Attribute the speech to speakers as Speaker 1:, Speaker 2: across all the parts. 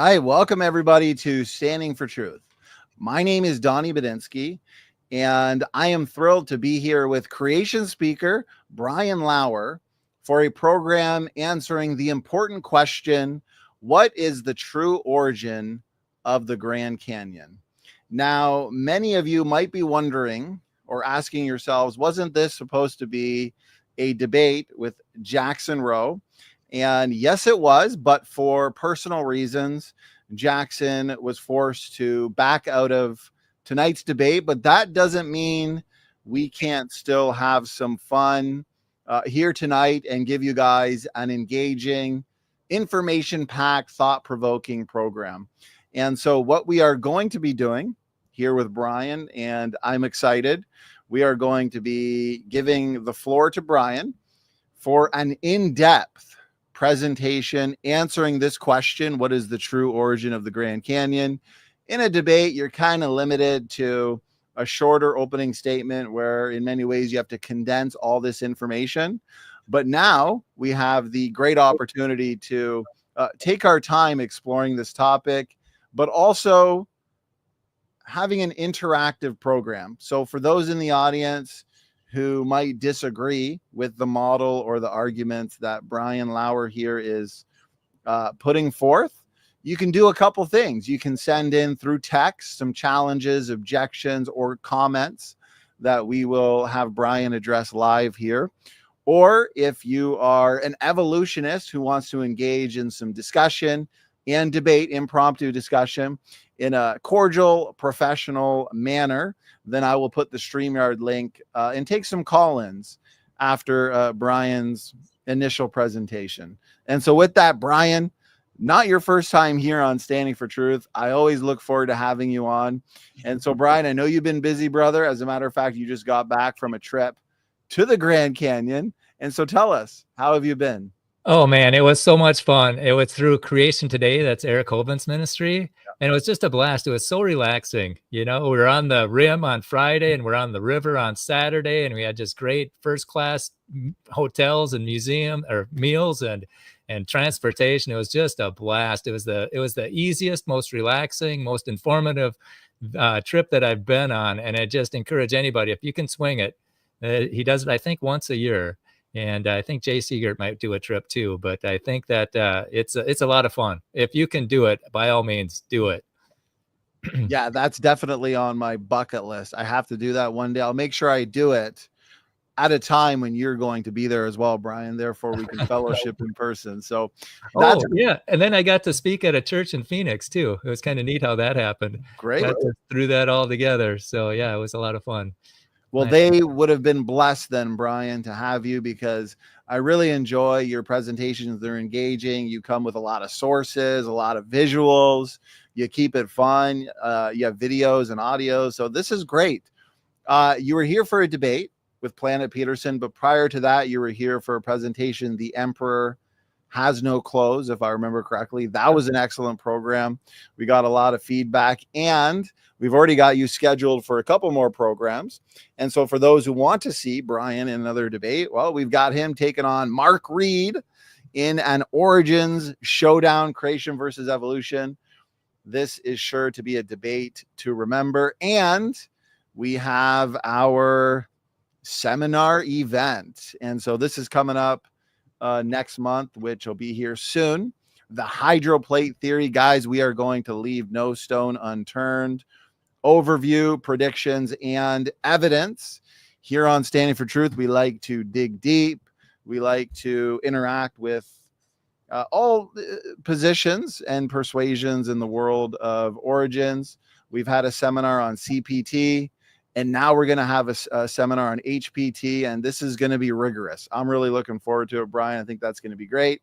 Speaker 1: right, welcome everybody to Standing for Truth. My name is Donnie Badinsky, and I am thrilled to be here with creation speaker Brian Lauer for a program answering the important question, what is the true origin of the Grand Canyon? Now, many of you might be wondering or asking yourselves, wasn't this supposed to be a debate with Jackson Rowe? And yes, it was, but for personal reasons, Jackson was forced to back out of tonight's debate. But that doesn't mean we can't still have some fun here tonight and give you guys an engaging, information-packed, thought-provoking program. And so what we are going to be doing here with Brian, and I'm excited, we are going to be giving the floor to Brian for an in-depth presentation answering this question, what is the true origin of the Grand Canyon? In a debate, you're kind of limited to a shorter opening statement where in many ways you have to condense all this information. But now we have the great opportunity to take our time exploring this topic, but also having an interactive program. So for those in the audience who might disagree with the model or the arguments that Brian Lauer here is putting forth, you can do a couple things. You can send in through text some challenges, objections, or comments that we will have Brian address live here. Or if you are an evolutionist who wants to engage in some discussion and debate, impromptu discussion in a cordial, professional manner, then I will put the StreamYard link and take some call-ins after Brian's initial presentation. And so with that, Brian, not your first time here on Standing for Truth. I always look forward to having you on. And so, Brian, I know you've been busy, brother. As a matter of fact, you just got back from a trip to the Grand Canyon. And so tell us, how have you been?
Speaker 2: Oh man, it was so much fun. It was through Creation Today. That's Eric Hovins's ministry. And it was just a blast. It was so relaxing. You know, we were on the rim on Friday and we're on the river on Saturday. And we had just great first class hotels and museum or meals and transportation. It was just a blast. It was the easiest, most relaxing, most informative trip that I've been on. And I just encourage anybody, if you can swing it, he does it, I think, once a year. And I think Jay Seegert might do a trip too, but I think that it's a lot of fun. If you can do it, by all means, do it.
Speaker 1: Yeah, that's definitely on my bucket list. I have to do that one day. I'll make sure I do it at a time when you're going to be there as well, Brian. Therefore, we can fellowship in person. So
Speaker 2: that's yeah. And then I got to speak at a church in Phoenix too. It was kind of neat how that happened.
Speaker 1: Great.
Speaker 2: Threw that all together. So yeah, it was a lot of fun.
Speaker 1: Well, they would have been blessed then, Brian, to have you, because I really enjoy your presentations. They're engaging. You come with a lot of sources, a lot of visuals. You keep it fun. You have videos and audio. So this is great. You were here for a debate with Planet Peterson, but prior to that, you were here for a presentation, The Emperor Has No Clothes, if I remember correctly. That was an excellent program. We got a lot of feedback, and we've already got you scheduled for a couple more programs. And so for those who want to see Brian in another debate, well, we've got him taking on Mark Reed in an Origins showdown, creation versus evolution. This is sure to be a debate to remember. And we have our seminar event. And so this is coming up next month, which will be here soon. The hydroplate theory, guys, we are going to leave no stone unturned. Overview, predictions, and evidence. Here on Standing for Truth, we like to dig deep. We like to interact with all positions and persuasions in the world of origins. We've had a seminar on CPT, and now we're going to have a seminar on HPT, and this is going to be rigorous. I'm really looking forward to it, Brian. I think that's going to be great.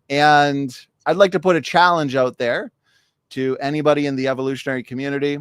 Speaker 1: And I'd like to put a challenge out there to anybody in the evolutionary community.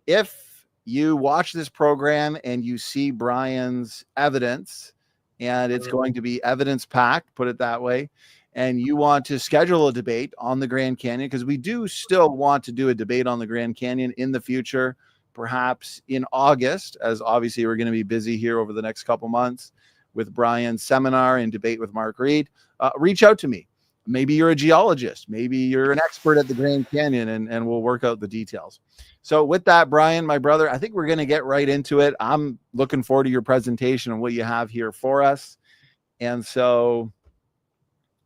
Speaker 1: If you watch this program and you see Brian's evidence, and it's going to be evidence-packed, put it that way, and you want to schedule a debate on the Grand Canyon, because we do still want to do a debate on the Grand Canyon in the future, perhaps in August, as obviously we're going to be busy here over the next couple months with Brian's seminar and debate with Mark Reed, reach out to me. maybe you're a geologist, maybe you're an expert at the Grand Canyon, and we'll work out the details. So with that, Brian, my brother, I think we're going to get right into it. I'm looking forward to your presentation and what you have here for us. And so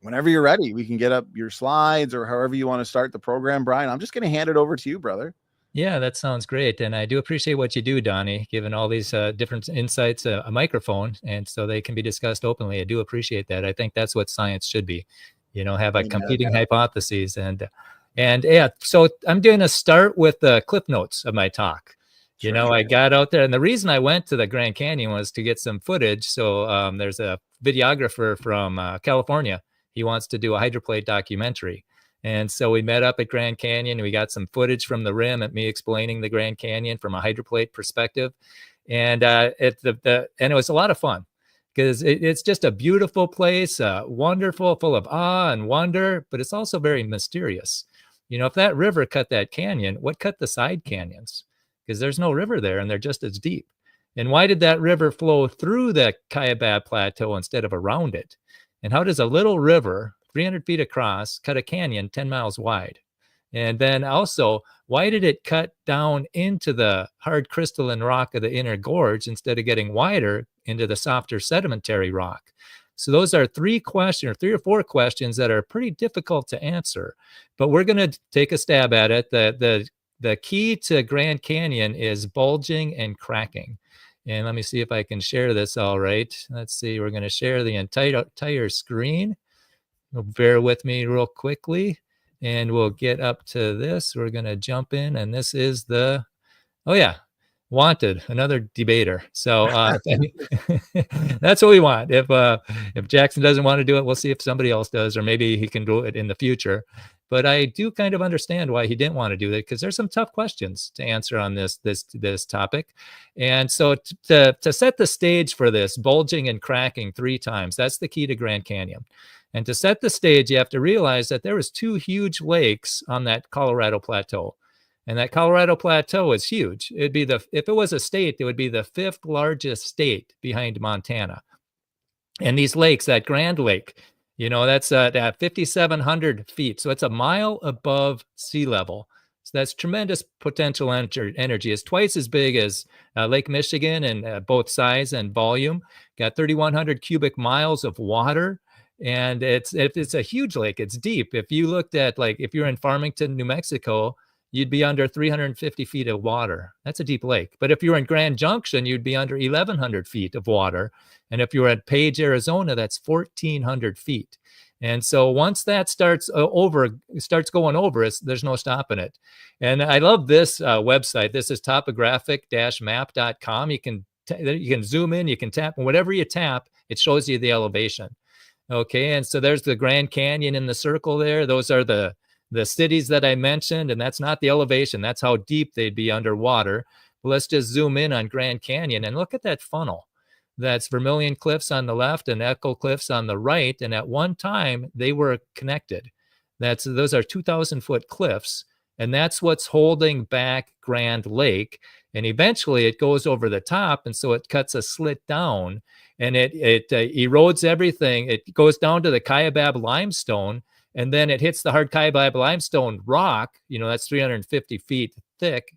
Speaker 1: whenever you're ready, we can get up your slides or however you want to start the program. Brian, I'm just going to hand it over to you, brother.
Speaker 2: Yeah, that sounds great. And I do appreciate what you do, Donnie, giving all these different insights a microphone, and so they can be discussed openly. I do appreciate that. I think that's what science should be, have a competing hypotheses. And yeah, so I'm going to start with the clip notes of my talk. I got out there, and the reason I went to the Grand Canyon was to get some footage. So there's a videographer from California. He wants to do a hydroplate documentary. And so we met up at Grand Canyon. We got some footage from the rim at me explaining the Grand Canyon from a hydroplate perspective. And it was a lot of fun because it's just a beautiful place, wonderful, full of awe and wonder, but it's also very mysterious. If that river cut that canyon, what cut the side canyons? Because there's no river there and they're just as deep. And why did that river flow through the Kaibab Plateau instead of around it? And how does a little river 300 feet across, cut a canyon 10 miles wide? And then also, why did it cut down into the hard crystalline rock of the Inner Gorge instead of getting wider into the softer sedimentary rock? So those are three or four questions that are pretty difficult to answer, but we're going to take a stab at it. The key to Grand Canyon is bulging and cracking. And let me see if I can share this all right. Let's see, we're going to share the entire screen. Bear with me real quickly, and we'll get up to this. We're going to jump in, and this is wanted, another debater. So that's what we want. If Jackson doesn't want to do it, we'll see if somebody else does, or maybe he can do it in the future. But I do kind of understand why he didn't want to do that, because there's some tough questions to answer on this topic. And so to set the stage for this, bulging and cracking 3 times, that's the key to Grand Canyon. And to set the stage, you have to realize that there was 2 huge lakes on that Colorado Plateau. And that Colorado Plateau is huge. It'd be if it was a state, it would be the 5th largest state behind Montana. And these lakes, that Grand Lake, that's at 5,700 feet. So it's a mile above sea level. So that's tremendous potential energy. It's twice as big as Lake Michigan in both size and volume. Got 3,100 cubic miles of water. And it's a huge lake. It's deep. If you looked at, if you're in Farmington, New Mexico, you'd be under 350 feet of water. That's a deep lake. But if you're in Grand Junction, you'd be under 1,100 feet of water. And if you're at Page, Arizona, that's 1,400 feet. And so once that starts going over, there's no stopping it. And I love this website. This is topographic-map.com. You can zoom in, you can tap, and whatever you tap, it shows you the elevation. Okay, and so there's the Grand Canyon in the circle there. Those are the cities that I mentioned, and that's not the elevation. That's how deep they'd be underwater. But let's just zoom in on Grand Canyon and look at that funnel. That's Vermilion Cliffs on the left and Echo Cliffs on the right. And at one time, they were connected. Those are 2,000-foot cliffs, and that's what's holding back Grand Lake. And eventually, it goes over the top, and so it cuts a slit down, and it erodes everything. It goes down to the Kaibab limestone, and then it hits the hard Kaibab limestone rock. That's 350 feet thick.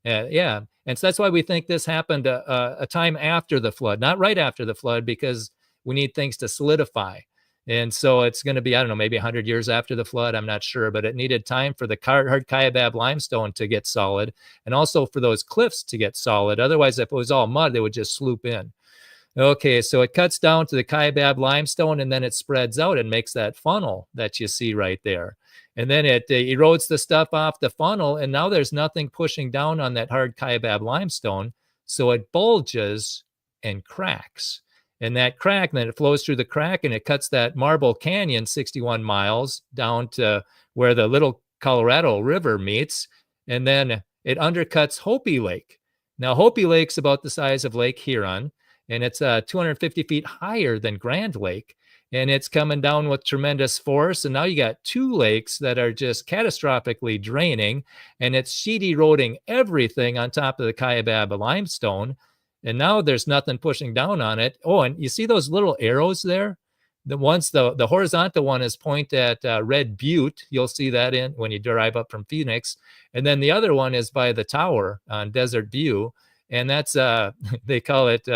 Speaker 2: And so that's why we think this happened a time after the flood, not right after the flood, because we need things to solidify. And so it's going to be, I don't know, maybe 100 years after the flood. I'm not sure, but it needed time for the hard Kaibab limestone to get solid, and also for those cliffs to get solid. Otherwise, if it was all mud, they would just sloop in. Okay, so it cuts down to the Kaibab limestone, and then it spreads out and makes that funnel that you see right there. And then it erodes the stuff off the funnel, and now there's nothing pushing down on that hard Kaibab limestone, so it bulges and cracks. And that crack, then it flows through the crack, and it cuts that Marble Canyon 61 miles down to where the Little Colorado River meets, and then it undercuts Hopi Lake. Now, Hopi Lake's about the size of Lake Huron, and it's 250 feet higher than Grand Lake, and it's coming down with tremendous force. And now you got 2 lakes that are just catastrophically draining, and it's sheet eroding everything on top of the Kaibab limestone. And now there's nothing pushing down on it. Oh, and you see those little arrows there? The horizontal one is point at Red Butte. You'll see that in when you drive up from Phoenix. And then the other one is by the tower on Desert View. And that's, they call it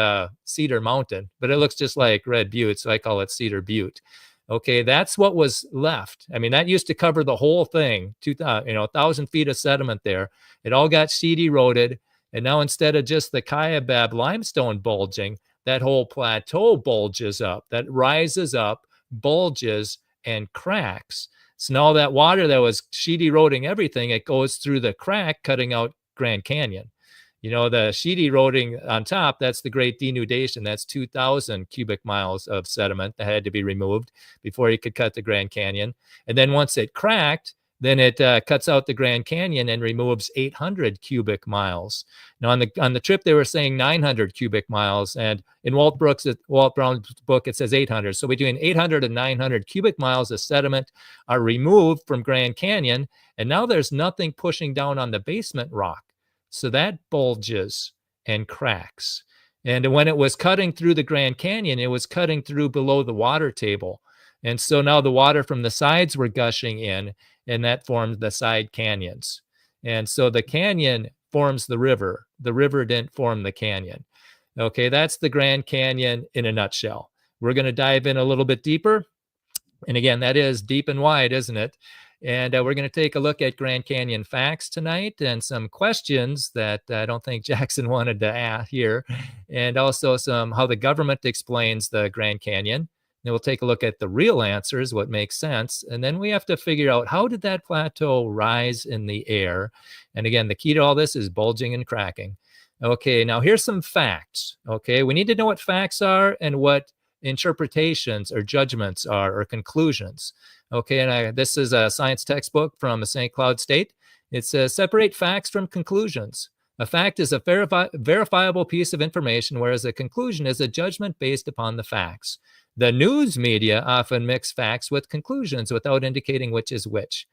Speaker 2: Cedar Mountain, but it looks just like Red Butte. So I call it Cedar Butte. Okay, that's what was left. I mean, that used to cover the whole thing, 1,000 feet of sediment there. It all got sheet eroded. And now instead of just the Kaibab limestone bulging, that whole plateau bulges up, that rises up, bulges, and cracks. So now that water that was sheet eroding everything, it goes through the crack, cutting out Grand Canyon. The sheet eroding on top, that's the Great Denudation. That's 2,000 cubic miles of sediment that had to be removed before you could cut the Grand Canyon. And then once it cracked, then it cuts out the Grand Canyon and removes 800 cubic miles. Now on the trip, they were saying 900 cubic miles. And in Walt Brown's book, it says 800. So between 800 and 900 cubic miles of sediment are removed from Grand Canyon. And now there's nothing pushing down on the basement rock. So that bulges and cracks. And when it was cutting through the Grand Canyon, it was cutting through below the water table. And so now the water from the sides were gushing in, and that formed the side canyons. And so the canyon forms the river. The river didn't form the canyon. Okay, that's the Grand Canyon in a nutshell. We're going to dive in a little bit deeper. And again, that is deep and wide, isn't it? And we're going to take a look at Grand Canyon facts tonight and some questions that I don't think Jackson wanted to ask here, and also some how the government explains the Grand Canyon. Then we'll take a look at the real answers, what makes sense. And then we have to figure out, how did that plateau rise in the air? And again, the key to all this is bulging and cracking. Okay, now here's some facts. Okay, we need to know what facts are and what interpretations or judgments are, or conclusions. Okay, and this is a science textbook from St. Cloud State. It says, separate facts from conclusions. A fact is a verifiable piece of information, whereas a conclusion is a judgment based upon the facts. The news media often mix facts with conclusions without indicating which is which.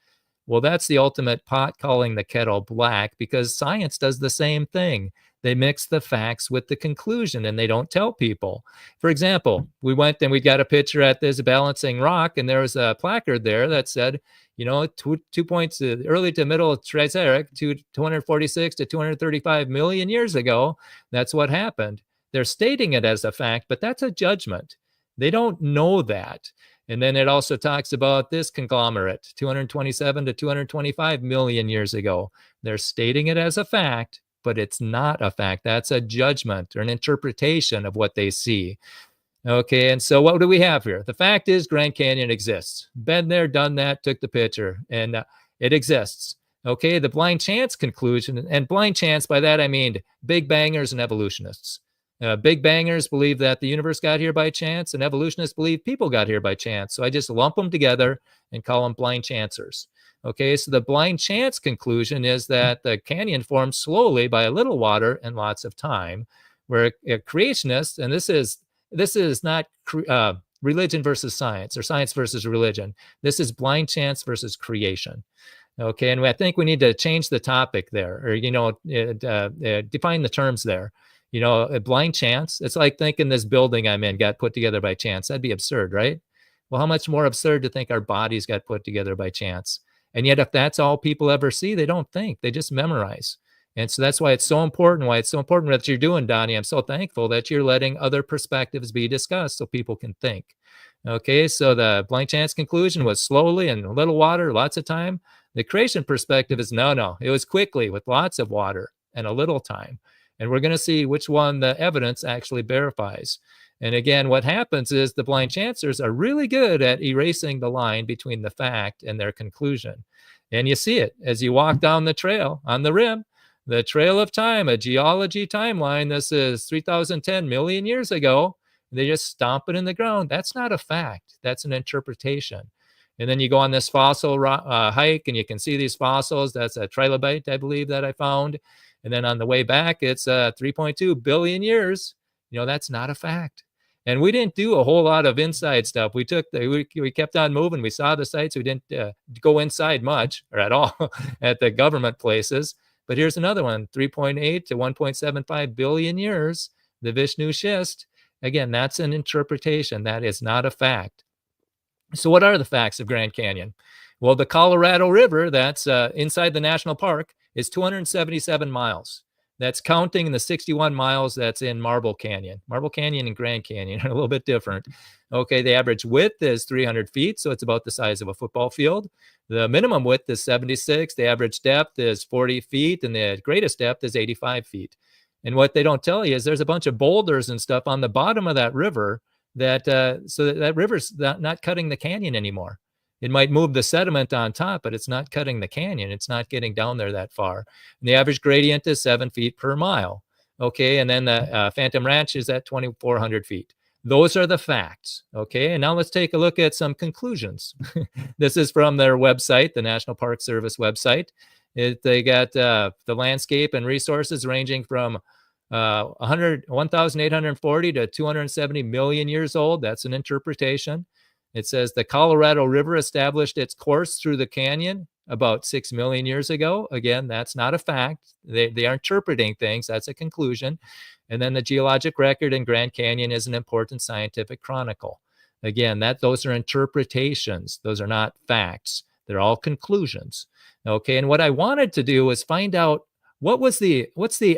Speaker 2: Well, that's the ultimate pot calling the kettle black, because science does the same thing. They mix the facts with the conclusion, and they don't tell people. For example, we went and we got a picture at this balancing rock, and there was a placard there that said, 2 points early to middle Triassic, 246 to 235 million years ago. That's what happened. They're stating it as a fact, but that's a judgment. They don't know that. And then it also talks about this conglomerate, 227 to 225 million years ago. They're stating it as a fact, but it's not a fact. That's a judgment or an interpretation of what they see. Okay, and so what do we have here? The fact is Grand Canyon exists. Been there, done that, took the picture, and it exists. Okay, the blind chance conclusion, and blind chance, by that I mean big bangers and evolutionists. Big bangers believe that the universe got here by chance, and evolutionists believe people got here by chance. So I just lump them together and call them blind chancers. Okay, so the blind chance conclusion is that the canyon formed slowly by a little water and lots of time, where a creationist, and this is not religion versus science or science versus religion. This is blind chance versus creation. Okay, and I think we need to change the topic there, or define the terms there. A blind chance, it's like thinking this building I'm in got put together by chance. That'd be absurd, right? Well, how much more absurd to think our bodies got put together by chance? And yet, if that's all people ever see, they don't think, they just memorize. And so that's why it's so important, that you're doing, Donnie. I'm so thankful that you're letting other perspectives be discussed so people can think. Okay, so the blind chance conclusion was slowly and a little water, lots of time. The creation perspective is no, it was quickly with lots of water and a little time. And we're going to see which one the evidence actually verifies. And again, what happens is the blind chancers are really good at erasing the line between the fact and their conclusion. And you see it as you walk down the trail on the rim, the trail of time, a geology timeline. This is 3,010 million years ago. They just stomp it in the ground. That's not a fact. That's an interpretation. And then you go on this fossil hike, and you can see these fossils. That's a trilobite, I believe, that I found. And then on the way back, it's 3.2 billion years. That's not a fact. And we didn't do a whole lot of inside stuff. We kept on moving. We saw the sites. We didn't go inside much or at all at the government places. But here's another one, 3.8 to 1.75 billion years, the Vishnu schist. Again, that's an interpretation. That is not a fact. So what are the facts of Grand Canyon? Well, the Colorado River, that's inside the national park, is 277 miles. That's counting the 61 miles that's in Marble Canyon. Marble Canyon and Grand Canyon are a little bit different. Okay, the average width is 300 feet, so it's about the size of a football field. The minimum width is 76. The average depth is 40 feet, and the greatest depth is 85 feet. And what they don't tell you is there's a bunch of boulders and stuff on the bottom of that river that so that river's not cutting the canyon anymore. It might move the sediment on top, but it's not cutting the canyon. It's not getting down there that far. And the average gradient is 7 feet per mile. Okay, and then the Phantom Ranch is at 2,400 feet. Those are the facts. Okay, and now let's take a look at some conclusions. This is from their website, the National Park Service website. They got the landscape and resources ranging from 1,840 to 270 million years old. That's an interpretation. It says the Colorado River established its course through the canyon about 6 million years ago. Again, that's not a fact. They are interpreting things. That's a conclusion. And then the geologic record in Grand Canyon is an important scientific chronicle. Again, those are interpretations. Those are not facts. They're all conclusions. Okay, and what I wanted to do was find out what's the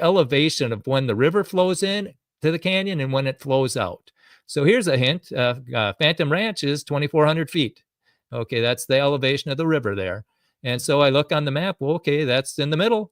Speaker 2: elevation of when the river flows in to the canyon and when it flows out. So here's a hint. Phantom Ranch is 2,400 feet. Okay, that's the elevation of the river there. And so I look on the map. Well, okay, that's in the middle.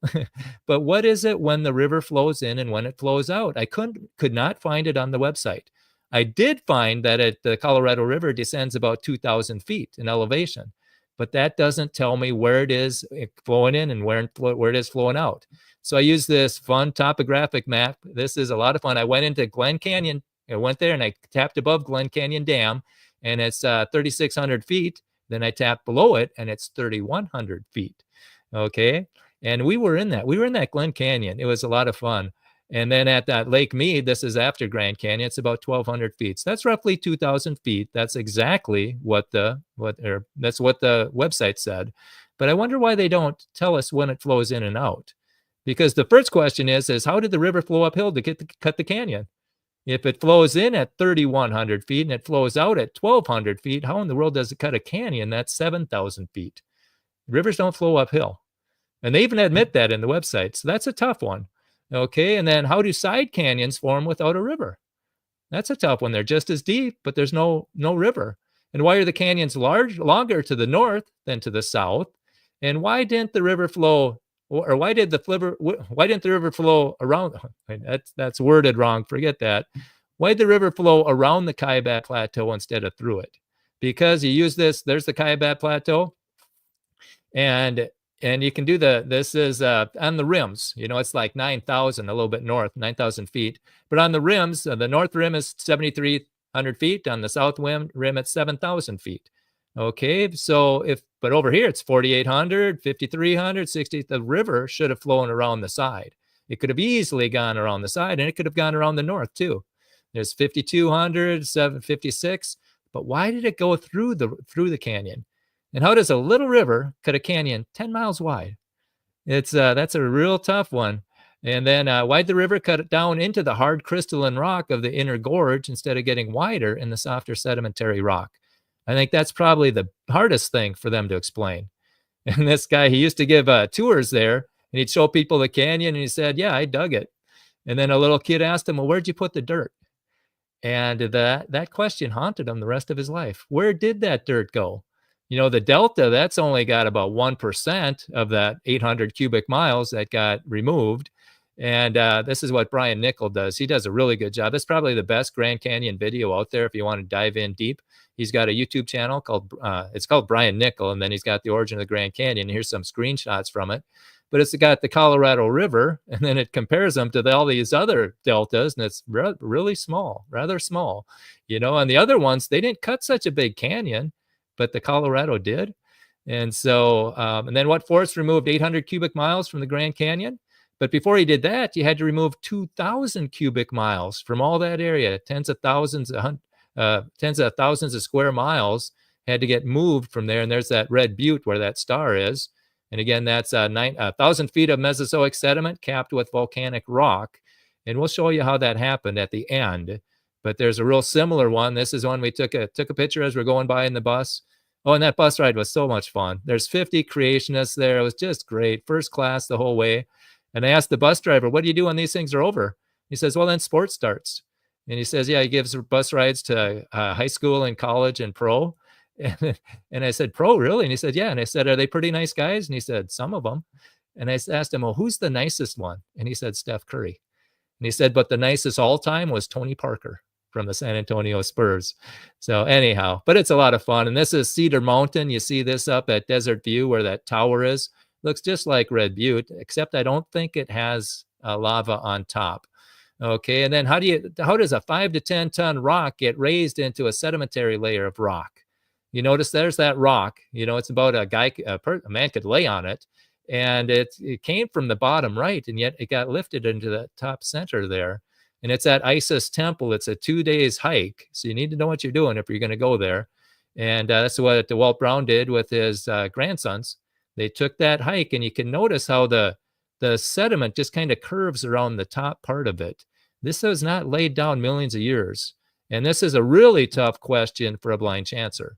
Speaker 2: But what is it when the river flows in and when it flows out? I could not find it on the website. I did find that the Colorado River descends about 2,000 feet in elevation, but that doesn't tell me where it is flowing in and where it is flowing out. So I used this fun topographic map. This is a lot of fun. I went into Glen Canyon. I went there and I tapped above Glen Canyon Dam, and it's 3,600 feet. Then I tapped below it, and it's 3,100 feet. Okay, and we were in that Glen Canyon. It was a lot of fun. And then at that Lake Mead, this is after Grand Canyon, it's about 1,200 feet. So that's roughly 2,000 feet. That's exactly what the website said. But I wonder why they don't tell us when it flows in and out. Because the first question is how did the river flow uphill to cut the canyon? If it flows in at 3,100 feet and it flows out at 1,200 feet, how in the world does it cut a canyon that's 7,000 feet? Rivers don't flow uphill. And they even admit that in the website. So that's a tough one. Okay, and then how do side canyons form without a river? That's a tough one. They're just as deep, but there's no river. And why are the canyons longer to the north than to the south? And why didn't the river flow, or why didn't the river flow around? That's worded wrong. Forget that. Why did the river flow around the Kaibab Plateau instead of through it? Because you use this. There's the Kaibab Plateau, and you can do this is on the rims. You know, it's like 9,000, a little bit north, 9,000 feet. But on the rims, the north rim is 7,300 feet. On the south rim, it's 7,000 feet. Okay, so but over here, it's 4,800, 5,300, 60. The river should have flown around the side. It could have easily gone around the side, and it could have gone around the north too. There's 5,200, 756. But why did it go through the canyon? And how does a little river cut a canyon 10 miles wide? That's a real tough one. And then why'd the river cut it down into the hard crystalline rock of the Inner Gorge instead of getting wider in the softer sedimentary rock? I think that's probably the hardest thing for them to explain. And this guy, he used to give tours there, and he'd show people the canyon, and he said, yeah, I dug it. And then a little kid asked him, well, where'd you put the dirt? And that question haunted him the rest of his life. Where did that dirt go? You know, the delta, that's only got about 1% of that 800 cubic miles that got removed. And this is what Brian Nickel does. He does a really good job. That's probably the best Grand Canyon video out there if you want to dive in deep. He's got a YouTube channel called Brian Nickel, and then he's got the origin of the Grand Canyon. Here's some screenshots from it. But it's got the Colorado River, and then it compares them to all these other deltas, and it's really small, rather small. You know, and the other ones, they didn't cut such a big canyon, but the Colorado did. And so, and then what forest removed 800 cubic miles from the Grand Canyon? But before he did that, you had to remove 2,000 cubic miles from all that area. Tens of thousands of square miles had to get moved from there. And there's that red butte where that star is. And again, that's 1,000 feet of Mesozoic sediment capped with volcanic rock. And we'll show you how that happened at the end. but there's a real similar one. This is one we took a picture as we're going by in the bus. Oh, and that bus ride was so much fun. There's 50 creationists there. It was just great. First class the whole way. And I asked the bus driver, what do you do when these things are over? He says, well, then sports starts. And he says, yeah, he gives bus rides to high school and college and pro. And I said, pro, really? And he said, yeah. And I said, are they pretty nice guys? And he said, some of them. And I asked him, well, who's the nicest one? And he said, Steph Curry. And he said, but the nicest all time was Tony Parker from the San Antonio Spurs. So anyhow, but it's a lot of fun. And this is Cedar Mountain. You see this up at Desert View where that tower is. Looks just like Red Butte, except I don't think it has lava on top. Okay, and then how does a 5 to 10 ton rock get raised into a sedimentary layer of rock? You notice there's that rock. You know, it's about a man could lay on it, and it came from the bottom right, and yet it got lifted into the top center there. And it's at Isis Temple. It's a 2 days hike, so you need to know what you're doing if you're going to go there. And that's what Walt Brown did with his grandsons. They took that hike, and you can notice how the sediment just kind of curves around the top part of it. This was not laid down millions of years. And this is a really tough question for a blind chancer.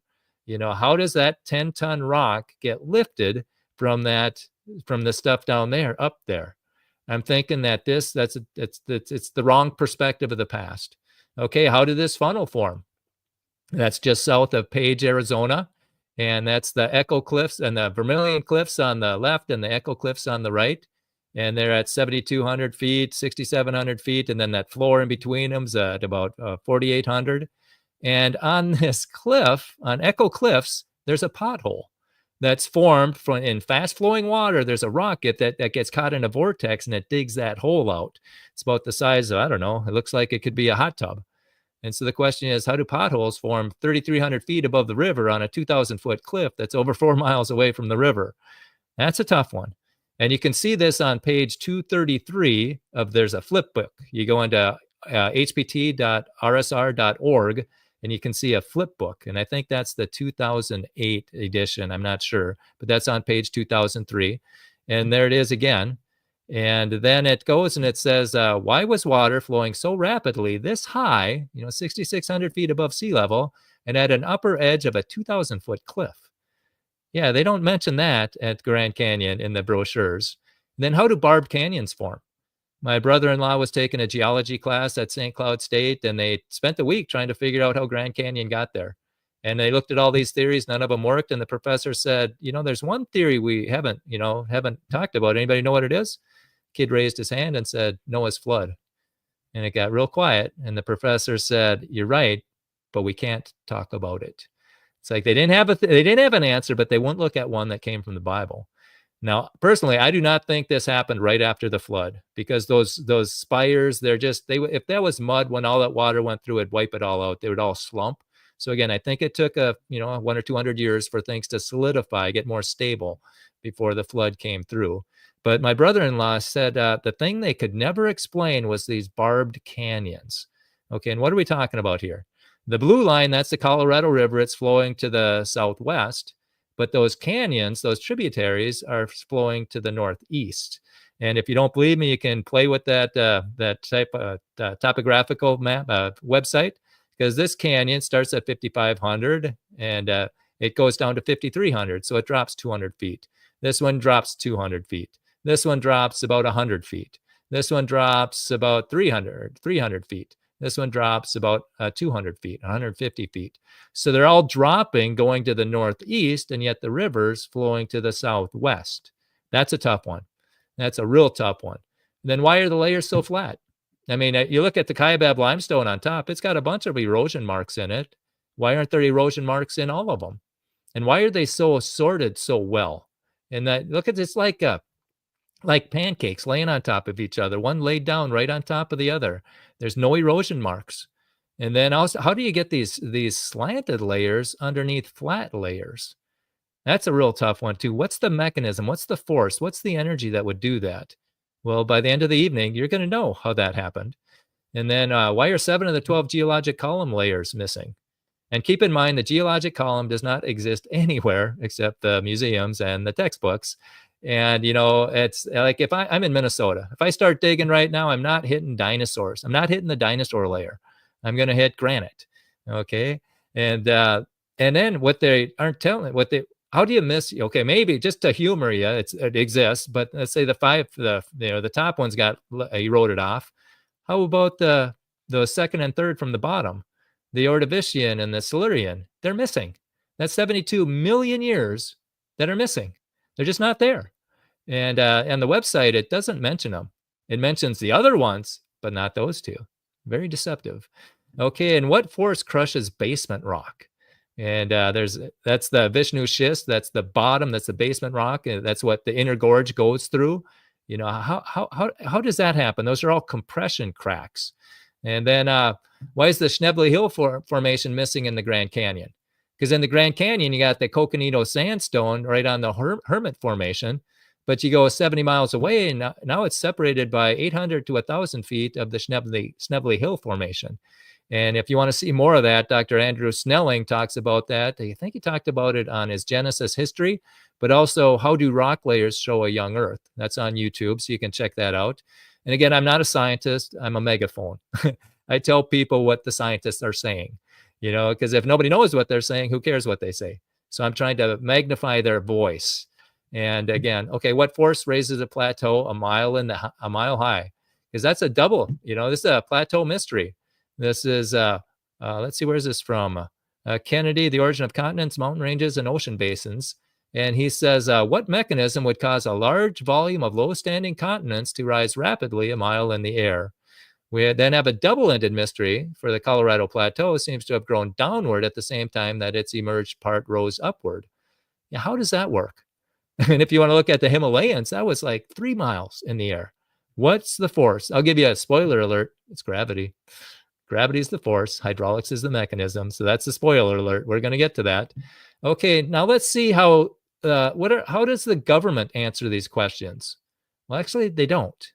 Speaker 2: You know, how does that 10-ton rock get lifted from the stuff down there up there? I'm thinking that it's the wrong perspective of the past. Okay, how did this funnel form? That's just south of Page, Arizona. And that's the Echo Cliffs and the Vermilion Cliffs on the left and the Echo Cliffs on the right. And they're at 7,200 feet, 6,700 feet. And then that floor in between them is at about 4,800. And on this cliff, on Echo Cliffs, there's a pothole that's formed in fast flowing water. There's a rocket that gets caught in a vortex and it digs that hole out. It's about the size of, I don't know, it looks like it could be a hot tub. And so the question is, how do potholes form 3,300 feet above the river on a 2,000-foot cliff that's over 4 miles away from the river? That's a tough one. And you can see this on page 233 there's a flip book. You go into hpt.rsr.org and you can see a flip book. And I think that's the 2008 edition. I'm not sure, but that's on page 2003. And there it is again. And then it goes and it says, why was water flowing so rapidly this high, 6,600 feet above sea level and at an upper edge of a 2,000-foot cliff? Yeah, they don't mention that at Grand Canyon in the brochures. Then how do barbed canyons form? My brother-in-law was taking a geology class at St. Cloud State, and they spent a week trying to figure out how Grand Canyon got there. And they looked at all these theories, none of them worked. And the professor said, there's one theory we haven't talked about. Anybody know what it is? Kid raised his hand and said, Noah's flood. And it got real quiet. And the professor said, you're right, but we can't talk about it. It's like they didn't have an answer, but they wouldn't look at one that came from the Bible. Now, personally, I do not think this happened right after the flood, because those spires, if that was mud, when all that water went through, it'd wipe it all out. They would all slump. So again, I think it took 100 or 200 years for things to solidify, get more stable before the flood came through. But my brother-in-law said the thing they could never explain was these barbed canyons. Okay, and what are we talking about here? The blue line, that's the Colorado River. It's flowing to the southwest. But those canyons, those tributaries, are flowing to the northeast. And if you don't believe me, you can play with that type of topographical map website, because this canyon starts at 5,500 and it goes down to 5,300. So it drops 200 feet. This one drops 200 feet. This one drops about 100 feet. This one drops about 300 feet. This one drops about 200 feet, 150 feet. So they're all dropping, going to the northeast, and yet the river's flowing to the southwest. That's a tough one. That's a real tough one. Then why are the layers so flat? I mean, you look at the Kaibab limestone on top, it's got a bunch of erosion marks in it. Why aren't there erosion marks in all of them? And why are they so sorted so well? And that, look at this, like pancakes laying on top of each other, one laid down right on top of the other. There's no erosion marks. And then also, how do you get these slanted layers underneath flat layers? That's a real tough one too. What's the mechanism? What's the force? What's the energy that would do that? Well, by the end of the evening, you're going to know how that happened. And then why are 7 of the 12 geologic column layers missing? And keep in mind, the geologic column does not exist anywhere except the museums and the textbooks. And, it's like if I'm in Minnesota, if I start digging right now, I'm not hitting dinosaurs. I'm not hitting the dinosaur layer. I'm going to hit granite. Okay. And then what they aren't telling, how do you miss? Okay, maybe just to humor you, it exists, but let's say the top ones got eroded off. How about the second and third from the bottom? The Ordovician and the Silurian, they're missing. That's 72 million years that are missing. They're just not there. And the website, it doesn't mention them. It mentions the other ones, but not those two. Very deceptive. Okay, and what force crushes basement rock? And that's the Vishnu schist. That's the bottom. That's the basement rock. And that's what the inner gorge goes through. You know, how does that happen? Those are all compression cracks. And then why is the Schnebly Hill formation missing in the Grand Canyon? Because in the Grand Canyon, you got the Coconino Sandstone right on the Hermit Formation, but you go 70 miles away, and now it's separated by 800 to 1,000 feet of the Schnebly Hill Formation. And if you want to see more of that, Dr. Andrew Snelling talks about that. I think he talked about it on his Genesis history, but also how do rock layers show a young Earth? That's on YouTube, so you can check that out. And again, I'm not a scientist. I'm a megaphone. I tell people what the scientists are saying, you know, because if nobody knows what they're saying, who cares what they say? So I'm trying to magnify their voice. And again, okay, what force raises a plateau a mile high? Because that's a double, you know, this is a plateau mystery. This is, let's see, where's this from? Kennedy, The Origin of Continents, Mountain Ranges, and Ocean Basins. And he says, what mechanism would cause a large volume of low-standing continents to rise rapidly a mile in the air? We then have a double-ended mystery for the Colorado Plateau. Seems to have grown downward at the same time that its emerged part rose upward. Yeah, how does that work? And if you want to look at the Himalayas, that was like 3 miles in the air. What's the force? I'll give you a spoiler alert. It's gravity. Gravity is the force. Hydraulics is the mechanism. So that's the spoiler alert. We're going to get to that. Okay, now let's see how does the government answer these questions? Well, actually, they don't.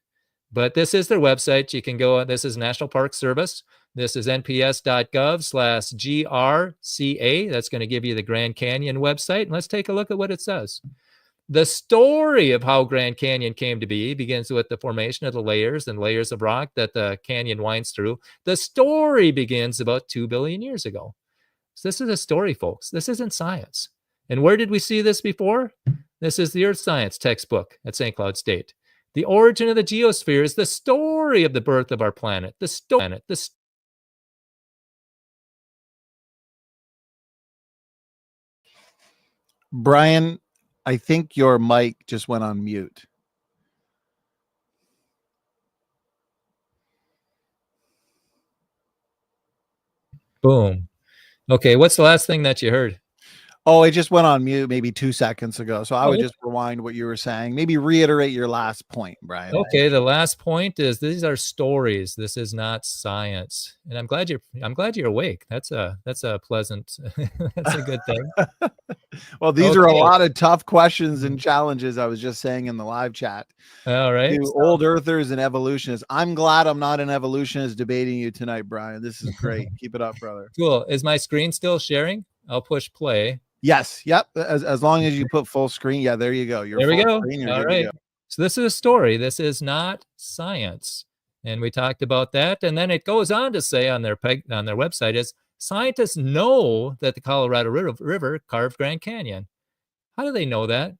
Speaker 2: But this is their website. You can go. This is National Park Service. This is nps.gov/GRCA. That's going to give you the Grand Canyon website. And let's take a look at what it says. The story of how Grand Canyon came to be begins with the formation of the layers and layers of rock that the canyon winds through. The story begins about 2 billion years ago. So this is a story, folks. This isn't science. And where did we see this before? This is the Earth Science textbook at St. Cloud State. The origin of the geosphere is the story of the birth of our planet.
Speaker 1: Brian, I think your mic just went on mute.
Speaker 2: Boom. Okay, what's the last thing that you heard?
Speaker 1: Oh, it just went on mute maybe 2 seconds ago. So I would just rewind what you were saying. Maybe reiterate your last point, Brian.
Speaker 2: Okay, the last point is these are stories. This is not science. And I'm glad you're awake. That's a pleasant that's a good thing.
Speaker 1: Well, these are a lot of tough questions and challenges. I was just saying in the live chat.
Speaker 2: All right.
Speaker 1: To old earthers and evolutionists. I'm glad I'm not an evolutionist debating you tonight, Brian. This is great. Keep it up, brother.
Speaker 2: Cool. Is my screen still sharing? I'll push play.
Speaker 1: Yes. Yep. As long as you put full screen. Yeah, there you go.
Speaker 2: There we go. All right. So this is a story. This is not science. And we talked about that. And then it goes on to say on their website is scientists know that the Colorado River carved Grand Canyon. How do they know that?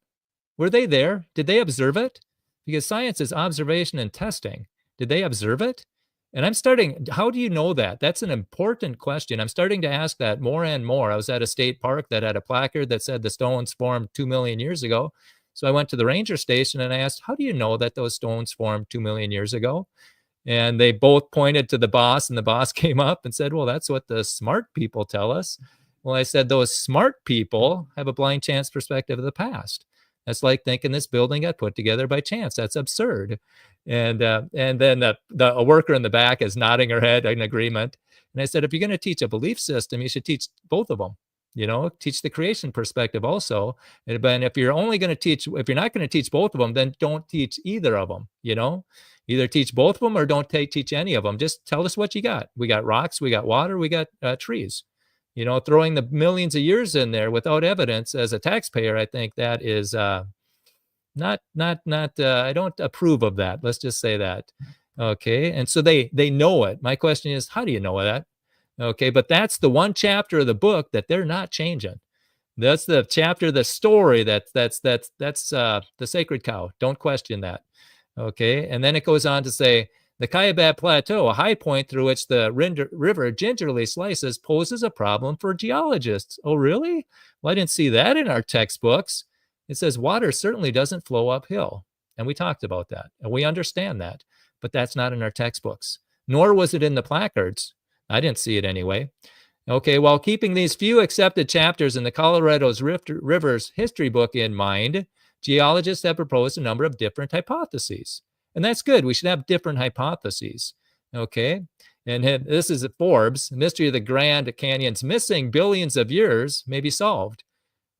Speaker 2: Were they there? Did they observe it? Because science is observation and testing. Did they observe it? And how do you know that? That's an important question. I'm starting to ask that more and more. I was at a state park that had a placard that said the stones formed 2 million years ago. So I went to the ranger station and I asked, how do you know that those stones formed 2 million years ago? And they both pointed to the boss, and the boss came up and said, well, that's what the smart people tell us. Well, I said, those smart people have a blind chance perspective of the past. That's like thinking this building got put together by chance. That's absurd. And then a worker in the back is nodding her head in agreement. And I said, if you're going to teach a belief system, you should teach both of them. You know, teach the creation perspective also. And if you're not going to teach both of them, then don't teach either of them. You know, either teach both of them or don't teach any of them. Just tell us what you got. We got rocks, we got water, we got trees. You know, throwing the millions of years in there without evidence as a taxpayer, I think that is not. I don't approve of that. Let's just say that. Okay, and so they know it. My question is, how do you know that? Okay, but that's the one chapter of the book that they're not changing. That's the chapter, the story that's the sacred cow. Don't question that. Okay, and then it goes on to say the Kaibab Plateau, a high point through which the river gingerly slices, poses a problem for geologists. Oh, really? Well, I didn't see that in our textbooks. It says water certainly doesn't flow uphill, and we talked about that, and we understand that, but that's not in our textbooks, nor was it in the placards. I didn't see it anyway. Okay, while keeping these few accepted chapters in the Colorado's Rivers history book in mind, geologists have proposed a number of different hypotheses. And that's good. We should have different hypotheses. Okay, and this is at Forbes. The mystery of the Grand Canyon's missing billions of years may be solved.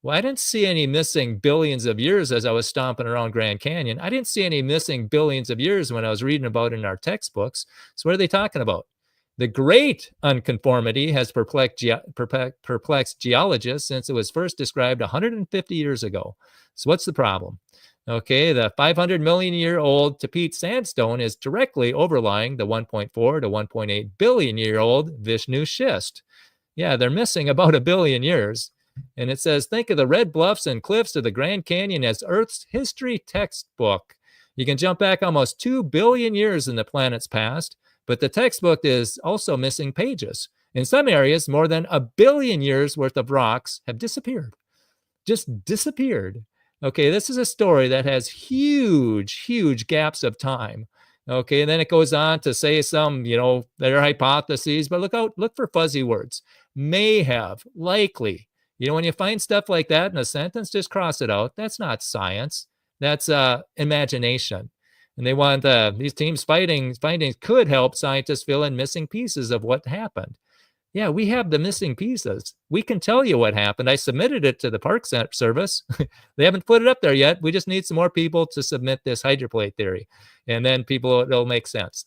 Speaker 2: Well, I didn't see any missing billions of years as I was stomping around Grand Canyon. I didn't see any missing billions of years when I was reading about it in our textbooks. So what are they talking about? The great unconformity has perplexed geologists since it was first described 150 years ago. So what's the problem? Okay, the 500 million year old Tapete sandstone is directly overlying the 1.4 to 1.8 billion year old Vishnu schist. Yeah, they're missing about a billion years. And it says, think of the red bluffs and cliffs of the Grand Canyon as Earth's history textbook. You can jump back almost 2 billion years in the planet's past, but the textbook is also missing pages. In some areas, more than a billion years worth of rocks have disappeared. Just disappeared. Okay, this is a story that has huge, huge gaps of time. Okay, and then it goes on to say some, there are hypotheses, but look for fuzzy words. May have, likely. When you find stuff like that in a sentence, just cross it out. That's not science. That's imagination. And they want these teams' findings could help scientists fill in missing pieces of what happened. Yeah, we have the missing pieces. We can tell you what happened. I submitted it to the Park Service. They haven't put it up there yet. We just need some more people to submit this hydroplate theory. And then it'll make sense.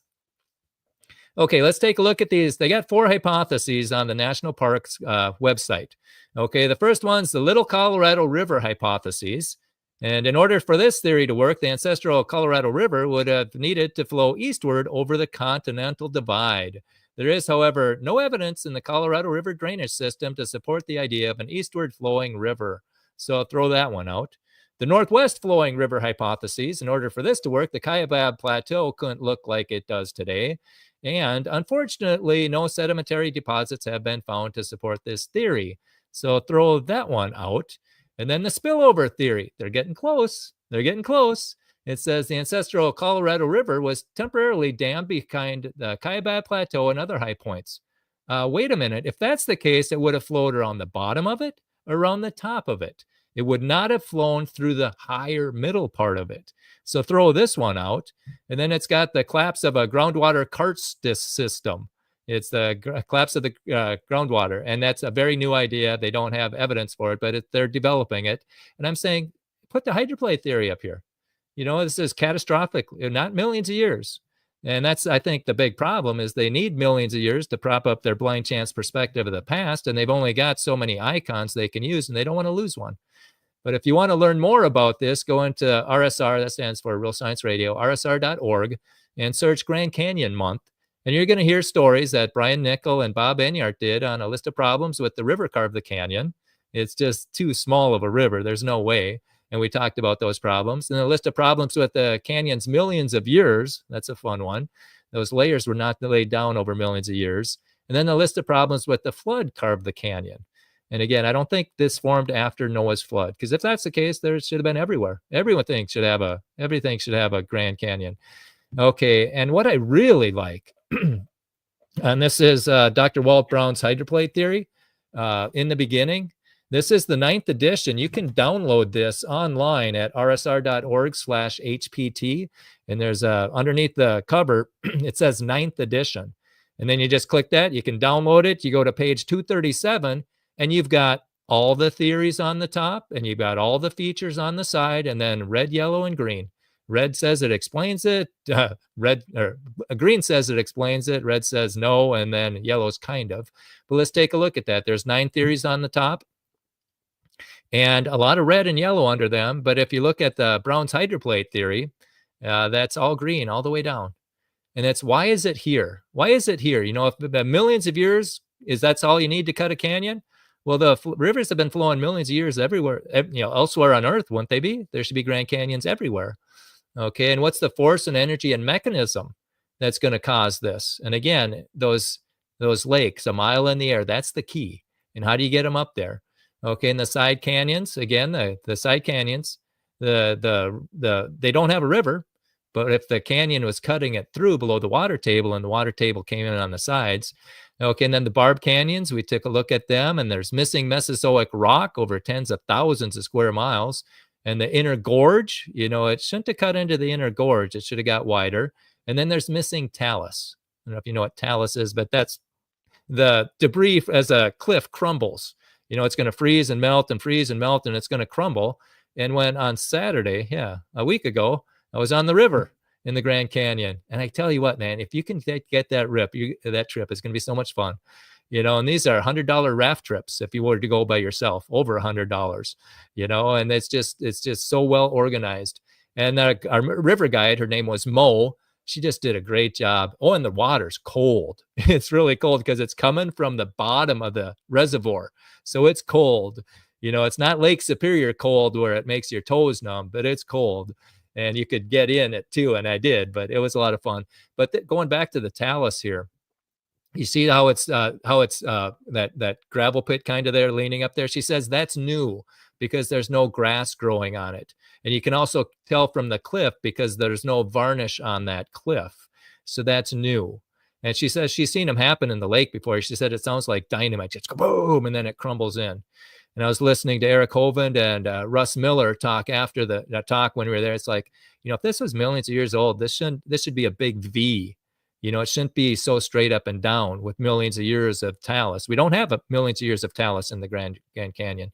Speaker 2: Okay, let's take a look at these. They got 4 hypotheses on the National Parks website. Okay, the first one's the Little Colorado River hypothesis. And in order for this theory to work, the ancestral Colorado River would have needed to flow eastward over the Continental Divide. There is, however, no evidence in the Colorado River drainage system to support the idea of an eastward flowing river. So I'll throw that one out. The northwest flowing river hypothesis, in order for this to work, the Kaibab Plateau couldn't look like it does today. And unfortunately, no sedimentary deposits have been found to support this theory. So throw that one out. And then the spillover theory. They're getting close. They're getting close. It says the ancestral Colorado River was temporarily dammed behind the Kaibab Plateau and other high points. Wait a minute. If that's the case, it would have flowed around the bottom of it or around the top of it. It would not have flown through the higher middle part of it. So throw this one out. And then it's got the collapse of a groundwater karst system. It's the collapse of the groundwater. And that's a very new idea. They don't have evidence for it, but they're developing it. And I'm saying, put the hydroplate theory up here. This is catastrophic, not millions of years. And that's, I think, the big problem is they need millions of years to prop up their blind chance perspective of the past. And they've only got so many icons they can use, and they don't want to lose one. But if you want to learn more about this, go into RSR, that stands for Real Science Radio, rsr.org, and search Grand Canyon Month. And you're going to hear stories that Brian Nickel and Bob Enyart did on a list of problems with the river carve the canyon. It's just too small of a river. There's no way. And we talked about those problems. And a list of problems with the canyon's millions of years. That's a fun one. Those layers were not laid down over millions of years. And then a list of problems with the flood carved the canyon. And again, I don't think this formed after Noah's flood, because if that's the case, there should have been everywhere. Everything should have a Grand Canyon. Okay, and what I really like, and this is Dr. Walt Brown's hydroplate theory in the beginning. This is the 9th edition. You can download this online at rsr.org/HPT. And there's underneath the cover, it says 9th edition. And then you just click that. You can download it. You go to page 237, and you've got all the theories on the top, and you've got all the features on the side, and then red, yellow, and green. Red says it explains it. Green says it explains it. Red says no, and then yellow's kind of. But let's take a look at that. There's 9 theories on the top, and a lot of red and yellow under them. But if you look at the Brown's hydroplate theory, that's all green all the way down. And that's, why is it here? Why is it here? If millions of years that's all you need to cut a canyon? Well, the rivers have been flowing millions of years everywhere, elsewhere on Earth, wouldn't they be? There should be Grand Canyons everywhere. Okay, and what's the force and energy and mechanism that's going to cause this? And again, those lakes a mile in the air, that's the key. And how do you get them up there? Okay, and the side canyons, again, the side canyons, they don't have a river, but if the canyon was cutting it through below the water table and the water table came in on the sides, okay, and then the barb canyons, we took a look at them, and there's missing Mesozoic rock over tens of thousands of square miles. And the inner gorge, it shouldn't have cut into the inner gorge. It should have got wider. And then there's missing talus. I don't know if you know what talus is, but that's the debris as a cliff crumbles. It's going to freeze and melt and freeze and melt, and it's going to crumble. And when on Saturday, a week ago, I was on the river in the Grand Canyon. And I tell you what, man, if you can get that that trip, it's going to be so much fun. And these are $100 raft trips if you were to go by yourself, over $100, and it's just so well organized. And our river guide, her name was Mo. She just did a great job. Oh, and the water's cold. It's really cold because it's coming from the bottom of the reservoir. So it's cold. It's not Lake Superior cold where it makes your toes numb, but it's cold. And you could get in it too, and I did, but it was a lot of fun. But going back to the talus here, you see how it's that gravel pit kind of there leaning up there. She says that's new because there's no grass growing on it. And you can also tell from the cliff because there's no varnish on that cliff. So that's new. And she says she's seen them happen in the lake before. She said it sounds like dynamite, just kaboom, and then it crumbles in. And I was listening to Eric Hovind and Russ Miller talk after the talk when we were there. It's like, if this was millions of years old, this should be a big V. It shouldn't be so straight up and down with millions of years of talus. We don't have millions of years of talus in the Grand Canyon.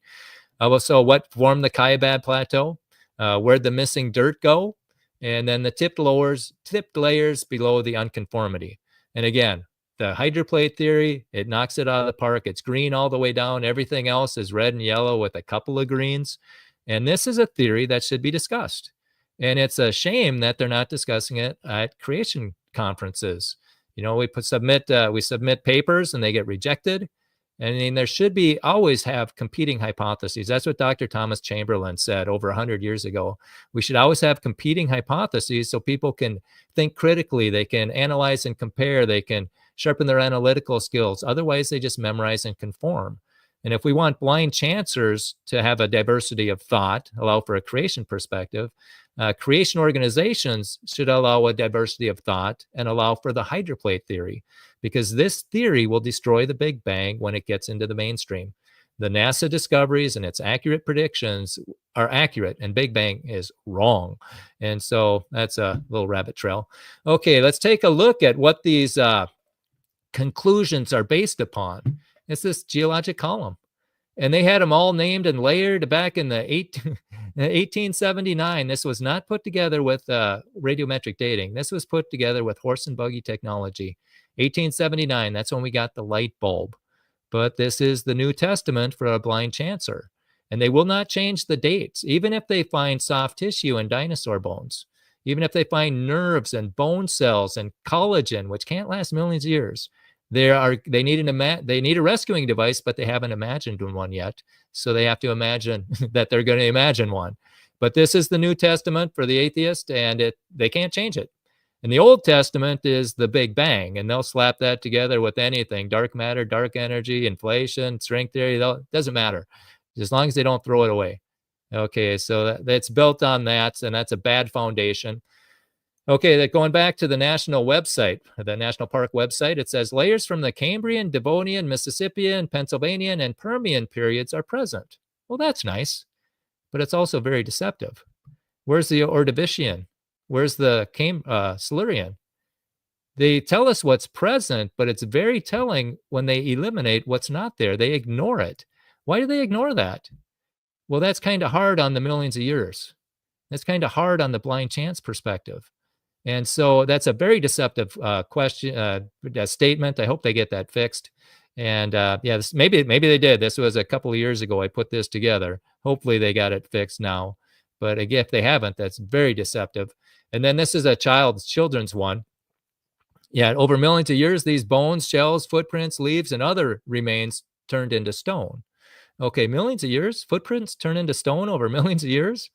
Speaker 2: So what formed the Kaibab Plateau? Where'd the missing dirt go? And then the tipped layers below the unconformity. And again, the hydroplate theory, it knocks it out of the park. It's green all the way down. Everything else is red and yellow with a couple of greens. And this is a theory that should be discussed. And it's a shame that they're not discussing it at creation conferences. We submit papers and they get rejected. I mean, there should be always have competing hypotheses. That's what Dr. Thomas Chamberlain said over 100 years ago. We should always have competing hypotheses so people can think critically. They can analyze and compare. They can sharpen their analytical skills. Otherwise, they just memorize and conform. And if we want blind chancers to have a diversity of thought, allow for a creation perspective, creation organizations should allow a diversity of thought and allow for the hydroplate theory, because this theory will destroy the Big Bang when it gets into the mainstream. The NASA discoveries and its accurate predictions are accurate, and Big Bang is wrong. And so that's a little rabbit trail. Okay, let's take a look at what these conclusions are based upon. It's this geologic column. And they had them all named and layered back in the 1879. This was not put together with radiometric dating. This was put together with horse and buggy technology. 1879, that's when we got the light bulb. But this is the New Testament for a blind chancer. And they will not change the dates, even if they find soft tissue in dinosaur bones, even if they find nerves and bone cells and collagen, which can't last millions of years. They need a rescuing device, but they haven't imagined one yet. So they have to imagine that they're going to imagine one. But this is the New Testament for the atheist, and they can't change it. And the Old Testament is the Big Bang, and they'll slap that together with anything: dark matter, dark energy, inflation, string theory. It doesn't matter, as long as they don't throw it away. Okay, so that's built on that, and that's a bad foundation. Okay, going back to the national website, the National Park website, it says layers from the Cambrian, Devonian, Mississippian, Pennsylvanian, and Permian periods are present. Well, that's nice, but it's also very deceptive. Where's the Ordovician? Where's the Silurian? They tell us what's present, but it's very telling when they eliminate what's not there. They ignore it. Why do they ignore that? Well, that's kind of hard on the millions of years. That's kind of hard on the blind chance perspective. And so that's a very deceptive statement. I hope they get that fixed. And maybe they did. This was a couple of years ago I put this together. Hopefully they got it fixed now. But again, if they haven't, that's very deceptive. And then this is a children's one. Yet over millions of years, these bones, shells, footprints, leaves, and other remains turned into stone. Okay, millions of years, footprints turn into stone over millions of years.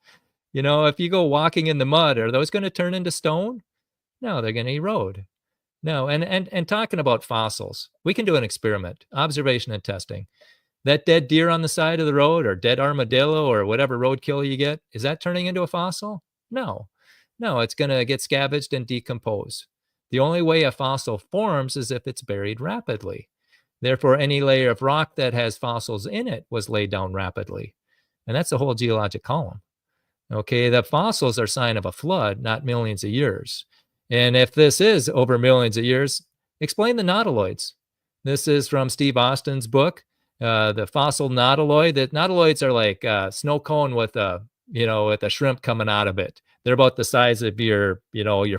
Speaker 2: If you go walking in the mud, are those going to turn into stone? No, they're going to erode. No, and talking about fossils, we can do an experiment, observation and testing. That dead deer on the side of the road or dead armadillo or whatever roadkill you get, is that turning into a fossil? No, no, it's going to get scavenged and decompose. The only way a fossil forms is if it's buried rapidly. Therefore, any layer of rock that has fossils in it was laid down rapidly. And that's the whole geologic column. Okay, the fossils are sign of a flood, not millions of years. And if this is over millions of years, explain the nautiloids. This is from Steve Austin's book, the fossil nautiloid. That nautiloids are like a snow cone with a shrimp coming out of it. They're about the size of your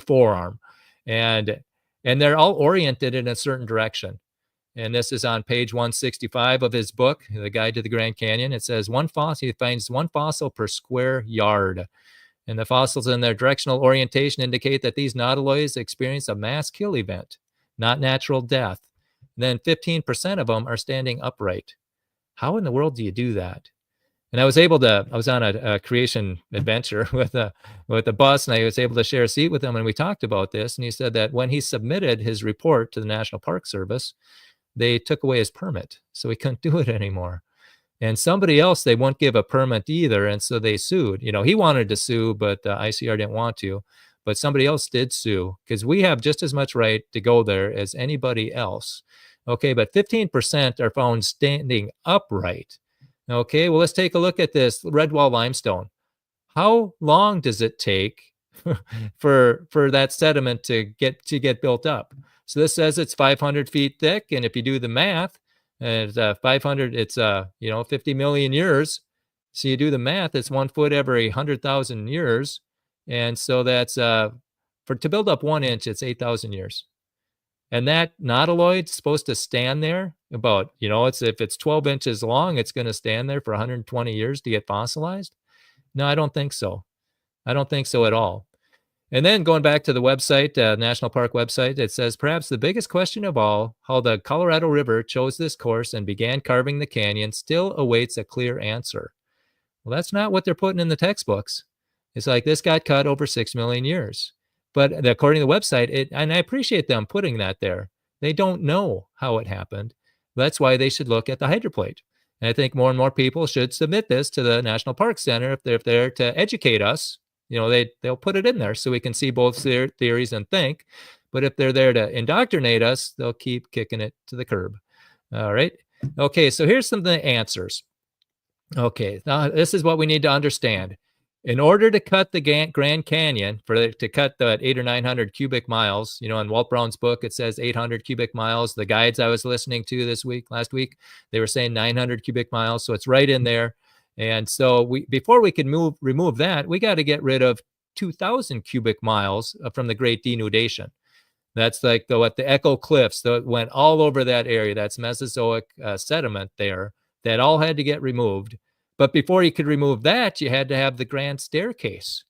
Speaker 2: forearm, and they're all oriented in a certain direction. And this is on page 165 of his book, The Guide to the Grand Canyon. It says he finds one fossil per square yard. And the fossils in their directional orientation indicate that these nautiloids experience a mass kill event, not natural death. And then 15% of them are standing upright. How in the world do you do that? And I was on a creation adventure with a bus, and I was able to share a seat with him, and we talked about this. And he said that when he submitted his report to the National Park Service, they took away his permit, so he couldn't do it anymore. And somebody else, they won't give a permit either, and so they sued. He wanted to sue, but ICR didn't want to. But somebody else did sue, because we have just as much right to go there as anybody else. Okay, but 15% are found standing upright. Okay, well, let's take a look at this red wall limestone. How long does it take for that sediment to get built up? So this says it's 500 feet thick, and if you do the math, and 500, it's 50 million years. So you do the math, it's 1 foot every 100,000 years, and so that's to build up 1 inch, it's 8,000 years. And that nautiloid's supposed to stand there about, if it's 12 inches long, it's going to stand there for 120 years to get fossilized. No, I don't think so. I don't think so at all. And then going back to the website, National Park website, it says, perhaps the biggest question of all, how the Colorado River chose this course and began carving the canyon, still awaits a clear answer. Well, that's not what they're putting in the textbooks. It's like this got cut over 6 million years. But according to the website, and I appreciate them putting that there, they don't know how it happened. That's why they should look at the hydroplate. And I think more and more people should submit this to the National Park Center if they're there to educate us. They'll put it in there so we can see both their theories and think. But if they're there to indoctrinate us, they'll keep kicking it to the curb. All right. Okay, so here's some of the answers. Okay, now this is what we need to understand. In order to cut the Grand Canyon, to cut the 800 or 900 cubic miles, in Walt Brown's book, it says 800 cubic miles. The guides I was listening to last week, they were saying 900 cubic miles. So it's right in there. And so before we can remove that, we got to get rid of 2,000 cubic miles from the Great Denudation. That's like the Echo Cliffs that went all over that area. That's Mesozoic sediment there that all had to get removed. But before you could remove that, you had to have the Grand Staircase.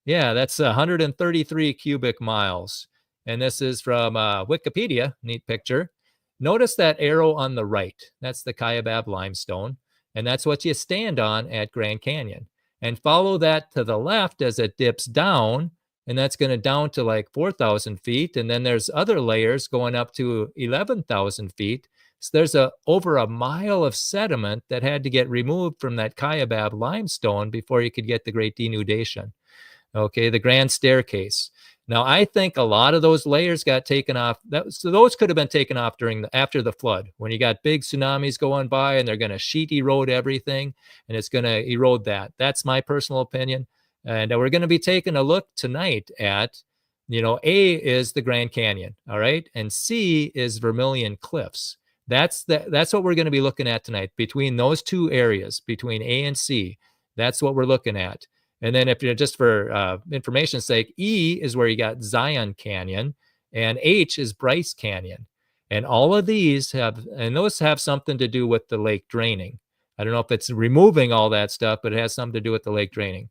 Speaker 2: Yeah, that's 133 cubic miles. And this is from Wikipedia, neat picture. Notice that arrow on the right. That's the Kaibab limestone. And that's what you stand on at Grand Canyon. And follow that to the left as it dips down. And that's going to down to like 4,000 feet. And then there's other layers going up to 11,000 feet. So there's over a mile of sediment that had to get removed from that Kaibab limestone before you could get the Great Denudation. Okay, the Grand Staircase. Now, I think a lot of those layers got taken off. So those could have been taken off after the flood, when you got big tsunamis going by and they're going to sheet erode everything, and it's going to erode that. That's my personal opinion. And we're going to be taking a look tonight at, A is the Grand Canyon, all right? And C is Vermilion Cliffs. That's what we're going to be looking at tonight, between those two areas, between A and C. That's what we're looking at. And then if you're just for information's sake, E is where you got Zion Canyon, and H is Bryce Canyon. And all of these those have something to do with the lake draining. I don't know if it's removing all that stuff, but it has something to do with the lake draining.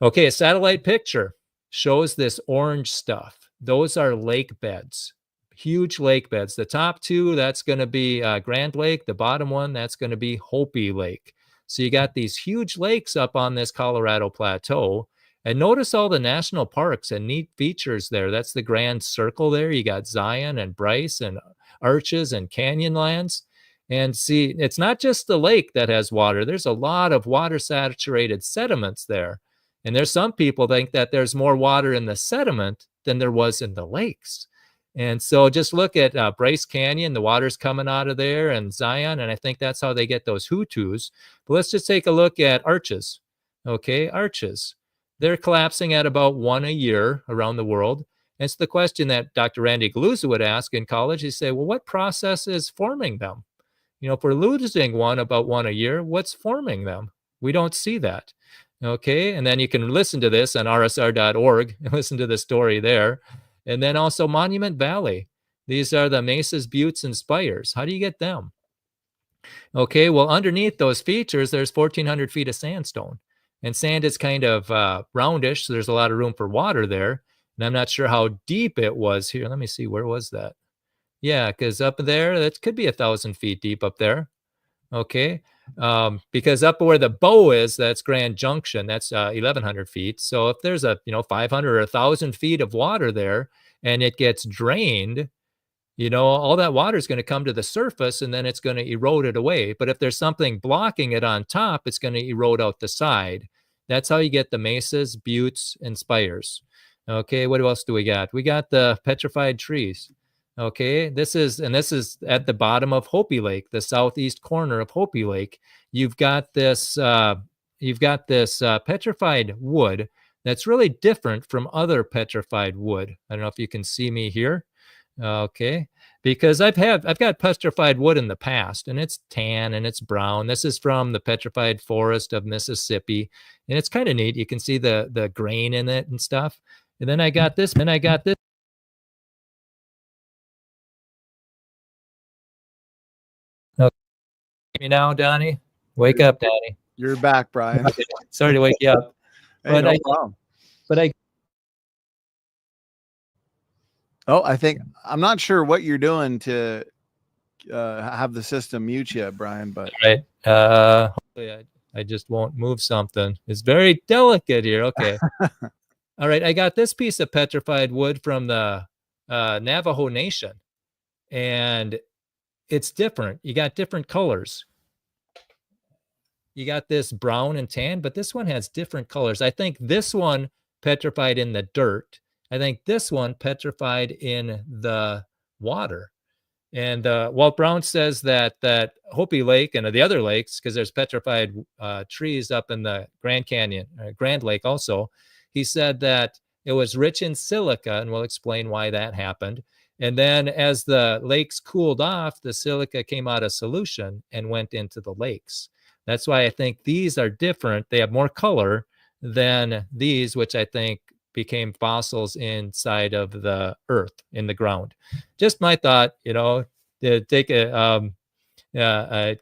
Speaker 2: Okay, a satellite picture shows this orange stuff. Those are lake beds, huge lake beds. The top two, that's going to be Grand Lake. The bottom one, that's going to be Hopi Lake. So you got these huge lakes up on this Colorado Plateau. And notice all the national parks and neat features there. That's the Grand Circle there. You got Zion and Bryce and Arches and Canyonlands. And see, it's not just the lake that has water. There's a lot of water-saturated sediments there. And there's some people think that there's more water in the sediment than there was in the lakes. And so just look at Bryce Canyon, the water's coming out of there, and Zion, and I think that's how they get those Hutus. But let's just take a look at Arches. Okay, Arches. They're collapsing at about 1 a year around the world. And it's the question that Dr. Randy Galuza would ask in college. He'd say, well, what process is forming them? You know, if we're losing about 1 a year, what's forming them? We don't see that. Okay, and then you can listen to this on rsr.org and listen to the story there. And then also Monument Valley. These are the mesas, buttes, and spires. How do you get them? Okay, well, underneath those features, there's 1,400 feet of sandstone. And sand is kind of roundish, so there's a lot of room for water there. And I'm not sure how deep it was here. Let me see, where was that? Yeah, because up there, that could be 1,000 feet deep up there. Okay, because up where the bow is, that's Grand Junction, that's 1,100 feet. So if there's 500 or 1,000 feet of water there and it gets drained, all that water is going to come to the surface and then it's going to erode it away. But if there's something blocking it on top, it's going to erode out the side. That's how you get the mesas, buttes, and spires. Okay, what else do we got? We got the petrified trees. Okay, this is at the bottom of Hopi Lake, the southeast corner of Hopi Lake. You've got this petrified wood that's really different from other petrified wood. I don't know if you can see me here. Okay, because I've got petrified wood in the past, and it's tan and it's brown. This is from the petrified forest of Mississippi, and it's kind of neat. You can see the grain in it and stuff. And then I got this. Okay, me now, Donnie. Wake up, Donnie.
Speaker 1: You're back, Brian.
Speaker 2: Sorry to wake you up.
Speaker 1: Hey, no problem. I think I'm not sure what you're doing to have the system mute you, Brian. But
Speaker 2: right. Hopefully I just won't move something. It's very delicate here. Okay. All right. I got this piece of petrified wood from the Navajo Nation, and it's different. You got different colors. You got this brown and tan, but this one has different colors. I think this one petrified in the dirt. I think this one petrified in the water. And Walt Brown says that Hopi Lake and the other lakes, because there's petrified trees up in the Grand Canyon, Grand Lake also, he said that it was rich in silica, and we'll explain why that happened. And then as the lakes cooled off, the silica came out of solution and went into the lakes. That's why I think these are different. They have more color than these, which I think became fossils inside of the earth, in the ground. Just my thought, to take it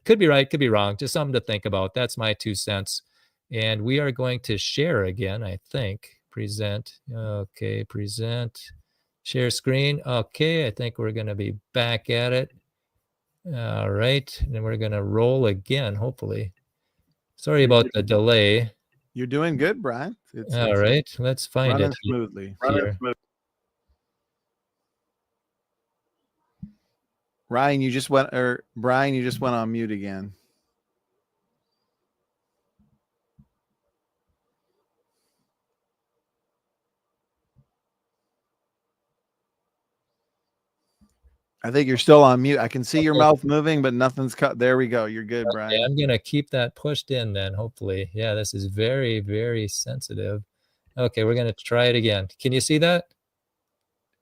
Speaker 2: could be right, could be wrong, just something to think about. That's my 2 cents. And we are going to share again, I think. Present. Okay, present. Share screen. Okay, I think we're going to be back at it. All right, and then we're going to roll again, hopefully. Sorry about the delay.
Speaker 1: You're doing good, Brian.
Speaker 2: All right, let's find it
Speaker 1: smoothly.
Speaker 2: Here.
Speaker 1: Brian, you just went on mute again. I think you're still on mute. I can see your mouth moving, but nothing's cut. There we go. You're good, Brian.
Speaker 2: Okay, I'm going to keep that pushed in then, hopefully. Yeah, this is very, very sensitive. Okay, we're going to try it again. Can you see that?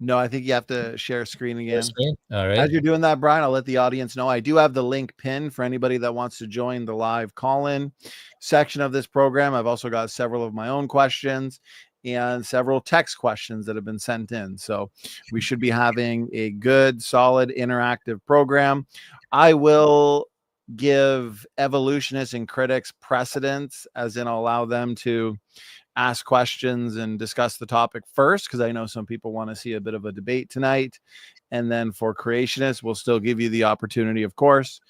Speaker 1: No, I think you have to share screen again.
Speaker 2: All right.
Speaker 1: As you're doing that, Brian, I'll let the audience know. I do have the link pinned for anybody that wants to join the live call-in section of this program. I've also got several of my own questions and several text questions that have been sent in. So we should be having a good, solid, interactive program. I will give evolutionists and critics precedence, as in I'll allow them to ask questions and discuss the topic first, because I know some people want to see a bit of a debate tonight. And then for creationists, we'll still give you the opportunity, of course,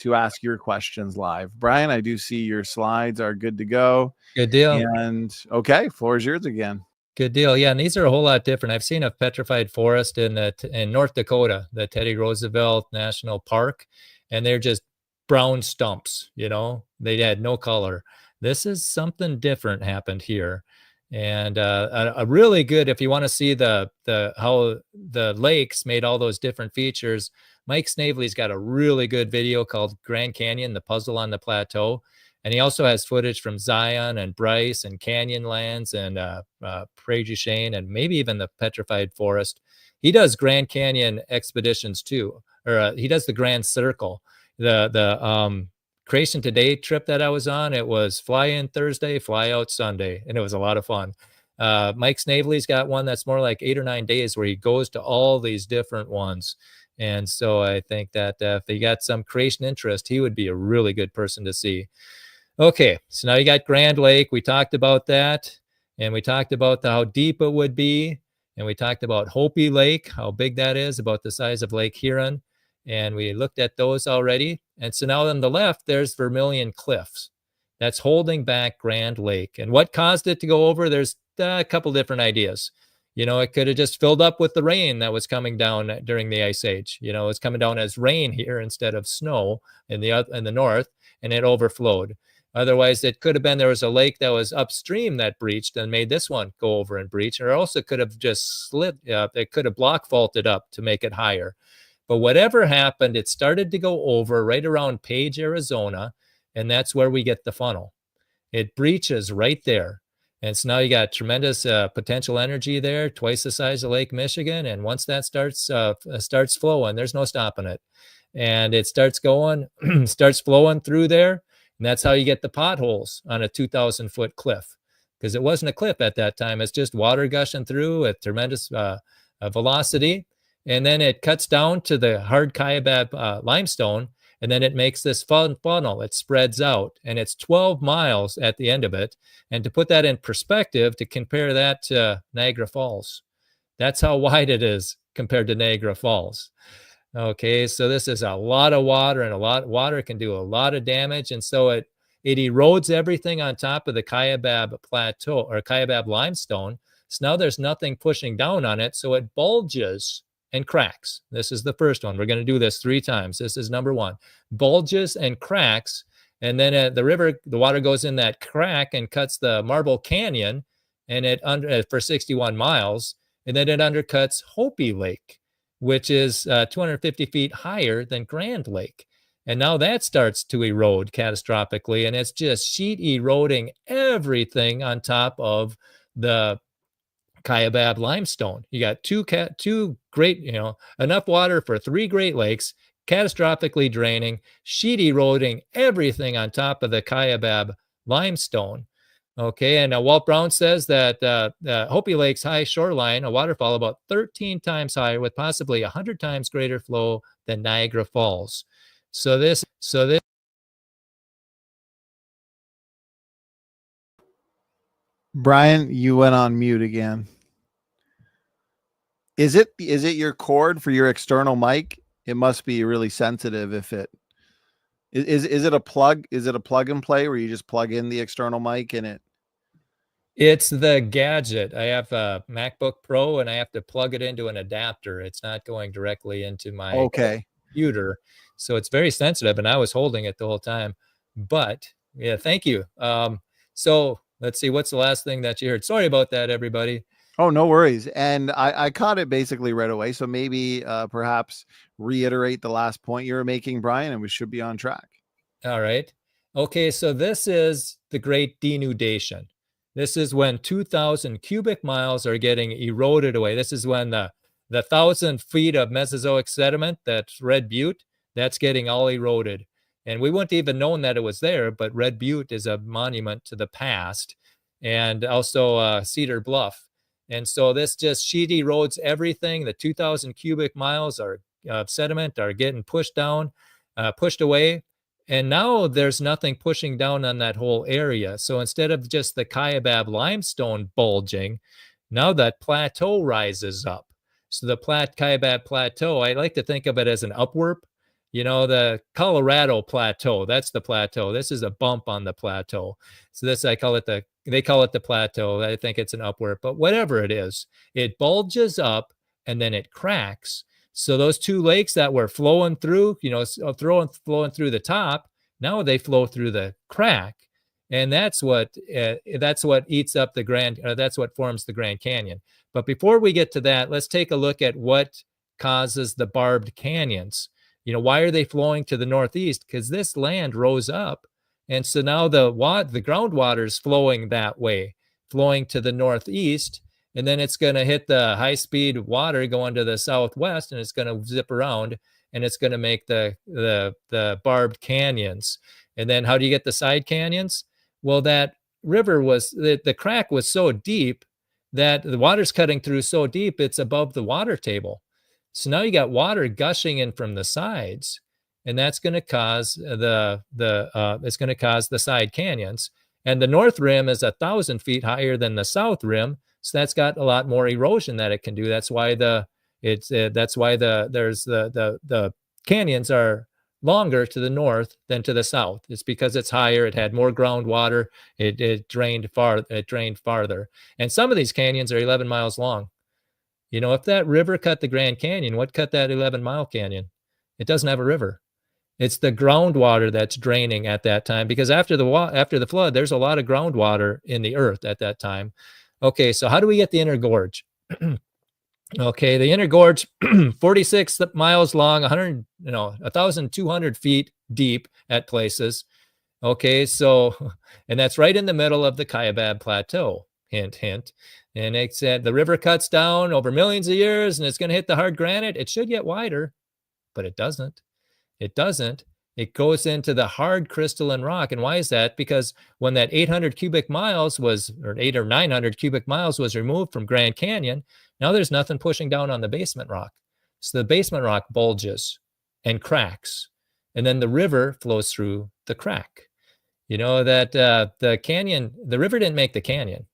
Speaker 1: to ask your questions live. Brian, I do see your slides are good to go.
Speaker 2: Good deal.
Speaker 1: And okay, floor is yours again.
Speaker 2: Good deal. Yeah, and these are a whole lot different. I've seen a petrified forest in North Dakota, the Teddy Roosevelt National Park, and they're just brown stumps. They had no color. This is something different happened here, and a really good. If you want to see the how the lakes made all those different features, Mike Snavely's got a really good video called Grand Canyon: The Puzzle on the Plateau. And he also has footage from Zion and Bryce and Canyonlands and Prairie du Chien and maybe even the Petrified Forest. He does Grand Canyon expeditions too, or he does the Grand Circle. The Creation Today trip that I was on, it was fly in Thursday, fly out Sunday, and it was a lot of fun. Mike Snavely's got one that's more like 8 or 9 days where he goes to all these different ones. And so I think that if he got some creation interest, he would be a really good person to see. Okay, so now you got Grand Lake. We talked about that, and we talked about how deep it would be, and we talked about Hopi Lake, how big that is, about the size of Lake Huron, and we looked at those already. And so now on the left, there's Vermilion Cliffs. That's holding back Grand Lake. And what caused it to go over? There's a couple different ideas. It could have just filled up with the rain that was coming down during the Ice Age. It's coming down as rain here instead of snow in the north, and it overflowed. Otherwise, it could have been there was a lake that was upstream that breached and made this one go over and breach, or also could have just slid. It could have block faulted up to make it higher. But whatever happened, it started to go over right around Page, Arizona, and that's where we get the funnel. It breaches right there. And so now you got tremendous potential energy there, twice the size of Lake Michigan. And once that starts flowing, there's no stopping it. And it starts going, starts flowing through there. And that's how you get the potholes on a 2,000-foot cliff, because it wasn't a cliff at that time. It's just water gushing through at tremendous velocity. And then it cuts down to the hard Kaibab limestone, and then it makes this funnel. It spreads out, and it's 12 miles at the end of it. And to put that in perspective, to compare that to Niagara Falls, that's how wide it is compared to Niagara Falls. Okay, so this is a lot of water, and water can do a lot of damage. And so it erodes everything on top of the Kaibab plateau or Kaibab limestone. So now there's nothing pushing down on it. So it bulges and cracks. This is the first one. We're going to do this 3 times. This is number 1. Bulges and cracks. And then the water goes in that crack and cuts the Marble Canyon, and it for 61 miles. And then it undercuts Hopi Lake, which is 250 feet higher than Grand Lake. And now that starts to erode catastrophically, and it's just sheet eroding everything on top of the Kaibab limestone. You got two great, enough water for 3 Great Lakes, catastrophically draining, sheet eroding everything on top of the Kaibab limestone. Okay, and Walt Brown says that Hopi Lake's high shoreline, a waterfall about 13 times higher with possibly 100 times greater flow than Niagara Falls. So this.
Speaker 1: Brian, you went on mute again. Is it your cord for your external mic? It must be really sensitive if it is it a plug? Is it a plug and play where you just plug in the external mic and it?
Speaker 2: It's the gadget. I have a MacBook Pro, and I have to plug it into an adapter. It's not going directly into my computer. So it's very sensitive, and I was holding it the whole time. But yeah, thank you. So let's see, what's the last thing that you heard? Sorry about that, everybody.
Speaker 1: Oh, no worries. And I caught it basically right away. So maybe perhaps reiterate the last point you were making, Brian, and we should be on track. All
Speaker 2: right. Okay, so this is the Great Denudation. This is when 2,000 cubic miles are getting eroded away. This is when the 1,000 feet of Mesozoic sediment, that's Red Butte, that's getting all eroded. And we wouldn't even known that it was there, but Red Butte is a monument to the past, and also Cedar Bluff. And so this just sheet erodes everything. The 2,000 cubic miles of sediment are getting pushed down, pushed away. And now there's nothing pushing down on that whole area. So instead of just the Kaibab limestone bulging, now that plateau rises up. So the Kaibab plateau, I like to think of it as an upwarp. The Colorado plateau, that's the plateau. This is a bump on the plateau. So this, they call it the plateau. I think it's an upwarp, but whatever it is, it bulges up and then it cracks. So those two lakes that were flowing through, flowing through the top, now they flow through the crack. And that's what eats up the that's what forms the Grand Canyon. But before we get to that, let's take a look at what causes the barbed canyons. Why are they flowing to the northeast? Because this land rose up. And so now the groundwater is flowing that way, flowing to the northeast. And then it's going to hit the high-speed water going to the southwest, and it's going to zip around, and it's going to make the barbed canyons. And then how do you get the side canyons? Well, that river the crack was so deep that the water's cutting through so deep, it's above the water table. So now you got water gushing in from the sides, and that's going to cause the side canyons. And the north rim is 1,000 feet higher than the south rim, so that's got a lot more erosion that it can do. That's why the canyons are longer to the north than to the south. It's because it's higher. It had more groundwater. It drained farther. And some of these canyons are 11 miles long. If that river cut the Grand Canyon, what cut that 11-mile canyon? It doesn't have a river. It's the groundwater that's draining at that time, because after the flood, there's a lot of groundwater in the earth at that time. Okay, so how do we get the Inner Gorge? Okay, the Inner Gorge, 46 miles long, 1,200 feet deep at places. Okay, so, and that's right in the middle of the Kaibab Plateau, hint, hint. And it said the river cuts down over millions of years and it's going to hit the hard granite. It should get wider, but it doesn't. It doesn't. It goes into the hard crystalline rock. And why is that? Because when that 800 cubic miles was, or 800 or 900 cubic miles was removed from Grand Canyon, now there's nothing pushing down on the basement rock. So the basement rock bulges and cracks. And then the river flows through the crack. The river didn't make the canyon.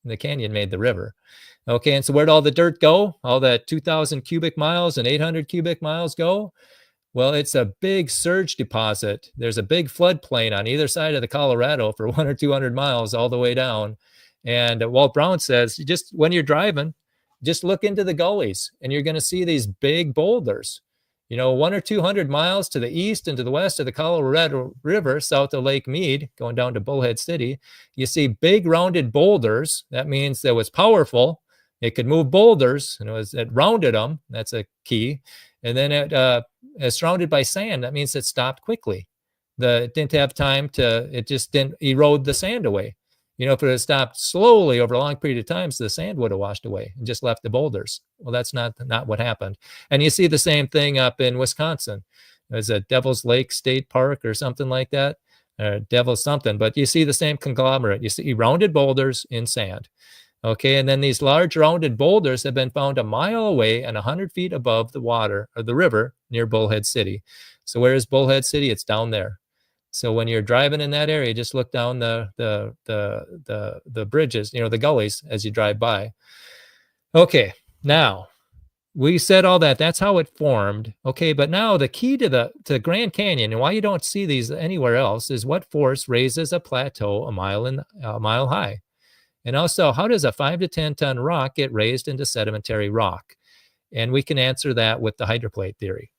Speaker 2: The canyon made the river. Okay, and so where'd all the dirt go? All that 2,000 cubic miles and 800 cubic miles go? Well, it's a big surge deposit. There's a big floodplain on either side of the Colorado for 100 or 200 miles all the way down. And Walt Brown says, just when you're driving, just look into the gullies and you're going to see these big boulders. 100 or 200 miles to the east and to the west of the Colorado River, south of Lake Mead, going down to Bullhead City, you see big rounded boulders. That means it was powerful. It could move boulders, and it rounded them. That's a key. And then it's surrounded by sand. That means it stopped quickly. It didn't have time it just didn't erode the sand away. If it had stopped slowly over a long period of time, so the sand would have washed away and just left the boulders. Well, that's not what happened. And you see the same thing up in Wisconsin. There's a Devil's Lake State Park or something like that, or Devil's something. But you see the same conglomerate. You see rounded boulders in sand. Okay, and then these large rounded boulders have been found a mile away and 100 feet above the water or the river near Bullhead City. So where is Bullhead City? It's down there. So when you're driving in that area, just look down the bridges, the gullies as you drive by. Okay, now we said all that. That's how it formed. Okay, but now the key to Grand Canyon and why you don't see these anywhere else is what force raises a plateau a mile high. And also, how does a 5 to 10 ton rock get raised into sedimentary rock? And we can answer that with the hydroplate theory.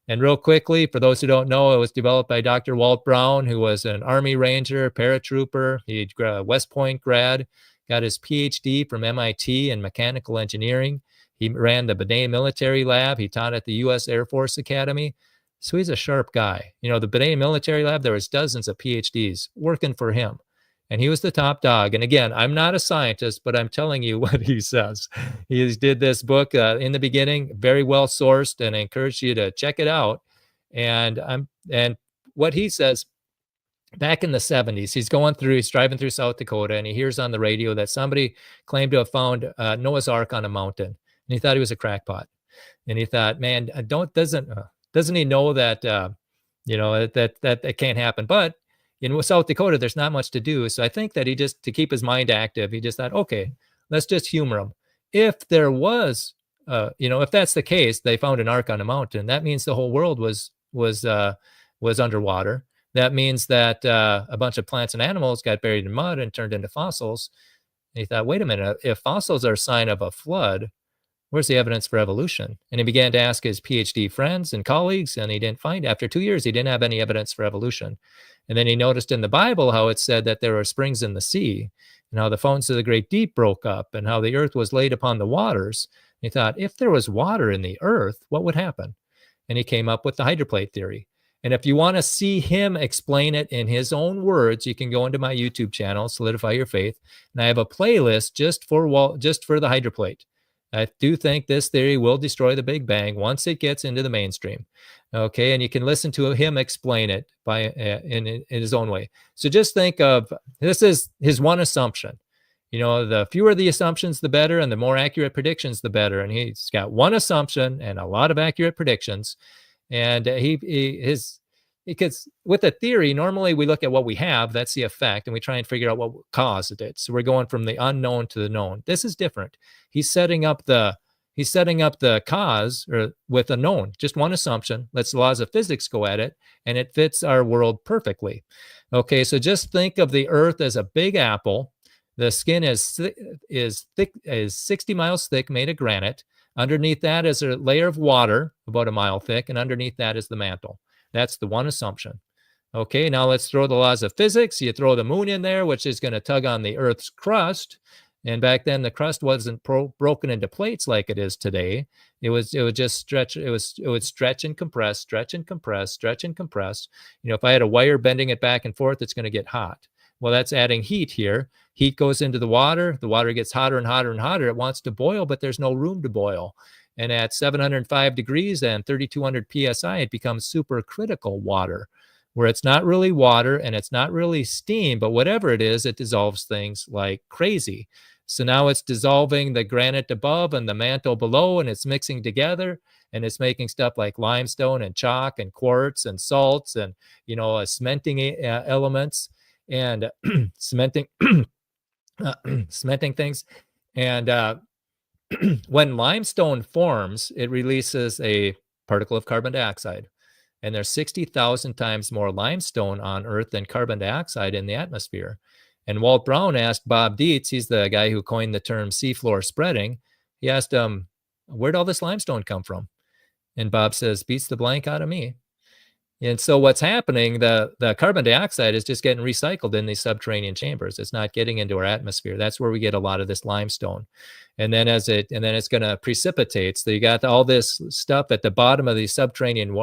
Speaker 2: And real quickly, for those who don't know, it was developed by Dr. Walt Brown, who was an Army Ranger, paratrooper. He West Point grad, got his PhD from MIT in mechanical engineering. He ran the Benet Military Lab. He taught at the U.S. Air Force Academy. So he's a sharp guy. The Benet Military Lab, there was dozens of PhDs working for him. And he was the top dog. And again, I'm not a scientist, but I'm telling you what he says. He did this book in the beginning, very well sourced, and I encourage you to check it out. And what he says, back in the 70s, he's driving through South Dakota, and he hears on the radio that somebody claimed to have found Noah's Ark on a mountain. And he thought he was a crackpot. And he thought, man, doesn't he know that That can't happen. But in South Dakota, there's not much to do. So I think that to keep his mind active, he just thought, okay, let's just humor him. If there was, if that's the case, they found an ark on a mountain. That means the whole world was underwater. That means that a bunch of plants and animals got buried in mud and turned into fossils. And he thought, wait a minute, if fossils are a sign of a flood, where's the evidence for evolution? And he began to ask his PhD friends and colleagues, and he didn't find, after 2 years, he didn't have any evidence for evolution. And then he noticed in the Bible how it said that there were springs in the sea, and how the fountains of the great deep broke up, and how the earth was laid upon the waters. And he thought, if there was water in the earth, what would happen? And he came up with the hydroplate theory. And if you want to see him explain it in his own words, you can go into my YouTube channel, Solidify Your Faith, and I have a playlist just for the hydroplate. I do think this theory will destroy the Big Bang once it gets into the mainstream. Okay, and you can listen to him explain it in his own way. So just think of, this is his one assumption. The fewer the assumptions, the better, and the more accurate predictions, the better. And he's got one assumption and a lot of accurate predictions. And because with a theory, normally we look at what we have, that's the effect, and we try and figure out what caused it. So we're going from the unknown to the known. This is different. He's setting up the cause with a known, just one assumption. Lets the laws of physics go at it, and it fits our world perfectly. Okay, so just think of the earth as a big apple. The skin is 60 miles thick, made of granite. Underneath that is a layer of water about a mile thick, and underneath that is the mantle. That's the one assumption. Okay, now let's throw the laws of physics. You throw the moon in there, which is going to tug on the Earth's crust. And back then, the crust wasn't broken into plates like it is today. It would just stretch. It would stretch and compress, stretch and compress, stretch and compress. If I had a wire bending it back and forth, it's going to get hot. Well, that's adding heat here. Heat goes into the water. The water gets hotter and hotter and hotter. It wants to boil, but there's no room to boil. And at 705 degrees and 3,200 PSI, it becomes supercritical water, where it's not really water and it's not really steam, but whatever it is, it dissolves things like crazy. So now it's dissolving the granite above and the mantle below, and it's mixing together, and it's making stuff like limestone and chalk and quartz and salts and, cementing elements and cementing things. And when limestone forms, it releases a particle of carbon dioxide. And there's 60,000 times more limestone on Earth than carbon dioxide in the atmosphere. And Walt Brown asked Bob Dietz, he's the guy who coined the term seafloor spreading. He asked him, where'd all this limestone come from? And Bob says, beats the blank out of me. And so what's happening, the carbon dioxide is just getting recycled in these subterranean chambers. It's not getting into our atmosphere. That's where we get a lot of this limestone. And then it's going to precipitate. So you got all this stuff at the bottom of these subterranean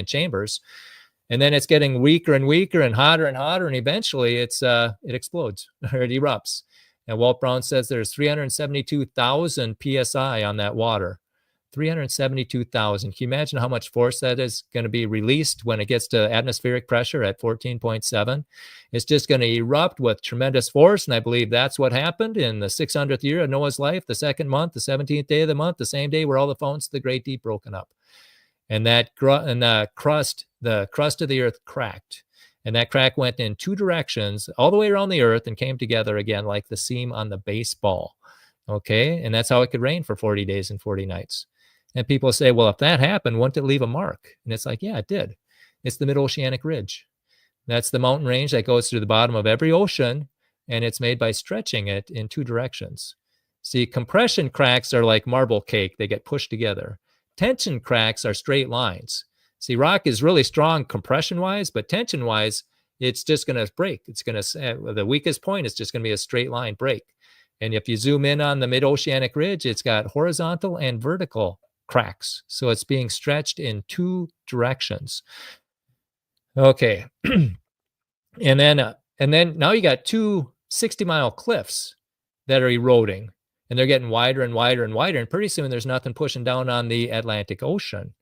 Speaker 2: chambers. And then it's getting weaker and weaker and hotter, and eventually it explodes or it erupts. And Walt Brown says there's 372,000 PSI on that water. 372,000. Can you imagine how much force that is going to be released when it gets to atmospheric pressure at 14.7? It's just going to erupt with tremendous force. And I believe that's what happened in the 600th year of Noah's life, the second month, the 17th day of the month, the same day where all the fountains of the great deep broken up. And the crust of the earth cracked. And that crack went in two directions all the way around the earth and came together again like the seam on the baseball. Okay. And that's how it could rain for 40 days and 40 nights. And people say, well, if that happened, wouldn't it leave a mark? And it's like, yeah, it did. It's the mid-oceanic ridge. That's the mountain range that goes through the bottom of every ocean, and it's made by stretching it in two directions. See, compression cracks are like marble cake. They get pushed together. Tension cracks are straight lines. See, rock is really strong compression-wise, but tension-wise, it's just going to break. It's going to, the weakest point is just going to be a straight line break. And if you zoom in on the mid-oceanic ridge, it's got horizontal and vertical cracks. So it's being stretched in two directions. Okay. And then now you got two 60-mile cliffs that are eroding, and they're getting wider and wider and wider. And pretty soon there's nothing pushing down on the Atlantic Ocean.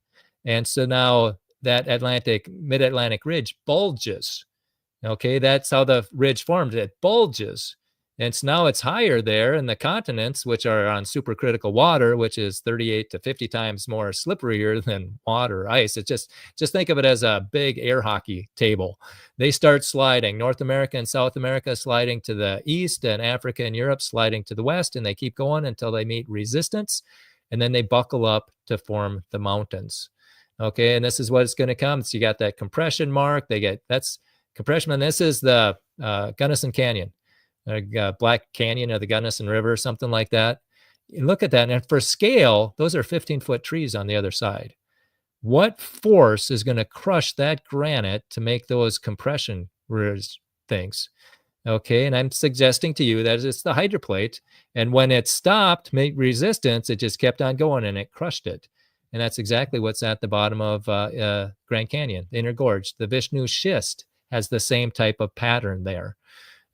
Speaker 2: And so now that mid-Atlantic ridge bulges. Okay. That's how the ridge formed. It bulges. And so now it's higher there, and the continents, which are on supercritical water, which is 38 to 50 times more slipperier than water, ice. It's just think of it as a big air hockey table. They start sliding. North America and South America sliding to the east, and Africa and Europe sliding to the west, and they keep going until they meet resistance, and then they buckle up to form the mountains. Okay, and this is what it's going to come. So you got that compression mark. That's compression, and this is the Gunnison Canyon. Black Canyon of the Gunnison River, something like that. You look at that, and for scale, those are 15-foot trees on the other side. What force is going to crush that granite to make those compression things? Okay, and I'm suggesting to you that it's the hydroplate, and when it stopped, made resistance, it just kept on going, and it crushed it. And that's exactly what's at the bottom of Grand Canyon, the Inner Gorge. The Vishnu schist has the same type of pattern there.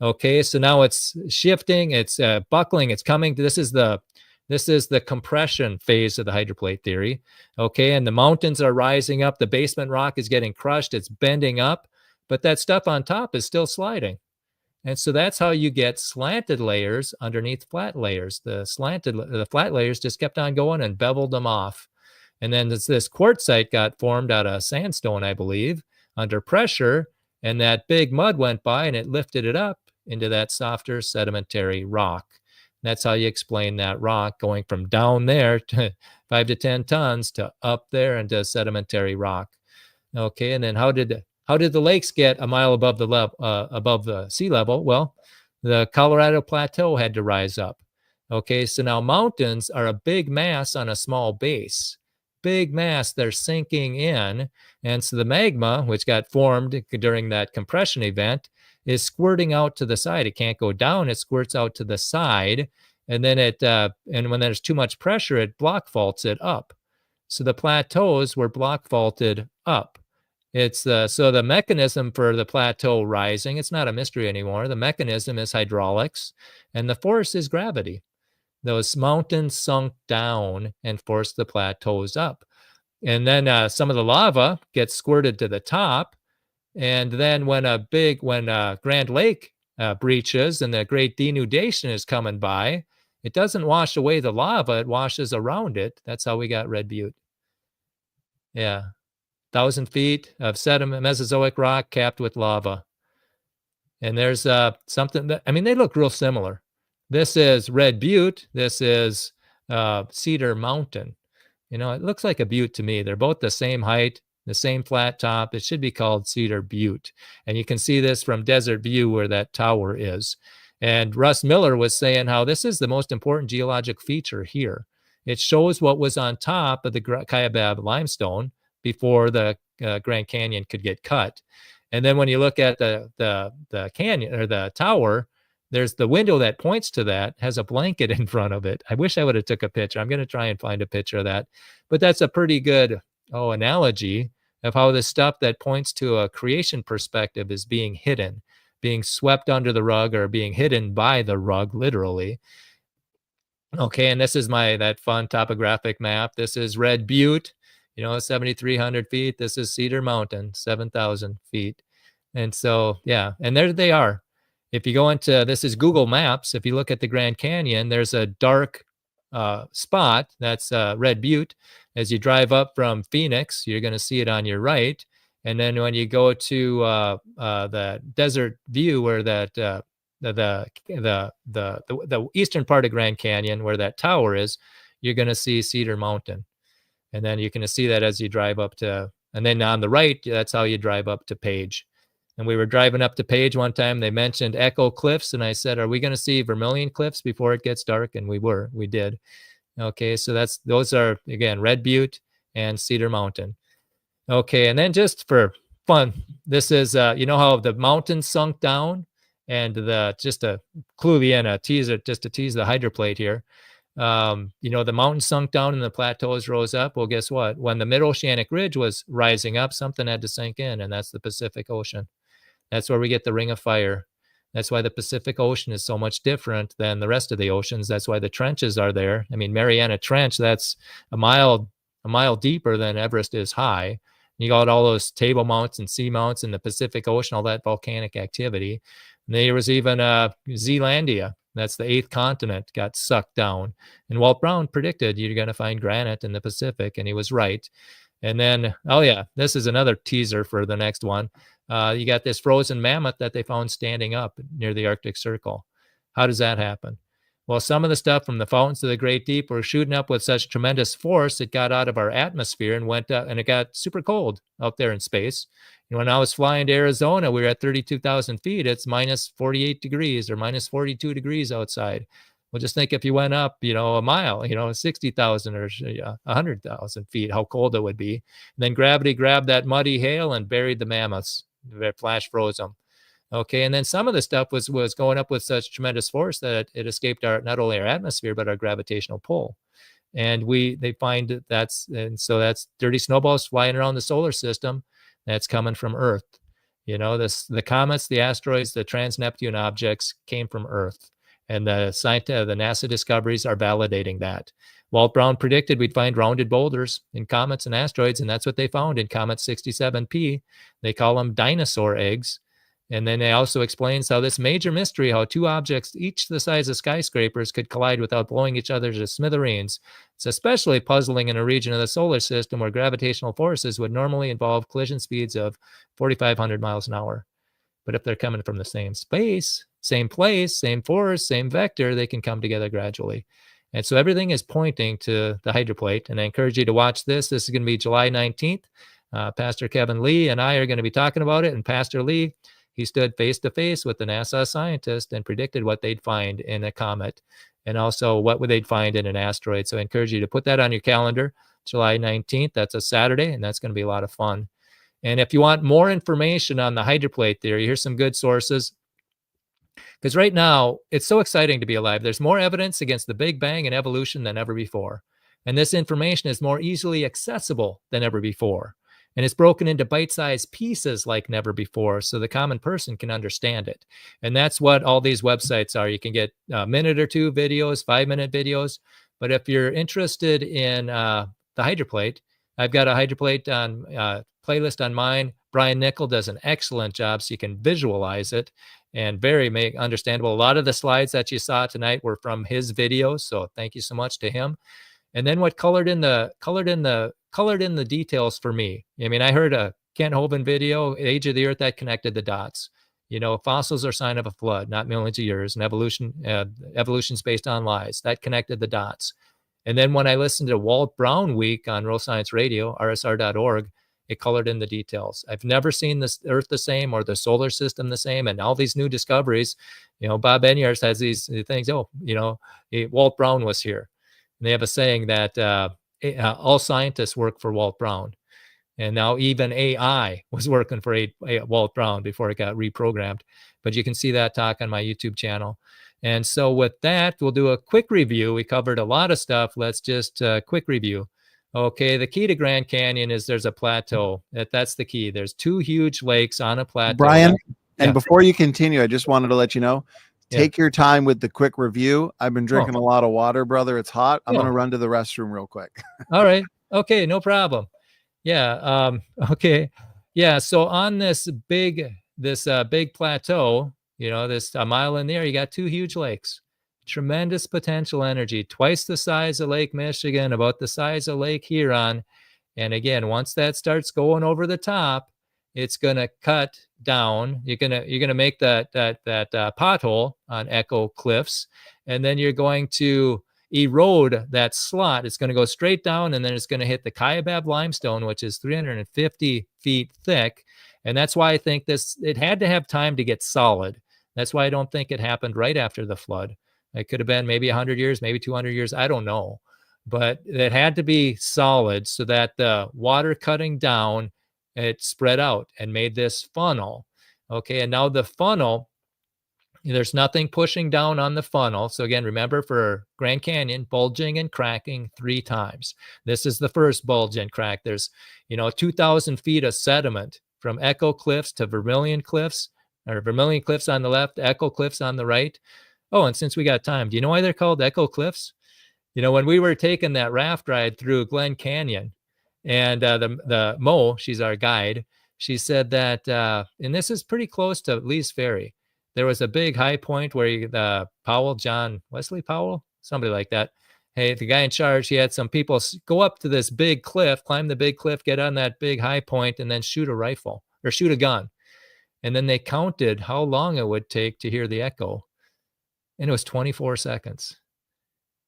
Speaker 2: Okay, so now it's shifting, it's buckling, it's coming. This is the compression phase of the hydroplate theory. Okay, and the mountains are rising up. The basement rock is getting crushed. It's bending up, but that stuff on top is still sliding. And so that's how you get slanted layers underneath flat layers. The flat layers just kept on going and beveled them off. And then this quartzite got formed out of sandstone, I believe, under pressure. And that big mud went by and it lifted it up into that softer sedimentary rock. And that's how you explain that rock going from down there to 5 to 10 tons to up there into sedimentary rock. Okay, and then how did the lakes get a mile above the sea level? Well, the Colorado Plateau had to rise up. Okay, so now mountains are a big mass on a small base. Big mass, they're sinking in. And so the magma, which got formed during that compression event, is squirting out to the side. It can't go down, it squirts out to the side. And then and when there's too much pressure, it block faults it up. So the plateaus were block faulted up. So the mechanism for the plateau rising, it's not a mystery anymore. The mechanism is hydraulics, and the force is gravity. Those mountains sunk down and forced the plateaus up. And then some of the lava gets squirted to the top. And then when Grand Lake breaches and the great denudation is coming by, it doesn't wash away the lava, it washes around it. That's how we got Red Butte. Yeah. 1,000 feet of sediment, Mesozoic rock capped with lava. And there's something that, they look real similar. This is Red Butte. This is Cedar Mountain. It looks like a butte to me. They're both the same height, the same flat top. It should be called Cedar Butte. And you can see this from Desert View where that tower is. And Russ Miller was saying how this is the most important geologic feature here. It shows what was on top of the Kaibab limestone before the Grand Canyon could get cut. And then when you look at the canyon or the tower, there's the window that points to that has a blanket in front of it. I wish I would have took a picture. I'm going to try and find a picture of that. But that's a pretty good analogy of how the stuff that points to a creation perspective is being hidden, being swept under the rug or being hidden by the rug, literally. Okay, and this is that fun topographic map. This is Red Butte, 7,300 feet. This is Cedar Mountain, 7,000 feet. And so, yeah, and there they are. If you go into, this is Google Maps. If you look at the Grand Canyon, there's a dark spot. That's Red Butte. As you drive up from Phoenix, you're going to see it on your right. And then when you go to the Desert View, where that the eastern part of Grand Canyon, where that tower is, you're going to see Cedar Mountain. And then you can see that as you drive up to, and then on the right, that's how you drive up to Page. And we were driving up to Page one time. They mentioned Echo Cliffs, and I said, "Are we going to see Vermilion Cliffs before it gets dark?" And we did. Okay, so those are again Red Butte and Cedar Mountain. Okay, and then just for fun, this is how the mountains sunk down, and just to clue you in, just to tease the hydroplate here. The mountains sunk down and the plateaus rose up. Well, guess what? When the mid-oceanic ridge was rising up, something had to sink in, and that's the Pacific Ocean. That's where we get the Ring of Fire. That's why the Pacific Ocean is so much different than the rest of the oceans. That's why the trenches are there. Mariana Trench, that's a mile deeper than Everest is high. You got all those table mounts and sea mounts in the Pacific Ocean, all that volcanic activity. And there was even Zealandia. That's the eighth continent got sucked down. And Walt Brown predicted you're going to find granite in the Pacific, and he was right. And then, oh yeah, this is another teaser for the next one. You got this frozen mammoth that they found standing up near the Arctic Circle. How does that happen? Well, some of the stuff from the fountains of the Great Deep were shooting up with such tremendous force, it got out of our atmosphere and went up, and it got super cold out there in space. And when I was flying to Arizona, we were at 32,000 feet. It's minus 48 degrees or minus 42 degrees outside. Well, just think if you went up, a mile, 60,000 or 100,000 feet, how cold it would be. And then gravity grabbed that muddy hail and buried the mammoths. It flash froze them. Okay, and then some of the stuff was going up with such tremendous force that it escaped not only our atmosphere but our gravitational pull, and they find that's dirty snowballs flying around the solar system that's coming from Earth. The comets, the asteroids, the trans-Neptune objects came from Earth, and the NASA discoveries are validating that. Walt Brown predicted we'd find rounded boulders in comets and asteroids, and that's what they found in Comet 67P. They call them dinosaur eggs. And then they also explains how this major mystery, how two objects each the size of skyscrapers could collide without blowing each other to smithereens. It's especially puzzling in a region of the solar system where gravitational forces would normally involve collision speeds of 4,500 miles an hour. But if they're coming from the same space, same place, same force, same vector, they can come together gradually. And so everything is pointing to the hydroplate. And I encourage you to watch this. This is going to be July 19th. Pastor Kevin Lee and I are going to be talking about it. And Pastor Lee, he stood face to face with the NASA scientist and predicted what they'd find in a comet and also what they'd find in an asteroid. So I encourage you to put that on your calendar, July 19th. That's a Saturday, and that's going to be a lot of fun. And if you want more information on the hydroplate theory, here's some good sources. Because right now, it's so exciting to be alive. There's more evidence against the Big Bang and evolution than ever before. And this information is more easily accessible than ever before. And it's broken into bite-sized pieces like never before, so the common person can understand it. And that's what all these websites are. You can get a minute or two videos, 5-minute videos. But if you're interested in the hydroplate, I've got a hydroplate on playlist on mine. Brian Nickel does an excellent job, so you can visualize it and very understandable. A lot of the slides that you saw tonight were from his videos, so thank you so much to him. And then what colored in the details for me. I mean, I heard a Kent Hovind video, Age of the Earth, that connected the dots. Fossils are sign of a flood, not millions of years, and evolution's based on lies. That connected the dots. And then when I listened to Walt Brown Week on Real Science Radio, rsr.org, it colored in the details. I've never seen this Earth the same or the solar system the same. And all these new discoveries, Bob Enyar's has these things. Walt Brown was here. And they have a saying that all scientists work for Walt Brown. And now even AI was working for Walt Brown before it got reprogrammed. But you can see that talk on my YouTube channel. And so with that, we'll do a quick review. We covered a lot of stuff. Let's just quick review. Okay, the key to Grand Canyon is there's a plateau. That's the key. There's two huge lakes on a plateau.
Speaker 1: Brian, and before you continue, I just wanted to let you know, take your time with the quick review. I've been drinking a lot of water, brother. It's hot. I'm going to run to the restroom real quick.
Speaker 2: All right. Okay, no problem. Yeah. Okay. Yeah. So on this big plateau, this a mile in there, you got two huge lakes. Tremendous potential energy, twice the size of Lake Michigan, about the size of Lake Huron. And again, once that starts going over the top, it's going to cut down. You're gonna make that pothole on Echo Cliffs, and then you're going to erode that slot. It's going to go straight down, and then it's going to hit the Kaibab limestone, which is 350 feet thick. And that's why I think it had to have time to get solid. That's why I don't think it happened right after the flood. It could have been maybe 100 years, maybe 200 years. I don't know. But it had to be solid so that the water cutting down, it spread out and made this funnel. Okay, and now the funnel, there's nothing pushing down on the funnel. So again, remember for Grand Canyon, bulging and cracking 3 times. This is the first bulge and crack. There's, 2,000 feet of sediment from Echo Cliffs to Vermilion Cliffs, or Vermilion Cliffs on the left, Echo Cliffs on the right. Oh, and since we got time, do you know why they're called Echo Cliffs? When we were taking that raft ride through Glen Canyon, and the Mo, she's our guide, she said that, and this is pretty close to Lee's Ferry, there was a big high point where the Powell, John Wesley Powell, somebody like that. Hey, the guy in charge, he had some people go up to this big cliff, climb the big cliff, get on that big high point, and then shoot a rifle or shoot a gun. And then they counted how long it would take to hear the echo. And it was 24 seconds.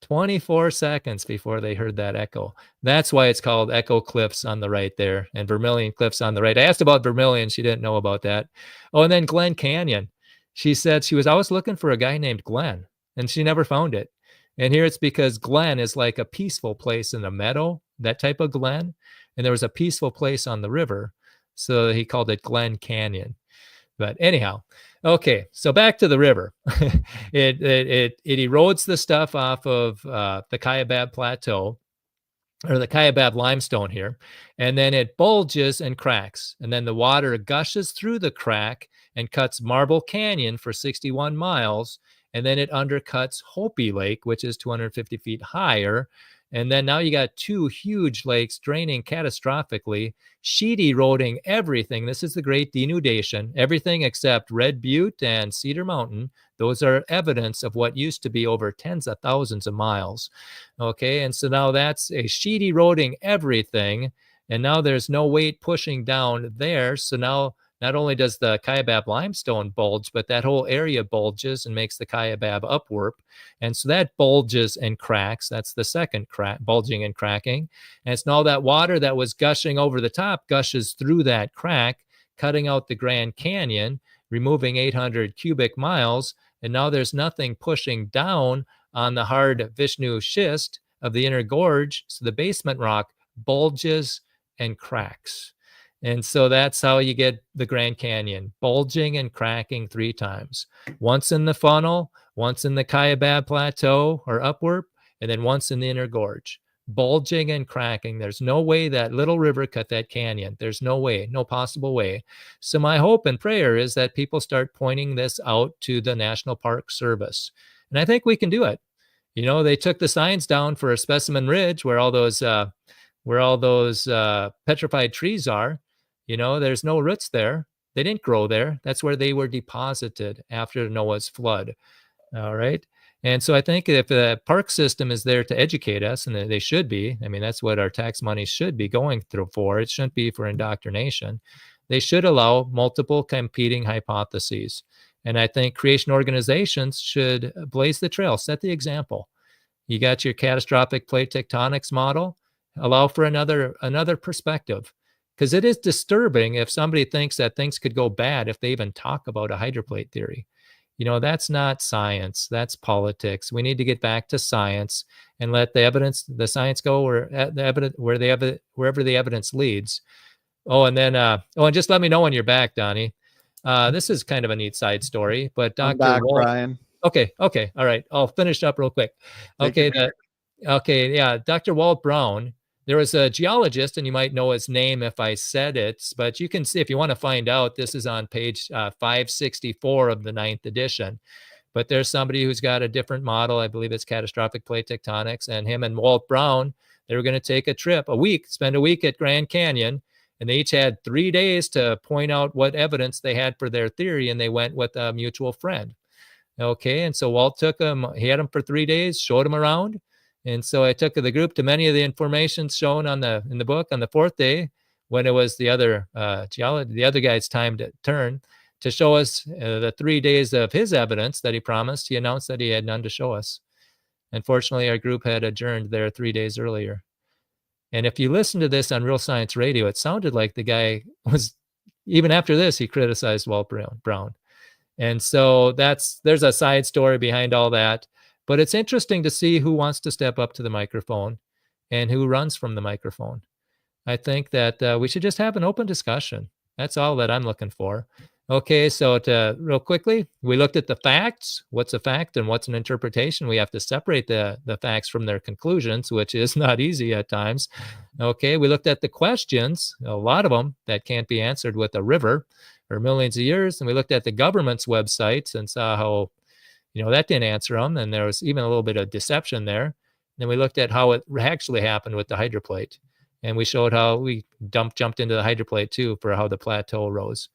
Speaker 2: 24 seconds before they heard that echo. That's why it's called Echo Cliffs on the right there and Vermilion Cliffs on the right. I asked about Vermilion. She didn't know about that. Oh, and then Glen Canyon. She said she was always looking for a guy named Glen, and she never found it. And here it's because Glen is like a peaceful place in a meadow, that type of Glen. And there was a peaceful place on the river. So he called it Glen Canyon. But anyhow, okay, so back to the river. it erodes the stuff off of the Kaibab Plateau, or the Kaibab limestone here, and then it bulges and cracks. And then the water gushes through the crack and cuts Marble Canyon for 61 miles. And then it undercuts Hopi Lake, which is 250 feet higher. And then now you got two huge lakes draining catastrophically, sheet eroding everything. This is the great denudation, everything except Red Butte and Cedar Mountain. Those are evidence of what used to be over tens of thousands of miles. Okay, and so now that's a sheet eroding everything. And now there's no weight pushing down there. So now not only does the Kaibab limestone bulge, but that whole area bulges and makes the Kaibab upwarp. And so that bulges and cracks. That's the second crack, bulging and cracking. And it's now that water that was gushing over the top gushes through that crack, cutting out the Grand Canyon, removing 800 cubic miles. And now there's nothing pushing down on the hard Vishnu schist of the Inner Gorge. So the basement rock bulges and cracks. And so that's how you get the Grand Canyon, bulging and cracking 3 times. Once in the funnel, once in the Kaibab Plateau or upward, and then once in the Inner Gorge. Bulging and cracking. There's no way that little river cut that canyon. There's no way, no possible way. So my hope and prayer is that people start pointing this out to the National Park Service. And I think we can do it. You know, they took the signs down for Specimen Ridge where all those petrified trees are. You know, there's no roots there. They didn't grow there. That's where they were deposited after Noah's flood. All right. And so I think if the park system is there to educate us, and they should be, I mean, that's what our tax money should be going through for. It shouldn't be for indoctrination. They should allow multiple competing hypotheses. And I think creation organizations should blaze the trail, set the example. You got your catastrophic plate tectonics model, allow for another perspective. Because it is disturbing if somebody thinks that things could go bad if they even talk about a hydroplate theory. You know, that's not science. That's politics. We need to get back to science and let the science go wherever the evidence leads. Oh, and then, and just let me know when you're back, Donnie. This is kind of a neat side story, but Dr.
Speaker 1: I'm back, Brian.
Speaker 2: Okay. All right. I'll finish up real quick. Dr. Walt Brown. There was a geologist, and you might know his name if I said it, but you can see if you want to find out, this is on page 564 of the 9th edition. But there's somebody who's got a different model. I believe it's catastrophic plate tectonics, and him and Walt Brown, they were going to take a trip, spend a week at Grand Canyon, and they each had 3 days to point out what evidence they had for their theory, and they went with a mutual friend. Okay, and so Walt took them, he had them for 3 days, showed them around. And so I took the group to many of the information shown in the book on the 4th day, when it was the other guy's time to turn to show us the 3 days of his evidence that he promised. He announced that he had none to show us. Unfortunately, our group had adjourned there 3 days earlier. And if you listen to this on Real Science Radio, it sounded like the guy was, even after this, he criticized Walt Brown. And so there's a side story behind all that. But it's interesting to see who wants to step up to the microphone and who runs from the microphone. I think that we should just have an open discussion. That's all that I'm looking for. Okay, so real quickly, we looked at the facts. What's a fact and what's an interpretation? We have to separate the facts from their conclusions, which is not easy at times. Okay, we looked at the questions, a lot of them that can't be answered with a river or millions of years. And we looked at the government's websites and saw how that didn't answer them. And there was even a little bit of deception there. Then we looked at how it actually happened with the hydroplate. And we showed how we jumped into the hydroplate too for how the plateau rose.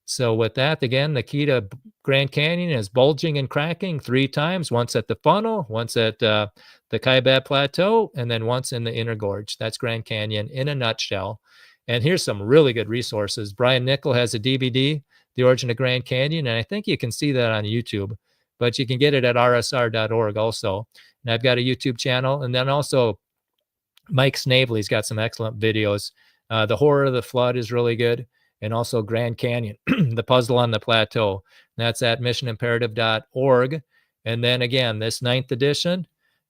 Speaker 2: So with that, again, the key to Grand Canyon is bulging and cracking 3 times, once at the funnel, once at the Kaibab Plateau, and then once in the Inner Gorge. That's Grand Canyon in a nutshell. And here's some really good resources. Brian Nickel has a DVD, The Origin of Grand Canyon, and I think you can see that on YouTube, but you can get it at rsr.org also. And I've got a YouTube channel, and then also Mike Snavely's got some excellent videos. The Horror of the Flood is really good, and also Grand Canyon, The Puzzle on the Plateau. That's at missionimperative.org. And then again, this 9th edition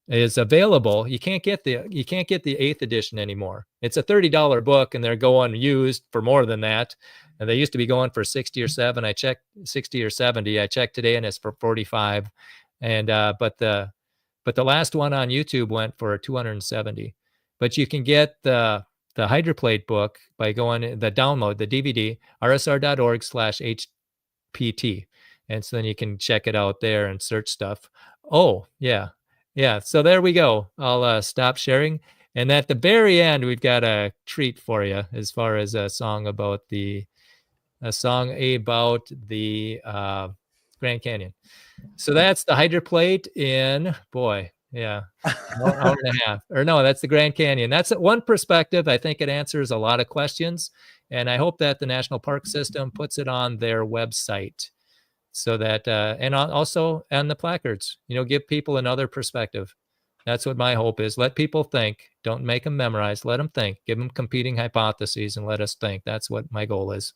Speaker 2: is available. You can't get the 8th edition anymore. It's a $30 book, and they're going used for more than that. And they used to be going for 60 or 7. I checked 60 or 70. I checked today, and it's for 45. And but the last one on YouTube went for 270. But you can get the hydroplate book by going the download, the DVD, rsr.org/HPT. And so then you can check it out there and search stuff. Oh, yeah. Yeah. So there we go. I'll stop sharing. And at the very end, we've got a treat for you as far as a song about the Grand Canyon. So that's the hydroplate in, boy, yeah, hour and a half. Or no, that's the Grand Canyon. That's one perspective. I think it answers a lot of questions. And I hope that the National Park System puts it on their website so that, and also on the placards, give people another perspective. That's what my hope is. Let people think. Don't make them memorize. Let them think. Give them competing hypotheses and let us think. That's what my goal is.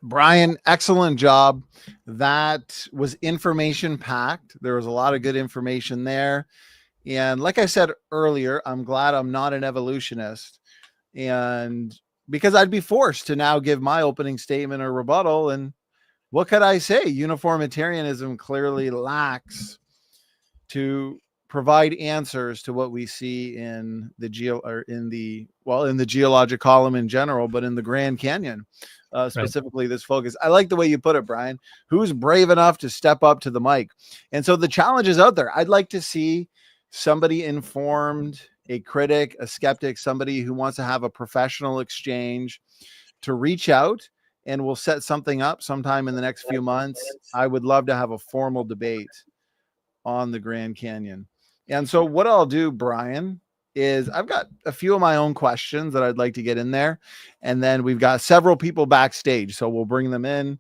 Speaker 1: Brian, excellent job. That was information packed. There was a lot of good information there. And like I said earlier, I'm glad I'm not an evolutionist, and because I'd be forced to now give my opening statement or rebuttal. And what could I say? Uniformitarianism clearly lacks to provide answers to what we see in the geologic column in general, but in the Grand Canyon. Specifically, this focus. I like the way you put it, Brian. Who's brave enough to step up to the mic? And so the challenge is out there. I'd like to see somebody informed, a critic, a skeptic, somebody who wants to have a professional exchange to reach out, and we'll set something up sometime in the next few months. I would love to have a formal debate on the Grand Canyon. And so what I'll do, Brian, is I've got a few of my own questions that I'd like to get in there. And then we've got several people backstage, so we'll bring them in.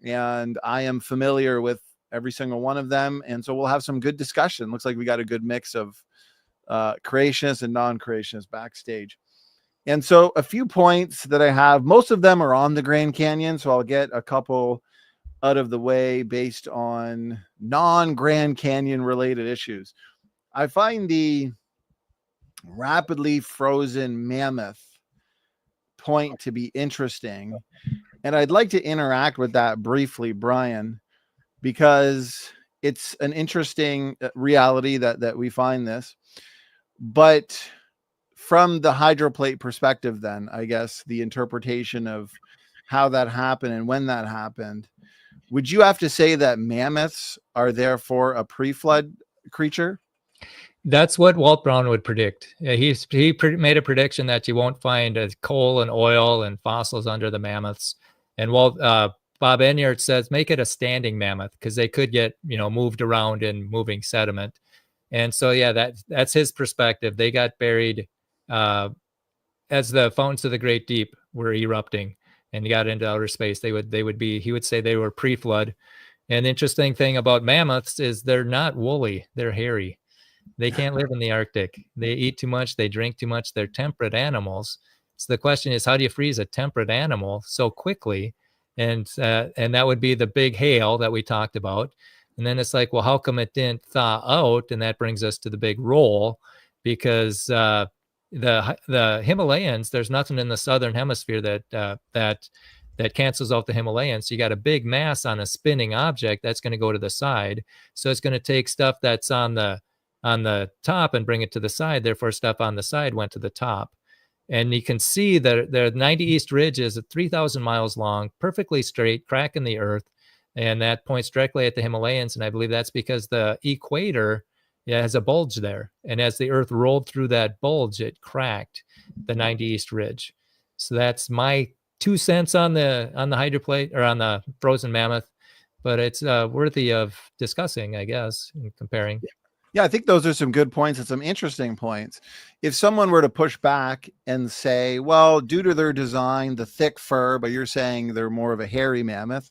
Speaker 1: And I am familiar with every single one of them. And so we'll have some good discussion. Looks like we got a good mix of creationists and non-creationists backstage. And so a few points that I have, most of them are on the Grand Canyon. So I'll get a couple out of the way based on non-Grand Canyon related issues. I find the rapidly frozen mammoth point to be interesting, and I'd like to interact with that briefly, Brian, because it's an interesting reality that we find this. But from the hydroplate perspective, then I guess the interpretation of how that happened and when that happened, would you have to say that mammoths are therefore a pre-flood creature?
Speaker 2: That's what Walt Brown would predict. He made a prediction that you won't find coal and oil and fossils under the mammoths. And Bob Enyart says make it a standing mammoth because they could get moved around in moving sediment. And so yeah, that's his perspective. They got buried as the fountains of the Great Deep were erupting and got into outer space. He would say they were pre-flood. And the interesting thing about mammoths is they're not woolly; they're hairy. They can't live in the Arctic. They eat too much. They drink too much. They're temperate animals. So the question is, how do you freeze a temperate animal so quickly? And that would be the big hail that we talked about. And then it's like, well, how come it didn't thaw out? And that brings us to the big roll, because the Himalayas, there's nothing in the southern hemisphere that cancels out the Himalayas. So you got a big mass on a spinning object that's going to go to the side. So it's going to take stuff that's on the top and bring it to the side. Therefore, stuff on the side went to the top. And you can see that the 90 East Ridge is 3,000 miles long, perfectly straight, crack in the earth. And that points directly at the Himalayas. And I believe that's because the equator has a bulge there. And as the earth rolled through that bulge, it cracked the 90 East Ridge. So that's my 2 cents on the hydroplate or on the frozen mammoth, but it's worthy of discussing, I guess, and comparing.
Speaker 1: Yeah, I think those are some good points and some interesting points. If someone were to push back and say, well, due to their design, the thick fur, but you're saying they're more of a hairy mammoth,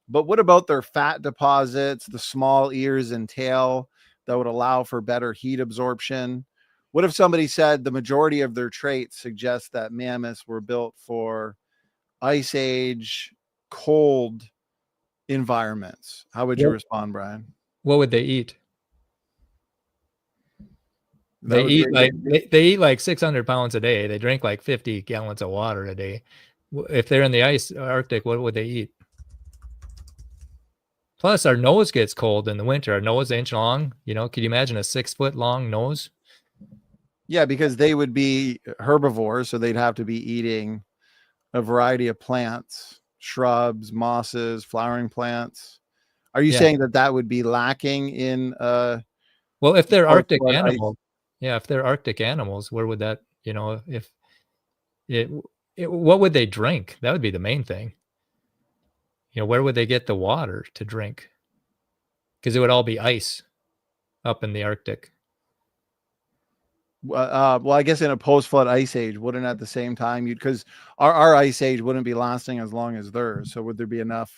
Speaker 1: but what about their fat deposits, the small ears and tail that would allow for better heat absorption? What if somebody said the majority of their traits suggest that mammoths were built for ice age, cold environments? How would you respond, Brian?
Speaker 2: What would they eat?
Speaker 1: That
Speaker 2: They
Speaker 1: would
Speaker 2: eat
Speaker 1: be
Speaker 2: like they eat like 600 pounds a day. They drink like 50 gallons of water a day. If they're in the Arctic, what would they eat? Plus, our nose gets cold in the winter. Our nose is 1 inch long. You know, could you imagine a 6-foot long nose?
Speaker 1: Yeah, because they would be herbivores, so they'd have to be eating a variety of plants, shrubs, mosses, flowering plants. Are you saying that that would be lacking in
Speaker 2: well, if they're Arctic
Speaker 1: ice?
Speaker 2: animals, yeah, if they're Arctic animals, where would that, you know, if what would they drink? That would be the main thing. You know, where would they get the water to drink? Because it would all be ice up in the Arctic.
Speaker 1: Well, I guess in a post-flood ice age, wouldn't at the same time because our ice age wouldn't be lasting as long as theirs. So would there be enough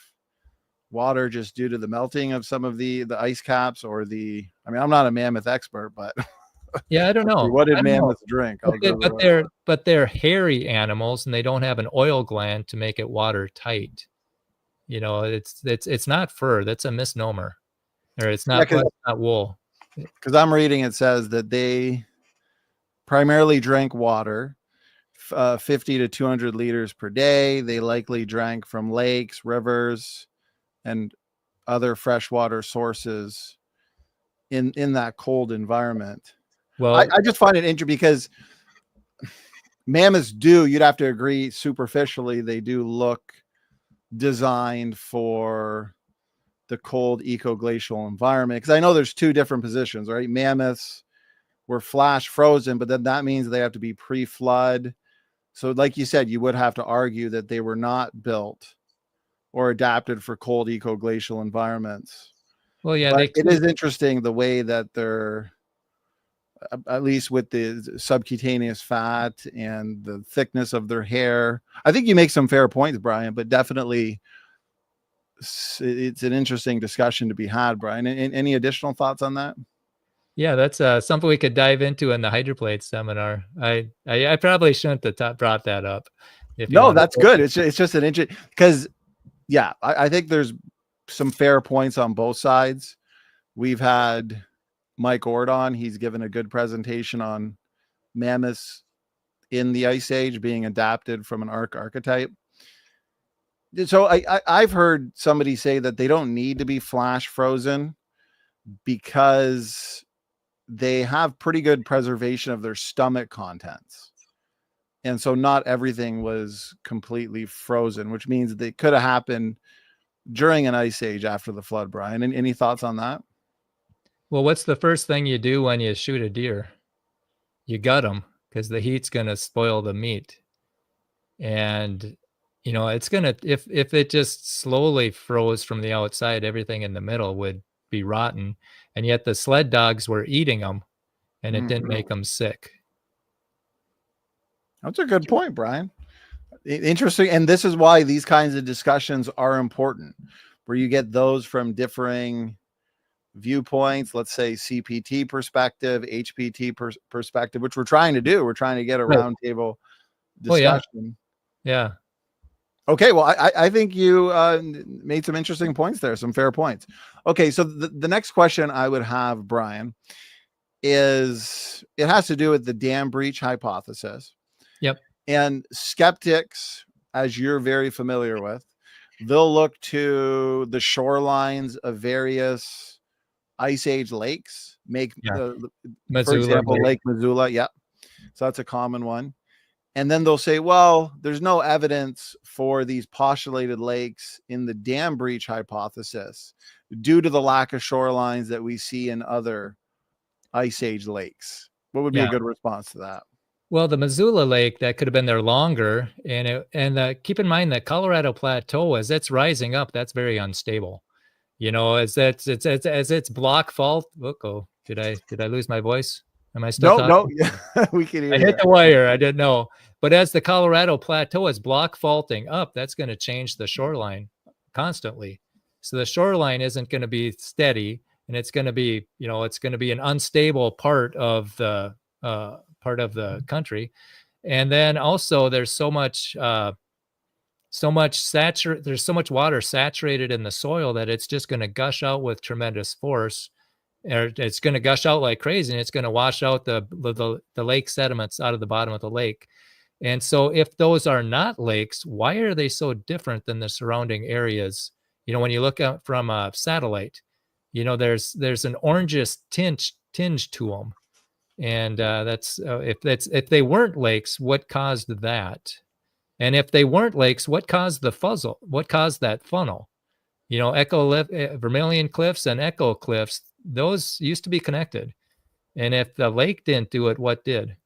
Speaker 1: water just due to the melting of some of the ice caps or the? I mean, I'm not a mammoth expert, but
Speaker 2: yeah, I don't know.
Speaker 1: What did mammoths drink?
Speaker 2: But they're hairy animals, and they don't have an oil gland to make it watertight. You know, it's not fur. That's a misnomer, or it's not wool.
Speaker 1: Because I'm reading, it says that they primarily drank water, 50 to 200 liters per day. They likely drank from lakes, rivers, and other freshwater sources in that cold environment. Well, I just find it interesting because mammoths you'd have to agree superficially, they do look designed for the cold ecoglacial environment. Because I know there's two different positions, right? Mammoths were flash frozen, but then that means they have to be pre-flood. So like you said, you would have to argue that they were not built or adapted for cold ecoglacial environments.
Speaker 2: Well, yeah,
Speaker 1: but it is interesting the way that they're, at least with the subcutaneous fat and the thickness of their hair. I think you make some fair points, Brian, but definitely it's an interesting discussion to be had, Brian. Any additional thoughts on that?
Speaker 2: Yeah, that's something we could dive into in the hydroplate seminar. I probably shouldn't have brought that up.
Speaker 1: No, that's good. It's just an interesting, because yeah, I think there's some fair points on both sides. We've had Mike Ord on. He's given a good presentation on mammoths in the ice age being adapted from an archetype. So I've heard somebody say that they don't need to be flash frozen because they have pretty good preservation of their stomach contents. And so not everything was completely frozen, which means that it could have happened during an ice age after the flood, Brian. And any thoughts on that?
Speaker 2: Well, what's the first thing you do when you shoot a deer? You gut them, because the heat's going to spoil the meat. And, you know, it's going to, if it just slowly froze from the outside, everything in the middle would be rotten. And yet the sled dogs were eating them, and it didn't make them sick.
Speaker 1: That's a good point, Brian. Interesting. And this is why these kinds of discussions are important, where you get those from differing viewpoints, let's say CPT perspective, HPT perspective, which we're trying to do. We're trying to get a roundtable discussion.
Speaker 2: Yeah.
Speaker 1: Okay. Well, I think you made some interesting points there, some fair points. Okay. So the next question I would have, Brian, is it has to do with the dam breach hypothesis.
Speaker 2: Yep.
Speaker 1: And skeptics, as you're very familiar with, they'll look to the shorelines of various ice age lakes, for example, Lake Missoula. Yeah. So that's a common one. And then they'll say, well, there's no evidence for these postulated lakes in the dam breach hypothesis due to the lack of shorelines that we see in other ice age lakes. What would be a good response to that?
Speaker 2: Well, the Missoula Lake, that could have been there longer, and keep in mind that Colorado Plateau, as it's rising up, that's very unstable. As it's block fault. Oh, did I lose my voice? Am I still
Speaker 1: No, no,
Speaker 2: talking?
Speaker 1: we can hear
Speaker 2: I hit
Speaker 1: you.
Speaker 2: the wire. I didn't know. But as the Colorado Plateau is block faulting up, that's going to change the shoreline constantly. So the shoreline isn't going to be steady, and it's going to be, it's going to be an unstable part of the country. And then also there's there's so much water saturated in the soil that it's just going to gush out with tremendous force, or it's going to gush out like crazy, and it's going to wash out the lake sediments out of the bottom of the lake. And so if those are not lakes, why are they so different than the surrounding areas? When you look out from a satellite, there's an orangish tinge to them. And if they weren't lakes, what caused that? And if they weren't lakes, what caused the fuzzle? What caused that funnel? Vermilion cliffs and Echo cliffs, those used to be connected. And if the lake didn't do it, what did?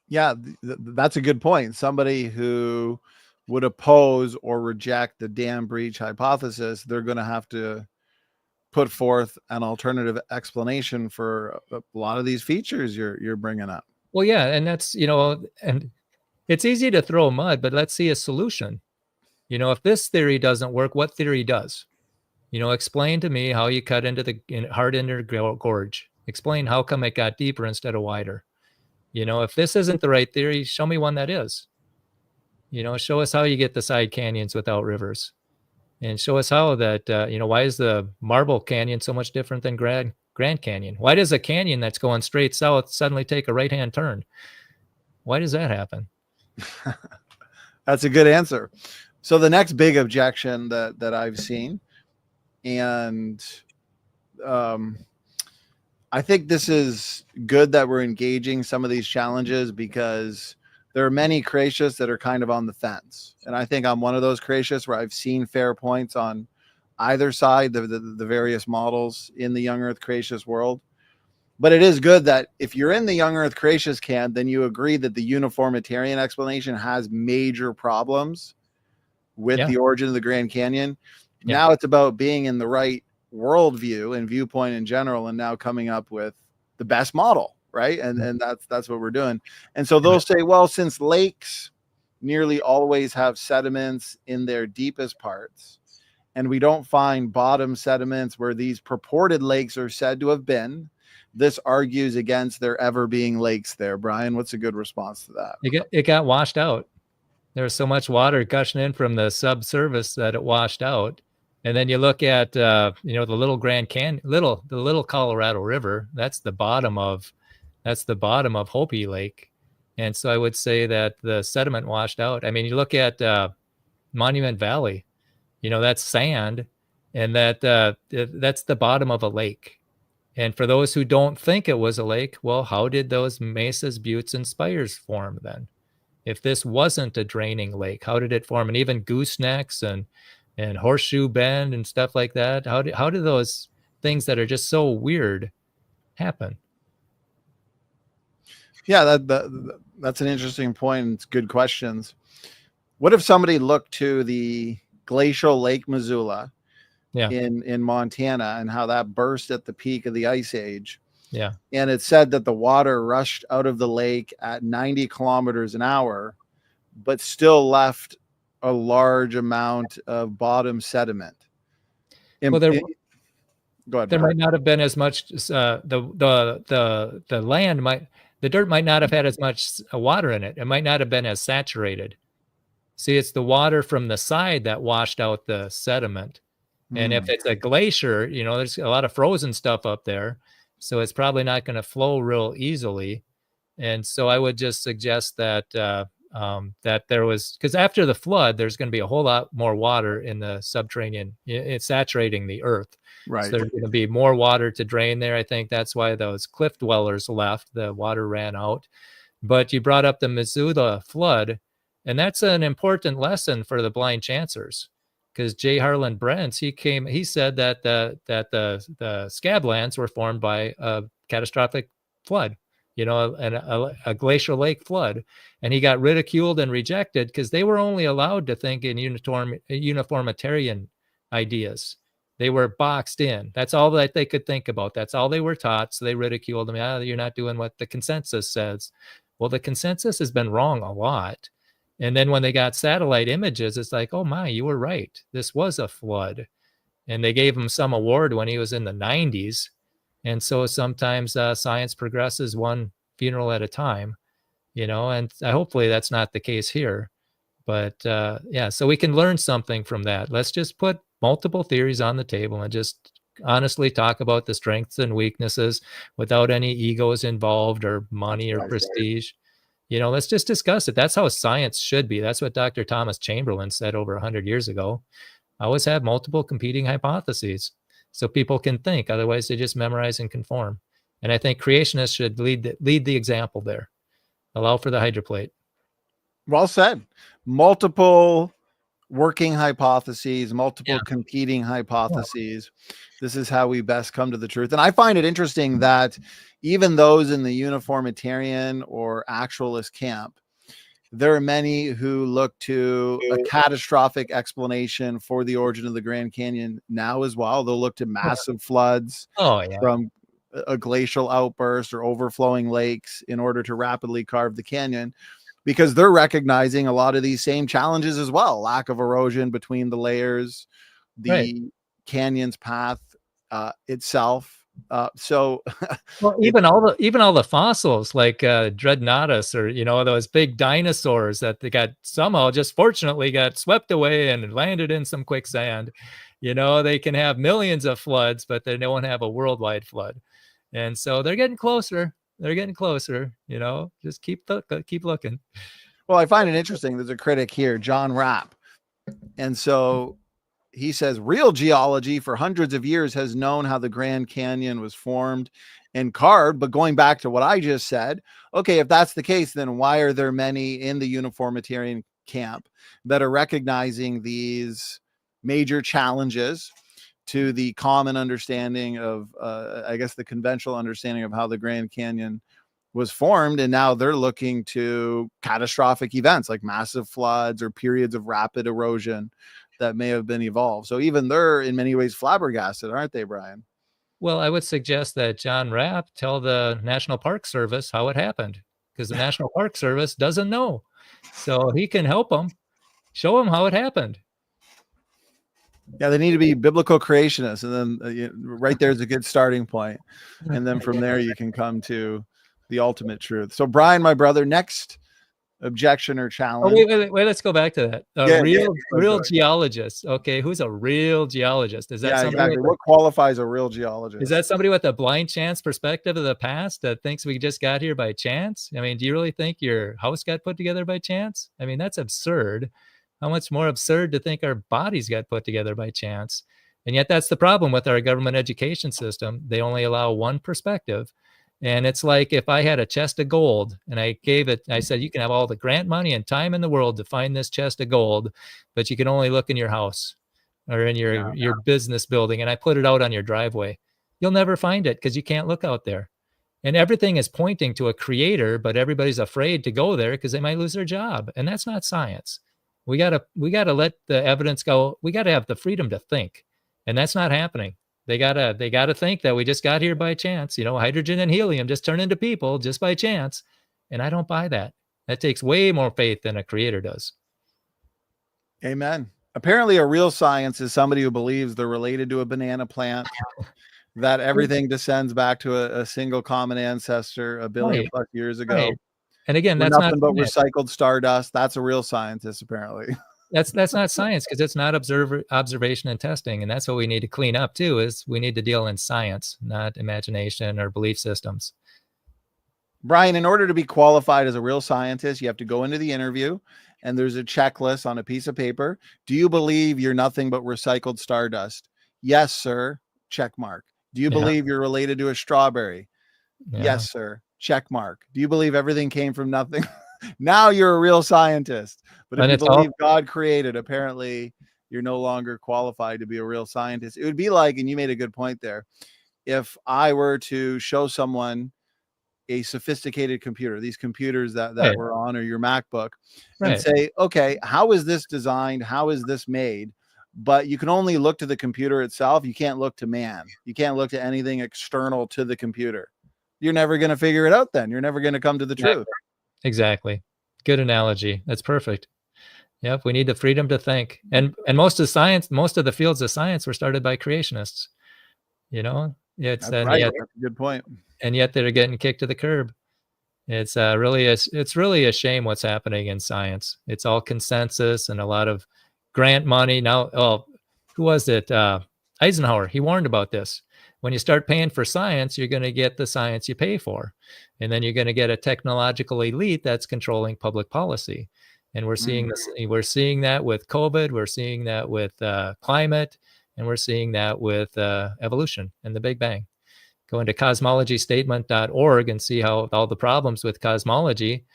Speaker 1: Yeah, that's a good point. Somebody who would oppose or reject the dam breach hypothesis, they're going to have to put forth an alternative explanation for a lot of these features you're bringing up.
Speaker 2: Well, yeah, and that's, and it's easy to throw mud, but let's see a solution. If this theory doesn't work, what theory does? Explain to me how you cut into the hard Inner Gorge. Explain how come it got deeper instead of wider. If this isn't the right theory, show me one that is. Show us how you get the side canyons without rivers, and show us how that, why is the Marble Canyon so much different than Grand Canyon? Why does a canyon that's going straight south suddenly take a right-hand turn? Why does that happen?
Speaker 1: That's a good answer. So the next big objection that I've seen, and I think this is good that we're engaging some of these challenges, because there are many Cretaceous that are kind of on the fence. And I think I'm one of those Cretaceous where I've seen fair points on either side, the various models in the young Earth Cretaceous world. But it is good that if you're in the young Earth Cretaceous camp, then you agree that the uniformitarian explanation has major problems with the origin of the Grand Canyon. Yeah. Now it's about being in the right worldview and viewpoint in general, and now coming up with the best model, right? And that's what we're doing. And so they'll say, well, since lakes nearly always have sediments in their deepest parts, and we don't find bottom sediments where these purported lakes are said to have been, this argues against there ever being lakes there. Brian, what's a good response to that?
Speaker 2: It got washed out. There was so much water gushing in from the subsurface that it washed out. And then you look at, the little Grand Canyon, the little Colorado River, that's the bottom of Hopi Lake. And so I would say that the sediment washed out. I mean, you look at Monument Valley, that's sand, and that's the bottom of a lake. And for those who don't think it was a lake, well, how did those mesas, buttes, and spires form then? If this wasn't a draining lake, how did it form? And even goosenecks and Horseshoe Bend and stuff like that, how do those things that are just so weird happen?
Speaker 1: Yeah, that's an interesting point. It's good questions. What if somebody looked to the glacial Lake Missoula in Montana, and how that burst at the peak of the Ice Age?
Speaker 2: Yeah.
Speaker 1: And it said that the water rushed out of the lake at 90 kilometers an hour, but still left a large amount of bottom sediment.
Speaker 2: Well,
Speaker 1: go ahead.
Speaker 2: There might not have been as much. The dirt might not have had as much water in it. It might not have been as saturated. See, it's the water from the side that washed out the sediment. And if it's a glacier, there's a lot of frozen stuff up there, so it's probably not going to flow real easily. And so I would just suggest that that there was, because after the flood, there's going to be a whole lot more water in the subterranean. It's saturating the earth.
Speaker 1: Right.
Speaker 2: So there's going to be more water to drain there. I think that's why those cliff dwellers left. The water ran out. But you brought up the Missoula flood, and that's an important lesson for the blind chancers, because J. Harlan Brents, he said that the scablands were formed by a catastrophic flood. you know, a glacial lake flood. And he got ridiculed and rejected because they were only allowed to think in uniformitarian ideas. They were boxed in. That's all that they could think about. That's all they were taught. So they ridiculed them. Ah, you're not doing what the consensus says. Well, the consensus has been wrong a lot. And then when they got satellite images, it's like, oh my, you were right. This was a flood. And they gave him some award when he was in the 90s. And so sometimes science progresses one funeral at a time, you know, and hopefully that's not the case here. But yeah, so we can learn something from that. Let's just put multiple theories on the table and just honestly talk about the strengths and weaknesses without any egos involved or money or prestige. You know, let's just discuss it. That's how science should be. That's what Dr. Thomas Chamberlain said over 100 years ago. Always have multiple competing hypotheses so people can think. Otherwise, they just memorize and conform. And I think creationists should lead the example there. Allow for the hydroplate.
Speaker 1: Well said. Multiple working hypotheses, multiple competing hypotheses. This is how we best come to the truth. And I find it interesting that even those in the uniformitarian or actualist camp, there are many who look to a catastrophic explanation for the origin of the Grand Canyon now as well. They'll look to massive floods from a glacial outburst or overflowing lakes in order to rapidly carve the canyon, because they're recognizing a lot of these same challenges as well. Lack of erosion between the layers, the canyon's path itself. So
Speaker 2: well, even all the fossils like Dreadnoughtus, or you know, those big dinosaurs that they got somehow just fortunately got swept away and landed in some quicksand. You know, they can have millions of floods, but they don't have a worldwide flood. And so they're getting closer. They're getting closer, you know, just keep looking.
Speaker 1: Well, I find it interesting. There's a critic here, John Rapp. And so he says, real geology for hundreds of years has known how the Grand Canyon was formed and carved. But going back to what I just said, okay, if that's the case, then why are there many in the uniformitarian camp that are recognizing these major challenges to the common understanding of, I guess, the conventional understanding of how the Grand Canyon was formed? And now they're looking to catastrophic events like massive floods or periods of rapid erosion that may have been evolved. So even they're in many ways flabbergasted, aren't they, Brian?
Speaker 2: Well, I would suggest that John Rapp tell the National Park Service how it happened, because the National Park Service doesn't know. So he can help them, show them how it happened.
Speaker 1: Yeah, they need to be biblical creationists. And then right there's a good starting point. And then from there, you can come to the ultimate truth. So Brian, my brother, next objection or challenge.
Speaker 2: Oh, wait, let's go back to that. Real geologist. Okay, who's a real geologist? Is that somebody
Speaker 1: exactly what qualifies a real geologist?
Speaker 2: Is that somebody with a blind chance perspective of the past that thinks we just got here by chance? I mean, do you really think your house got put together by chance? I mean, that's absurd. How much more absurd to think our bodies got put together by chance? And yet that's the problem with our government education system. They only allow one perspective. And it's like if I had a chest of gold and I said, you can have all the grant money and time in the world to find this chest of gold, but you can only look in your house or in your business building. And I put it out on your driveway. You'll never find it because you can't look out there. And everything is pointing to a creator, but everybody's afraid to go there because they might lose their job. And that's not science. We gotta let the evidence go. We gotta have the freedom to think. And that's not happening. They gotta think that we just got here by chance. You know, hydrogen and helium just turn into people just by chance. And I don't buy that. That takes way more faith than a creator does.
Speaker 1: Amen. Apparently a real science is somebody who believes they're related to a banana plant, that everything descends back to a single common ancestor a billion plus years ago.
Speaker 2: Right. And again,
Speaker 1: We're
Speaker 2: that's
Speaker 1: nothing but recycled stardust. That's a real scientist, apparently.
Speaker 2: That's not science, because it's not observation and testing. And that's what we need to clean up too, is we need to deal in science, not imagination or belief systems.
Speaker 1: Brian, in order to be qualified as a real scientist, you have to go into the interview and there's a checklist on a piece of paper. Do you believe you're nothing but recycled stardust? Yes, sir. Check mark. Do you believe you're related to a strawberry? Yes, sir. Check mark. Do you believe everything came from nothing? Now you're a real scientist. But if you believe God created, apparently you're no longer qualified to be a real scientist. It would be like, and you made a good point there, if I were to show someone a sophisticated computer, these computers that
Speaker 2: Right.
Speaker 1: we're on, or your MacBook, and
Speaker 2: Right.
Speaker 1: say, okay, how is this designed? How is this made? But you can only look to the computer itself. You can't look to man. You can't look to anything external to the computer. You're never going to figure it out then. You're never going to come to the truth.
Speaker 2: Exactly. Good analogy. That's perfect. Yep. We need the freedom to think. And most of science, most of the fields of science were started by creationists. It's
Speaker 1: That's right. That's a good point.
Speaker 2: And yet they're getting kicked to the curb. It's really a shame what's happening in science. It's all consensus and a lot of grant money. Now, who was it? Eisenhower. He warned about this. When you start paying for science, you're going to get the science you pay for. And then you're going to get a technological elite that's controlling public policy. And we're seeing this. We're seeing that with COVID. We're seeing that with climate, and we're seeing that with evolution and the Big Bang. Go into cosmologystatement.org and see how all the problems with cosmology,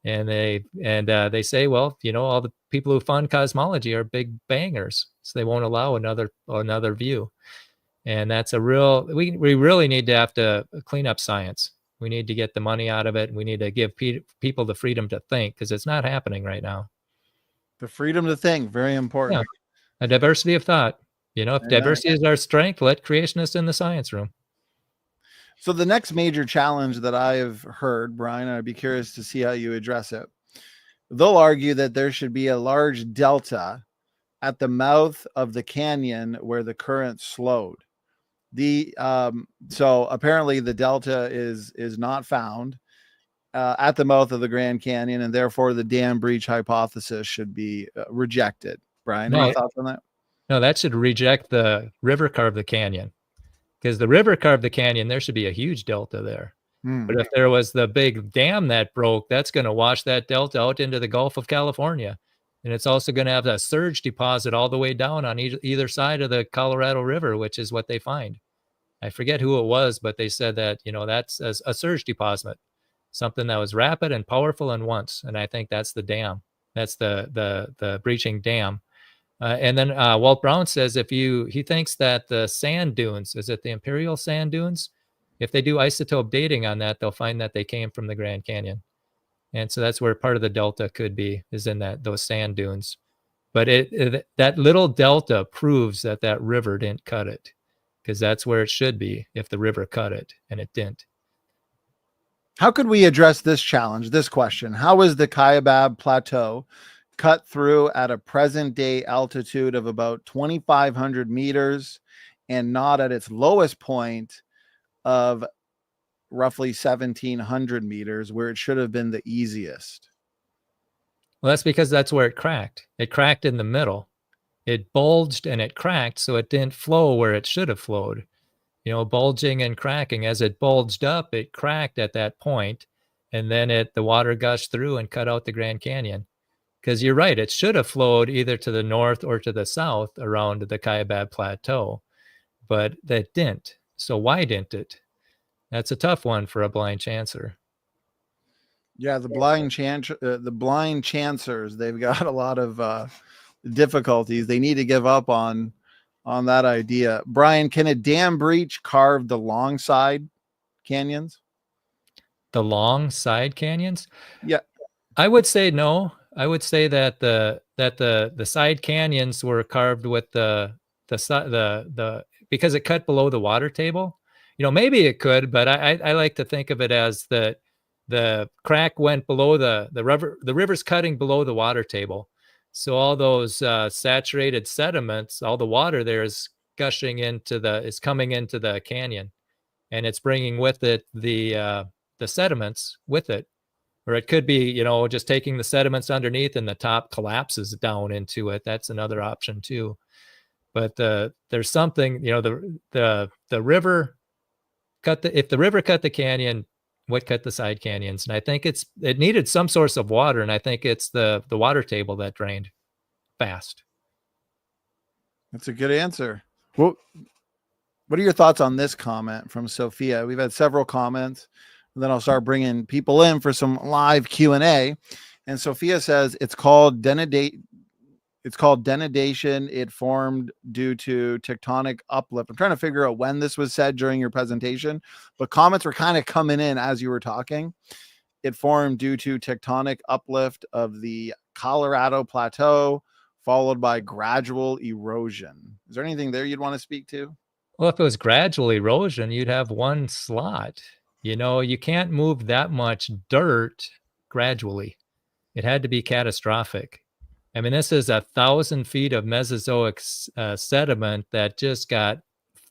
Speaker 2: and they say, well, all the people who fund cosmology are big bangers, so they won't allow another view. And that's we really need to have to clean up science. We need to get the money out of it. We need to give people the freedom to think, because it's not happening right now.
Speaker 1: The freedom to think, very important.
Speaker 2: Yeah. A diversity of thought. If diversity is our strength, let creationists in the science room.
Speaker 1: So the next major challenge that I have heard, Brian, and I'd be curious to see how you address it. They'll argue that there should be a large delta at the mouth of the canyon where the current slowed. So apparently the delta is not found at the mouth of the Grand Canyon, and therefore the dam breach hypothesis should be rejected. Brian, any thoughts on that?
Speaker 2: No, that should reject the river carved the canyon, because the river carved the canyon. There should be a huge delta there. But if there was the big dam that broke, that's going to wash that delta out into the Gulf of California. And it's also going to have a surge deposit all the way down on either side of the Colorado River, which is what they find. I forget who it was, but they said that, that's a surge deposit, something that was rapid and powerful and once. And I think that's the dam. That's the breaching dam. And then Walt Brown says he thinks that the sand dunes, is it the Imperial sand dunes? If they do isotope dating on that, they'll find that they came from the Grand Canyon. And so that's where part of the delta could be, is in those sand dunes. But that little delta proves that river didn't cut it, because that's where it should be if the river cut it, and it didn't.
Speaker 1: How could we address this challenge, this question? How is the Kaibab Plateau cut through at a present day altitude of about 2,500 meters and not at its lowest point of roughly 1,700 meters, where it should have been the easiest?
Speaker 2: Well, that's because that's where it cracked. It cracked in the middle. It bulged and it cracked, so it didn't flow where it should have flowed. Bulging and cracking. As it bulged up, it cracked at that point, and then the water gushed through and cut out the Grand Canyon. Because you're right, it should have flowed either to the north or to the south around the Kaibab Plateau, but that didn't. So why didn't it? That's a tough one for a blind chancer.
Speaker 1: Yeah, the blind chancers, they've got a lot of difficulties. They need to give up on that idea. Brian, can a dam breach carve the long side canyons?
Speaker 2: The long side canyons?
Speaker 1: Yeah.
Speaker 2: I would say no. I would say that the side canyons were carved with the because it cut below the water table. Maybe it could, but I like to think of it as the crack went below the river. The river's cutting below the water table, so all those saturated sediments, all the water there is gushing is coming into the canyon, and it's bringing with it the sediments with it. Or it could be, just taking the sediments underneath and the top collapses down into it. That's another option too. But there's something, the river if the river cut the canyon, what cut the side canyons? And I think it needed some source of water, and I think it's the water table that drained fast.
Speaker 1: That's a good answer. Well, what are your thoughts on this comment from Sophia? We've had several comments. Then I'll start bringing people in for some live Q&A. And Sophia says it's called denudation It's called denudation. It formed due to tectonic uplift. I'm trying to figure out when this was said during your presentation, but comments were kind of coming in as you were talking. It formed due to tectonic uplift of the Colorado plateau, followed by gradual erosion. Is there anything there you'd want to speak to?
Speaker 2: Well, if it was gradual erosion, you'd have one slot. You can't move that much dirt gradually. It had to be catastrophic. I mean, this is 1,000 feet of Mesozoic sediment that just got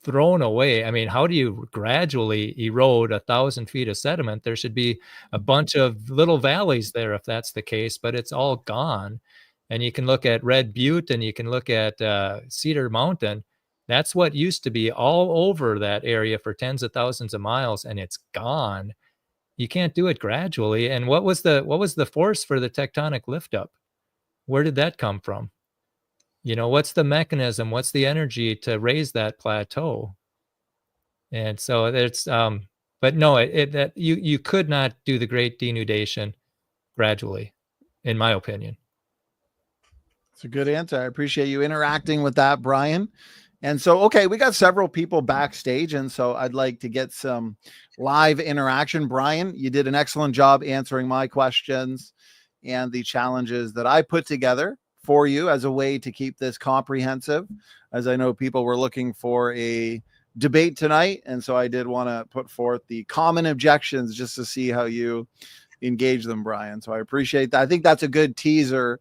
Speaker 2: thrown away. I mean, how do you gradually erode 1,000 feet of sediment? There should be a bunch of little valleys there if that's the case, but it's all gone. And you can look at Red Butte and you can look at Cedar Mountain. That's what used to be all over that area for tens of thousands of miles, and it's gone. You can't do it gradually. And what was the force for the tectonic lift up? Where did that come from? What's the mechanism? What's the energy to raise that plateau? And so it's but no, that you could not do the great denudation gradually, in my opinion.
Speaker 1: It's a good answer. I appreciate you interacting with that, Brian. And so, okay, we got several people backstage, and so I'd like to get some live interaction. Brian, you did an excellent job answering my questions and the challenges that I put together for you as a way to keep this comprehensive, as I know people were looking for a debate tonight. And so I did want to put forth the common objections just to see how you engage them, Brian. So I appreciate that. I think that's a good teaser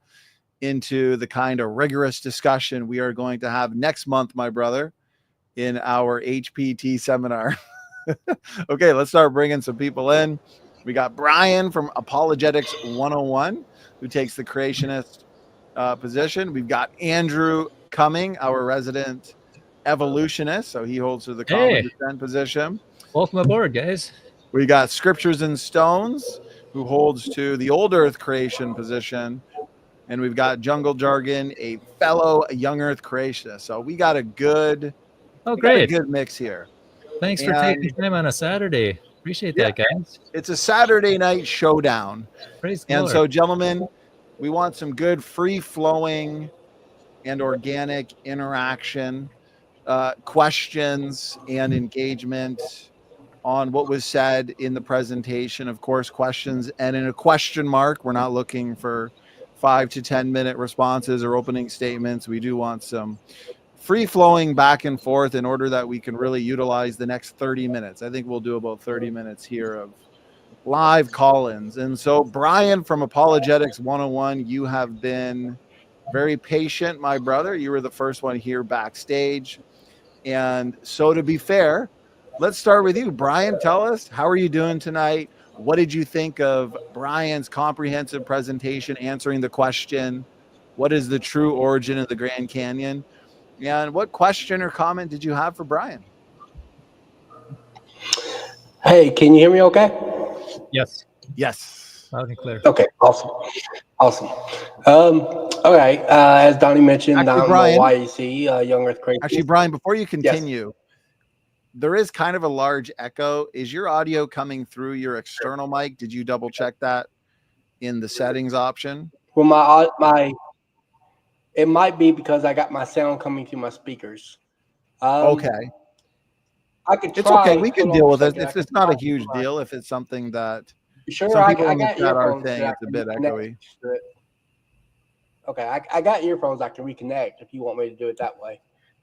Speaker 1: into the kind of rigorous discussion we are going to have next month, my brother, in our HPT seminar. Okay, let's start bringing some people in. We got Brian from Apologetics 101, who takes the creationist position. We've got Andrew Cumming, our resident evolutionist, so he holds to the common descent position.
Speaker 2: Welcome aboard, guys.
Speaker 1: We got Scriptures and Stones, who holds to the old earth creation position. And we've got Jungle Jargon, a fellow young earth creationist. So we got a good, good mix here.
Speaker 2: Thanks for taking time on a Saturday. Appreciate that, guys.
Speaker 1: It's a Saturday night showdown.
Speaker 2: Praise the
Speaker 1: and
Speaker 2: Lord.
Speaker 1: So, gentlemen, we want some good free-flowing and organic interaction, questions and engagement on what was said in the presentation. Of course, questions and in a question mark. We're not looking for 5 to 10 minute responses or opening statements. We do want some free flowing back and forth in order that we can really utilize the next 30 minutes. I think we'll do about 30 minutes here of live call-ins. And so, Brian from Apologetics 101, you have been very patient, my brother. You were the first one here backstage. And so, to be fair, let's start with you. Brian, tell us, how are you doing tonight? What did you think of Brian's comprehensive presentation answering the question, what is the true origin of the Grand Canyon? And what question or comment did you have for Brian?
Speaker 3: Hey, can you hear me okay?
Speaker 2: Yes.
Speaker 1: Yes.
Speaker 2: Loud and clear.
Speaker 3: Okay, awesome. Okay, as Donnie mentioned,
Speaker 1: Actually,
Speaker 3: I'm
Speaker 1: Brian,
Speaker 3: a YEC, Young Earth Creation.
Speaker 1: Actually, Brian, before you continue, there is kind of a large echo. Is your audio coming through your external mic? Did you double check that in the settings option?
Speaker 3: Well, my it might be because I got my sound coming through my speakers.
Speaker 1: Okay.
Speaker 3: I could try.
Speaker 1: It's okay. We can deal with it. It's not a huge deal. If it's something that some people in the chat are saying it's a bit echoey.
Speaker 3: Okay, I got earphones I can reconnect if you want me to do it that way.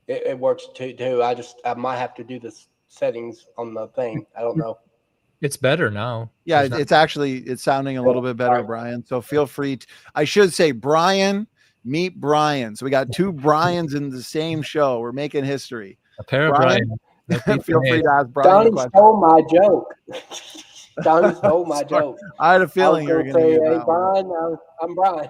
Speaker 3: It works too. I might have to do the settings on the thing. I don't know.
Speaker 2: It's better now.
Speaker 1: Yeah, it's sounding a little bit better, Brian. So feel free I should say, Brian, meet Brian. So we got two Brians in the same show. We're making history.
Speaker 2: A pair of Brian.
Speaker 1: Feel free to ask Brian.
Speaker 3: Donnie stole my joke. Donnie stole my joke.
Speaker 1: I had a feeling you were going to say,
Speaker 3: "Hey, Brian, I'm Brian."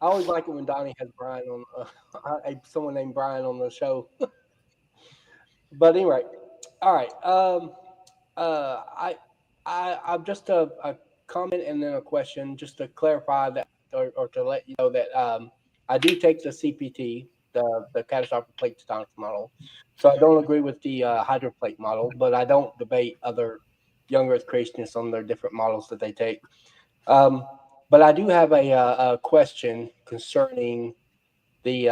Speaker 3: I always like it when Donnie has Brian on someone named Brian on the show. But anyway, all right. I'm just a comment and then a question, just to clarify that, or to let you know that I do take the CPT, the catastrophic plate tectonics model. So I don't agree with the hydroplate model, but I don't debate other young Earth creationists on their different models that they take. But I do have a question concerning the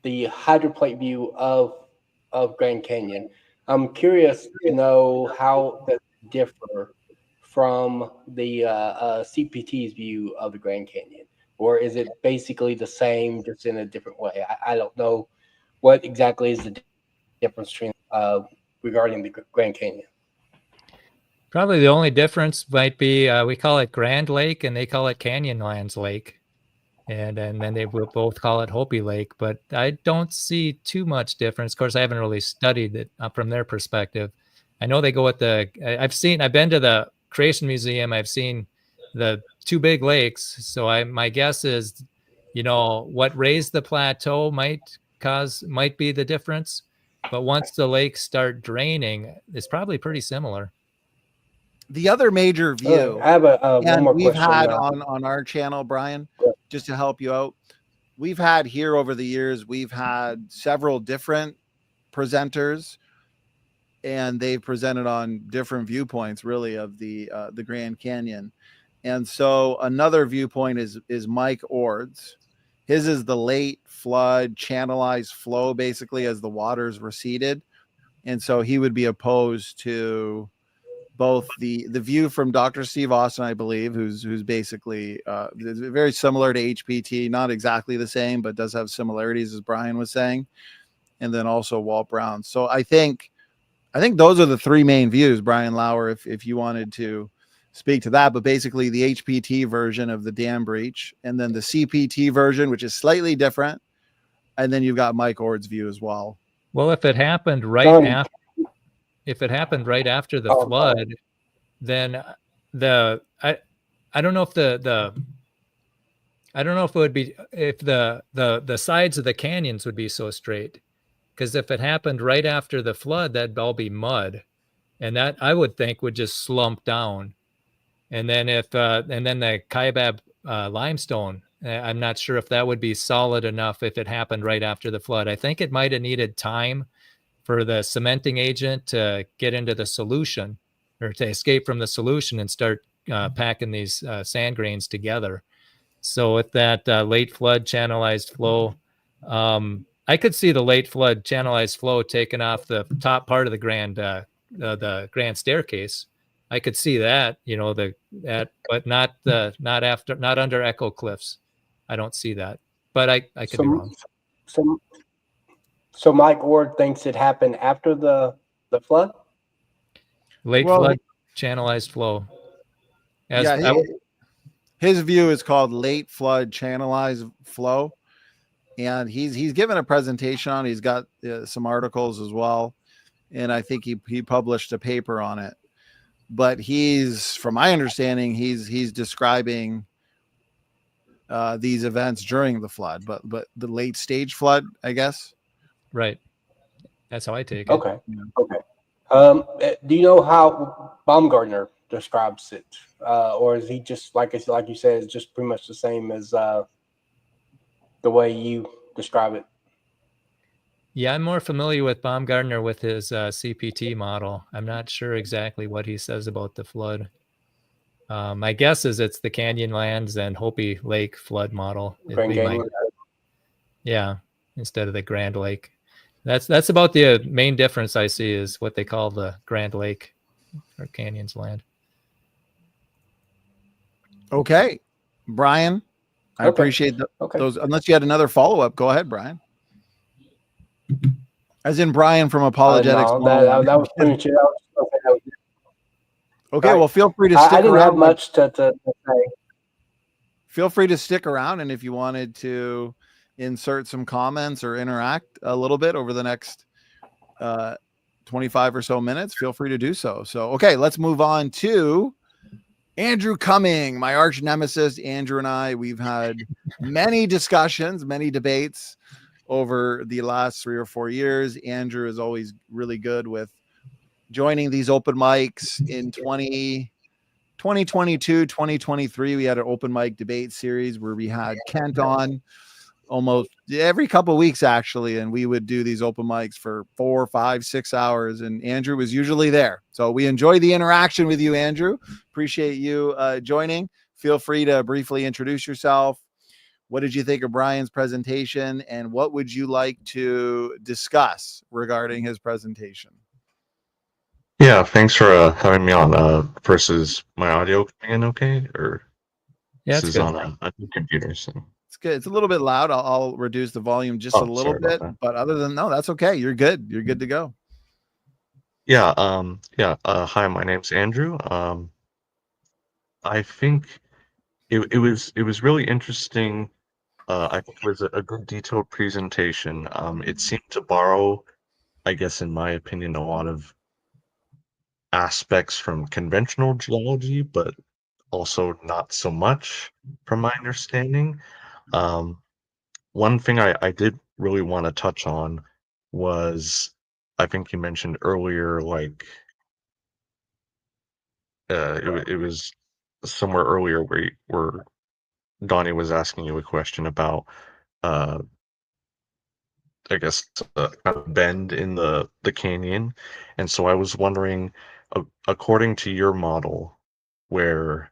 Speaker 3: the hydroplate view of Grand Canyon. I'm curious to know how that differ from the CPT's view of the Grand Canyon, or is it basically the same, just in a different way? I don't know what exactly is the difference between regarding the Grand Canyon.
Speaker 2: Probably the only difference might be we call it Grand Lake and they call it Canyonlands Lake. And then they will both call it Hopi Lake, but I don't see too much difference. Of course, I haven't really studied it from their perspective. I know they go with I've been to the Creation Museum. I've seen the two big lakes. So my guess is, what raised the plateau might be the difference. But once the lakes start draining, it's probably pretty similar.
Speaker 1: The other major view,
Speaker 3: I have one
Speaker 1: and
Speaker 3: more
Speaker 1: we've
Speaker 3: question.
Speaker 1: had on our channel, Brian, just to help you out, we've had here over the years, we've had several different presenters, and they've presented on different viewpoints, really, of the Grand Canyon. And so another viewpoint is Mike Ord's. His is the late flood channelized flow, basically, as the waters receded. And so he would be opposed to both the view from Dr. Steve Austin, I believe, who's basically very similar to HPT, not exactly the same, but does have similarities, as Brian was saying, and then also Walt Brown. So I think those are the three main views, Brian Lauer, if you wanted to speak to that. But basically the HPT version of the dam breach, and then the CPT version, which is slightly different, and then you've got Mike Ord's view as well.
Speaker 2: Well, if it happened right after the flood, then I don't know if I don't know if it would be, if the sides of the canyons would be so straight, because if it happened right after the flood, that'd all be mud, and that I would think would just slump down. And then and then the Kaibab limestone, I'm not sure if that would be solid enough if it happened right after the flood. I think it might have needed time for the cementing agent to get into the solution, or to escape from the solution and start packing these sand grains together. So with that late flood channelized flow, I could see the late flood channelized flow taking off the top part of the grand staircase. I could see that, but not under Echo Cliffs. I don't see that, but I could be wrong.
Speaker 3: So Mike Ord thinks it happened after the flood?
Speaker 2: Late flood channelized flow.
Speaker 1: His view is called late flood channelized flow, and he's given a presentation on it. He's got some articles as well, and I think he published a paper on it. But from my understanding, he's describing these events during the flood, but the late stage flood, I guess.
Speaker 2: Right. That's how I take it.
Speaker 3: Okay. Okay. Do you know how Baumgartner describes it, or is he just like you said, it's just pretty much the same as the way you describe it?
Speaker 2: Yeah, I'm more familiar with Baumgartner with his CPT model. I'm not sure exactly what he says about the flood. My guess is it's the Canyonlands and Hopi Lake flood model. Yeah, instead of the Grand Lake. That's about the main difference I see, is what they call the Grand Lake or Canyons land.
Speaker 1: Okay, Brian, I appreciate those. Unless you had another follow-up, go ahead, Brian. As in Brian from Apologetics.
Speaker 3: No, that was pretty much it.
Speaker 1: Okay, right. Well, feel free to stick around.
Speaker 3: I didn't have much to say.
Speaker 1: Feel free to stick around, and if you wanted to insert some comments or interact a little bit over the next 25 or so minutes, feel free to do so. So, okay, let's move on to Andrew Cumming, my arch nemesis. Andrew and I, we've had many discussions, many debates over the last 3 or 4 years. Andrew is always really good with joining these open mics. In 2022, 2023, we had an open mic debate series where we had Kent on almost every couple of weeks actually, and we would do these open mics for 4, 5, 6 hours, and Andrew was usually there. So we enjoy the interaction with you, Andrew. Appreciate you joining. Feel free to briefly introduce yourself. What did you think of Brian's presentation, and what would you like to discuss regarding his presentation?
Speaker 4: Yeah, thanks for having me on. First, is my audio coming in okay? Or
Speaker 2: Yeah,
Speaker 4: this
Speaker 2: it's
Speaker 4: is
Speaker 2: good.
Speaker 4: on a new computer, so.
Speaker 1: It's good. It's a little bit loud. I'll reduce the volume just a little
Speaker 4: Sorry about
Speaker 1: bit,
Speaker 4: that.
Speaker 1: but other than no, that's okay. You're good. You're good to go.
Speaker 4: Yeah, hi, my name's Andrew. I think it was really interesting. I think it was a good detailed presentation. It seemed to borrow, I guess, in my opinion, a lot of aspects from conventional geology, but also not so much from my understanding. Um, One thing I did really want to touch on was, I think you mentioned earlier, like it was somewhere earlier where Donnie was asking you a question about, uh, I guess, kind of bend in the canyon, and so I was wondering, according to your model, where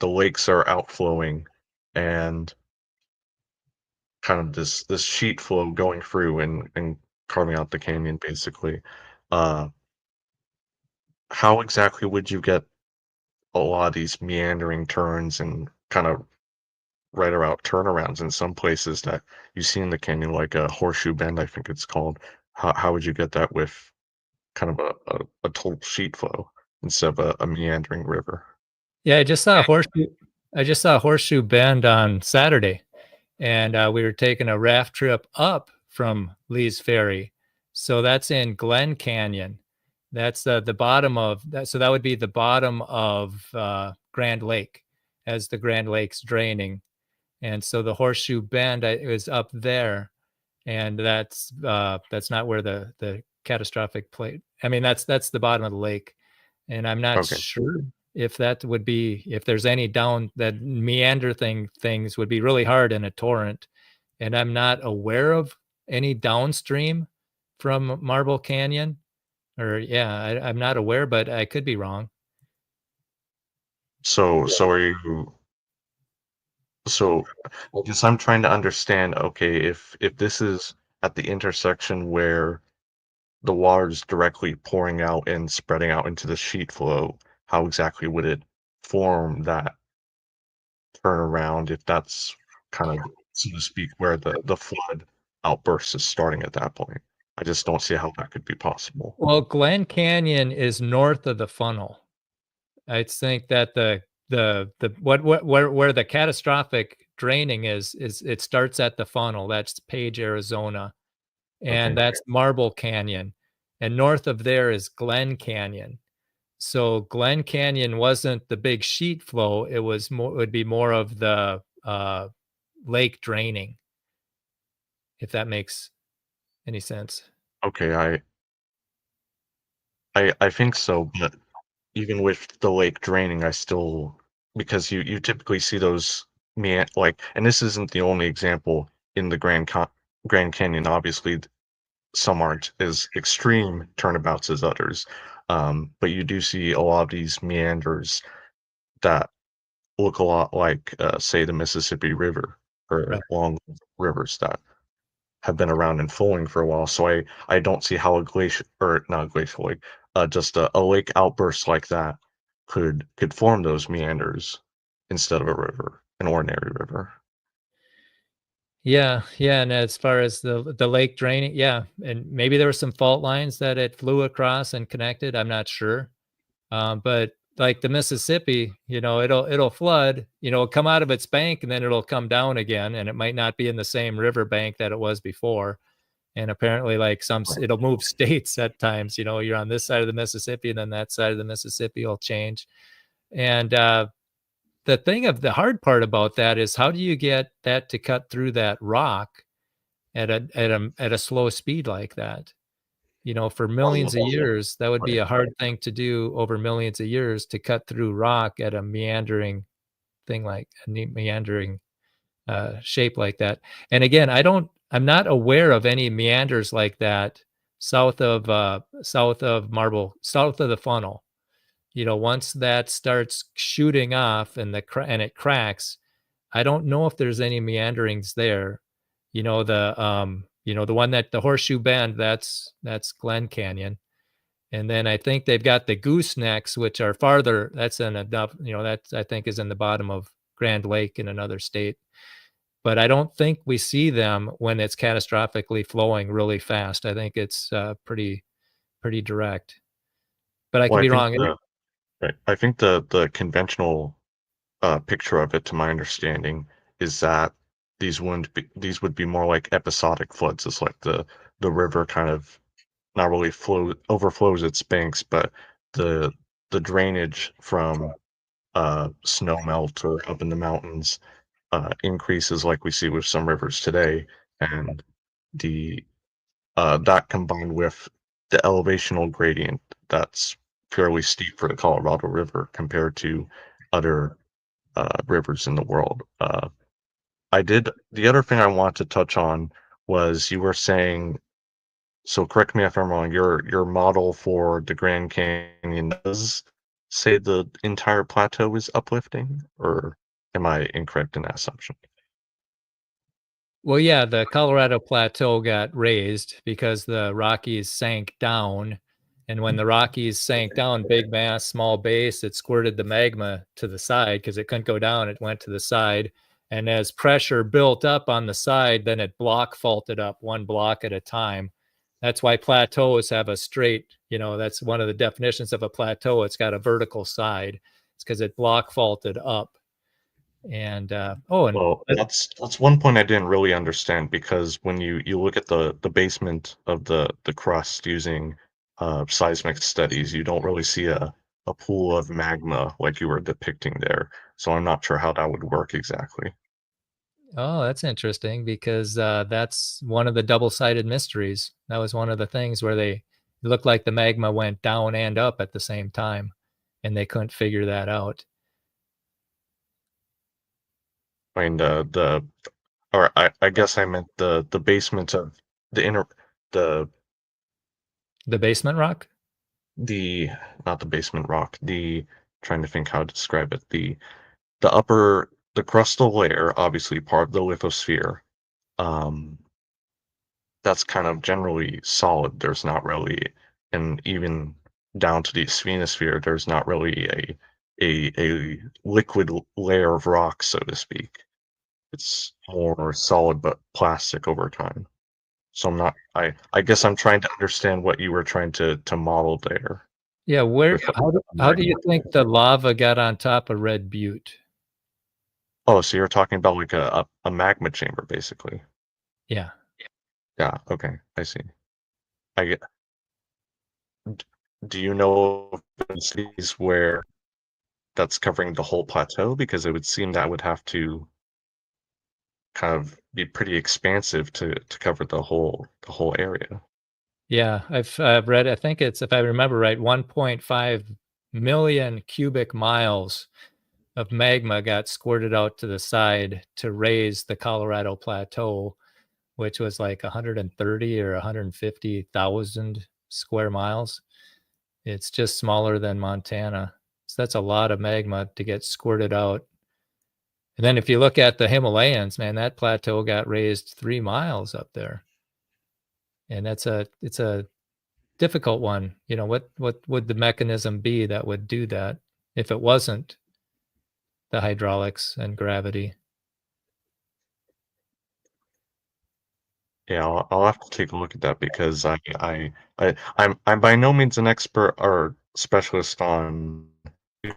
Speaker 4: the lakes are outflowing and kind of this sheet flow going through and carving out the canyon basically. Uh, how exactly would you get a lot of these meandering turns and kind of right around turnarounds in some places that you see in the canyon, like a horseshoe bend, I think it's called? How would you get that with kind of a total sheet flow instead of a meandering river?
Speaker 2: Yeah, I just saw a horseshoe. I just saw a horseshoe bend on Saturday, and we were taking a raft trip up from Lee's Ferry. So that's in Glen Canyon. That's the bottom of that. So that would be the bottom of Grand Lake as the Grand Lake's draining. And so the horseshoe bend is up there, and that's not where the catastrophic plate. I mean, that's the bottom of the lake, and I'm not
Speaker 4: Okay.
Speaker 2: sure if that would be, if there's any down, that meander things would be really hard in a torrent, and I'm not aware of any downstream from Marble Canyon, or I'm not aware, but I could be wrong.
Speaker 4: So are you so I guess I'm trying to understand, okay, if this is at the intersection where the water is directly pouring out and spreading out into the sheet flow, how exactly would it form that turnaround if that's kind of, so to speak, where the flood outburst is starting at that point? I just don't see how that could be possible.
Speaker 2: Well, Glen Canyon is north of the funnel. I think that the where the catastrophic draining is it starts at the funnel. That's Page, Arizona,
Speaker 4: Okay.
Speaker 2: and that's Marble Canyon, and north of there is Glen Canyon. So Glen Canyon wasn't the big sheet flow; it was more. It would be more of the lake draining, if that makes any sense.
Speaker 4: Okay, I think so, but even with the lake draining, I still, because you typically see those like, and this isn't the only example in the Grand Canyon. Obviously, some aren't as extreme turnabouts as others, but you do see a lot of these meanders that look a lot like, say, the Mississippi River or
Speaker 2: Right.
Speaker 4: long rivers that have been around and flowing for a while. So I don't see how a glacier, or not a glacial lake, just a lake outburst like that could form those meanders instead of a river, an ordinary river.
Speaker 2: Yeah, yeah, and as far as the lake draining, yeah, and maybe there were some fault lines that it flew across and connected. I'm not sure, but like the Mississippi, it'll flood, it'll come out of its bank and then it'll come down again, and it might not be in the same river bank that it was before. And apparently, like
Speaker 4: Right.
Speaker 2: it'll move states at times. You're on this side of the Mississippi, and then that side of the Mississippi will change. And the hard part about that is, how do you get that to cut through that rock at a slow speed like that? For millions of years, that would be
Speaker 4: Right.
Speaker 2: a hard thing to do over millions of years, to cut through rock at a meandering thing, like a meandering shape like that. And again, I'm not aware of any meanders like that south of the funnel. Once that starts shooting off and it cracks, I don't know if there's any meanderings there. The one that the Horseshoe Bend, that's Glen Canyon. And then I think they've got the goosenecks, which are farther. That's in enough, that I think is in the bottom of Grand Lake in another state. But I don't think we see them when it's catastrophically flowing really fast. I think it's pretty direct. But I could be wrong.
Speaker 4: Right. I think the conventional picture of it, to my understanding, is that these would be more like episodic floods. It's like the river kind of not really overflows its banks, but the drainage from snow melt or up in the mountains increases like we see with some rivers today, and the that combined with the elevational gradient that's fairly steep for the Colorado River compared to other rivers in the world. The other thing I want to touch on was you were saying, so correct me if I'm wrong, your model for the Grand Canyon does say the entire plateau is uplifting, or am I incorrect in that assumption?
Speaker 2: Well, yeah, the Colorado Plateau got raised because the Rockies sank down. And when the Rockies sank down, big mass, small base, it squirted the magma to the side because it couldn't go down. It went to the side. And as pressure built up on the side, then it block faulted up one block at a time. That's why plateaus have a straight, that's one of the definitions of a plateau. It's got a vertical side. It's because it block faulted up. And
Speaker 4: well, that's one point I didn't really understand, because when you look at the basement of the crust using seismic studies, you don't really see a pool of magma like you were depicting there. So I'm not sure how that would work exactly.
Speaker 2: Oh, that's interesting, because that's one of the double-sided mysteries. That was one of the things where it looked like the magma went down and up at the same time, and they couldn't figure that out.
Speaker 4: I mean, I guess I meant the basement of the
Speaker 2: The basement rock?
Speaker 4: not the basement rock, trying to think how to describe it. The crustal layer, obviously part of the lithosphere, that's kind of generally solid. There's not really, and even down to the asthenosphere, there's not really a liquid layer of rock, so to speak. It's more solid but plastic over time. So I guess I'm trying to understand what you were trying to model there.
Speaker 2: Yeah, how do you think the lava got on top of Red Butte?
Speaker 4: Oh, so you're talking about like a magma chamber, basically.
Speaker 2: Yeah.
Speaker 4: Yeah, okay, I see. I get. Do you know of any cities where that's covering the whole plateau? Because it would seem that would have to kind of be pretty expansive to cover the whole area.
Speaker 2: Yeah, I've read, I think it's, if I remember right, 1.5 million cubic miles of magma got squirted out to the side to raise the Colorado Plateau, which was like 130 or 150,000 square miles. It's just smaller than Montana. So that's a lot of magma to get squirted out. And then if you look at the Himalayas, man, that plateau got raised 3 miles up there. And it's a difficult one. What would the mechanism be that would do that if it wasn't the hydraulics and gravity?
Speaker 4: Yeah, I'll have to take a look at that, because I'm by no means an expert or specialist on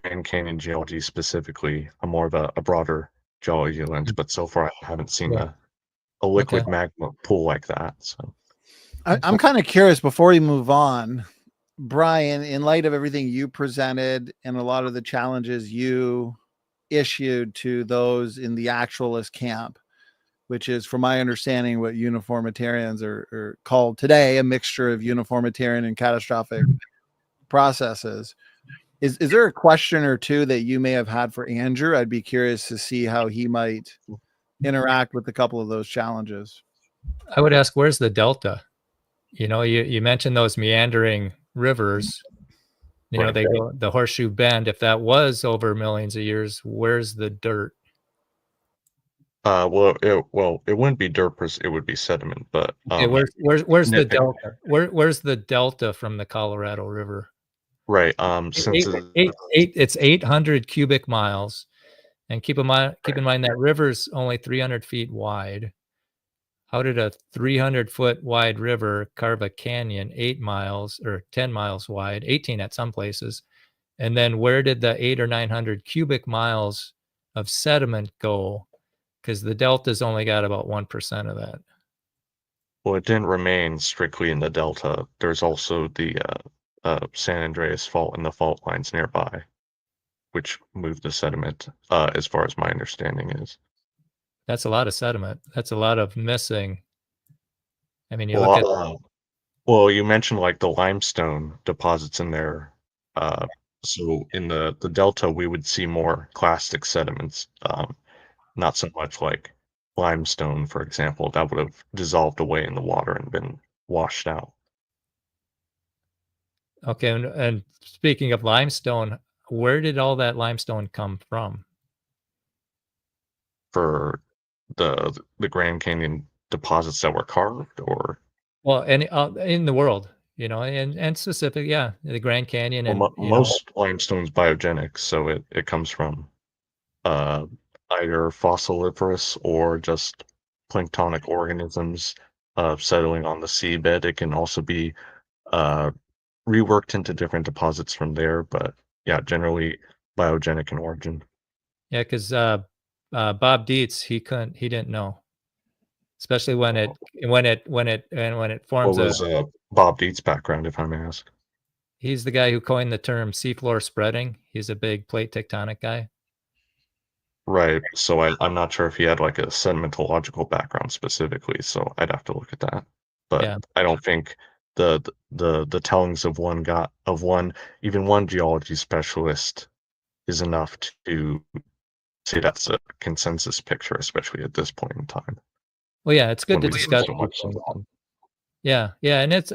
Speaker 4: Grand Canyon geology specifically. I'm more of a broader geology lens, but so far I haven't seen
Speaker 2: Yeah.
Speaker 4: a liquid
Speaker 2: Okay.
Speaker 4: magma pool like that. So
Speaker 1: I'm kind of curious before we move on, Brian, in light of everything you presented and a lot of the challenges you issued to those in the actualist camp, which is, from my understanding, what uniformitarians are called today, a mixture of uniformitarian and catastrophic processes. Is there a question or two that you may have had for Andrew? I'd be curious to see how he might, interact with a couple of those challenges.
Speaker 2: I would ask, where's the delta? You mentioned those meandering rivers.
Speaker 4: Right.
Speaker 2: They go the horseshoe bend. If that was over millions of years, where's the dirt?
Speaker 4: Well, it wouldn't be dirt, it would be sediment. But
Speaker 2: Okay, where's the
Speaker 4: nitpick.
Speaker 2: delta? Where's the delta from the Colorado River?
Speaker 4: Right. Since
Speaker 2: It's 800 cubic miles, and keep in mind that river's only 300 feet wide. How did a 300-foot wide river carve a canyon 8 miles or 10 miles wide, 18 at some places? And then where did the 800 or 900 cubic miles of sediment go? Because the delta's only got about 1% of that.
Speaker 4: Well, it didn't remain strictly in the delta. There's also the San Andreas Fault and the fault lines nearby, which moved the sediment, as far as my understanding is.
Speaker 2: That's a lot of sediment. That's a lot of missing. I mean, you
Speaker 4: Well,
Speaker 2: look at
Speaker 4: well, you mentioned like the limestone deposits in there. So in the delta, we would see more clastic sediments, not so much like limestone, for example, that would have dissolved away in the water and been washed out.
Speaker 2: okay, and speaking of limestone, where did all that limestone come from?
Speaker 4: For the Grand Canyon deposits that were carved, or
Speaker 2: Well, and in the world, and specific, yeah, the Grand Canyon, and
Speaker 4: most limestone's biogenic, so it comes from either fossiliferous or just planktonic organisms settling on the seabed. It can also be reworked into different deposits from there, but yeah, generally biogenic in origin.
Speaker 2: yeah, because Bob Dietz, he didn't know, especially when it
Speaker 4: What
Speaker 2: forms
Speaker 4: was Bob Dietz' background, if I may ask?
Speaker 2: He's the guy who coined the term seafloor spreading. He's a big plate tectonic guy.
Speaker 4: Right. So I'm not sure if he had like a sedimentological background specifically, so I'd have to look at that. But
Speaker 2: Yeah.
Speaker 4: I don't think the tellings of even one geology specialist is enough to say that's a consensus picture, especially at this point in time.
Speaker 2: Well, yeah, it's good
Speaker 4: when
Speaker 2: to
Speaker 4: we see
Speaker 2: discuss.
Speaker 4: so much something.
Speaker 2: Yeah, and it's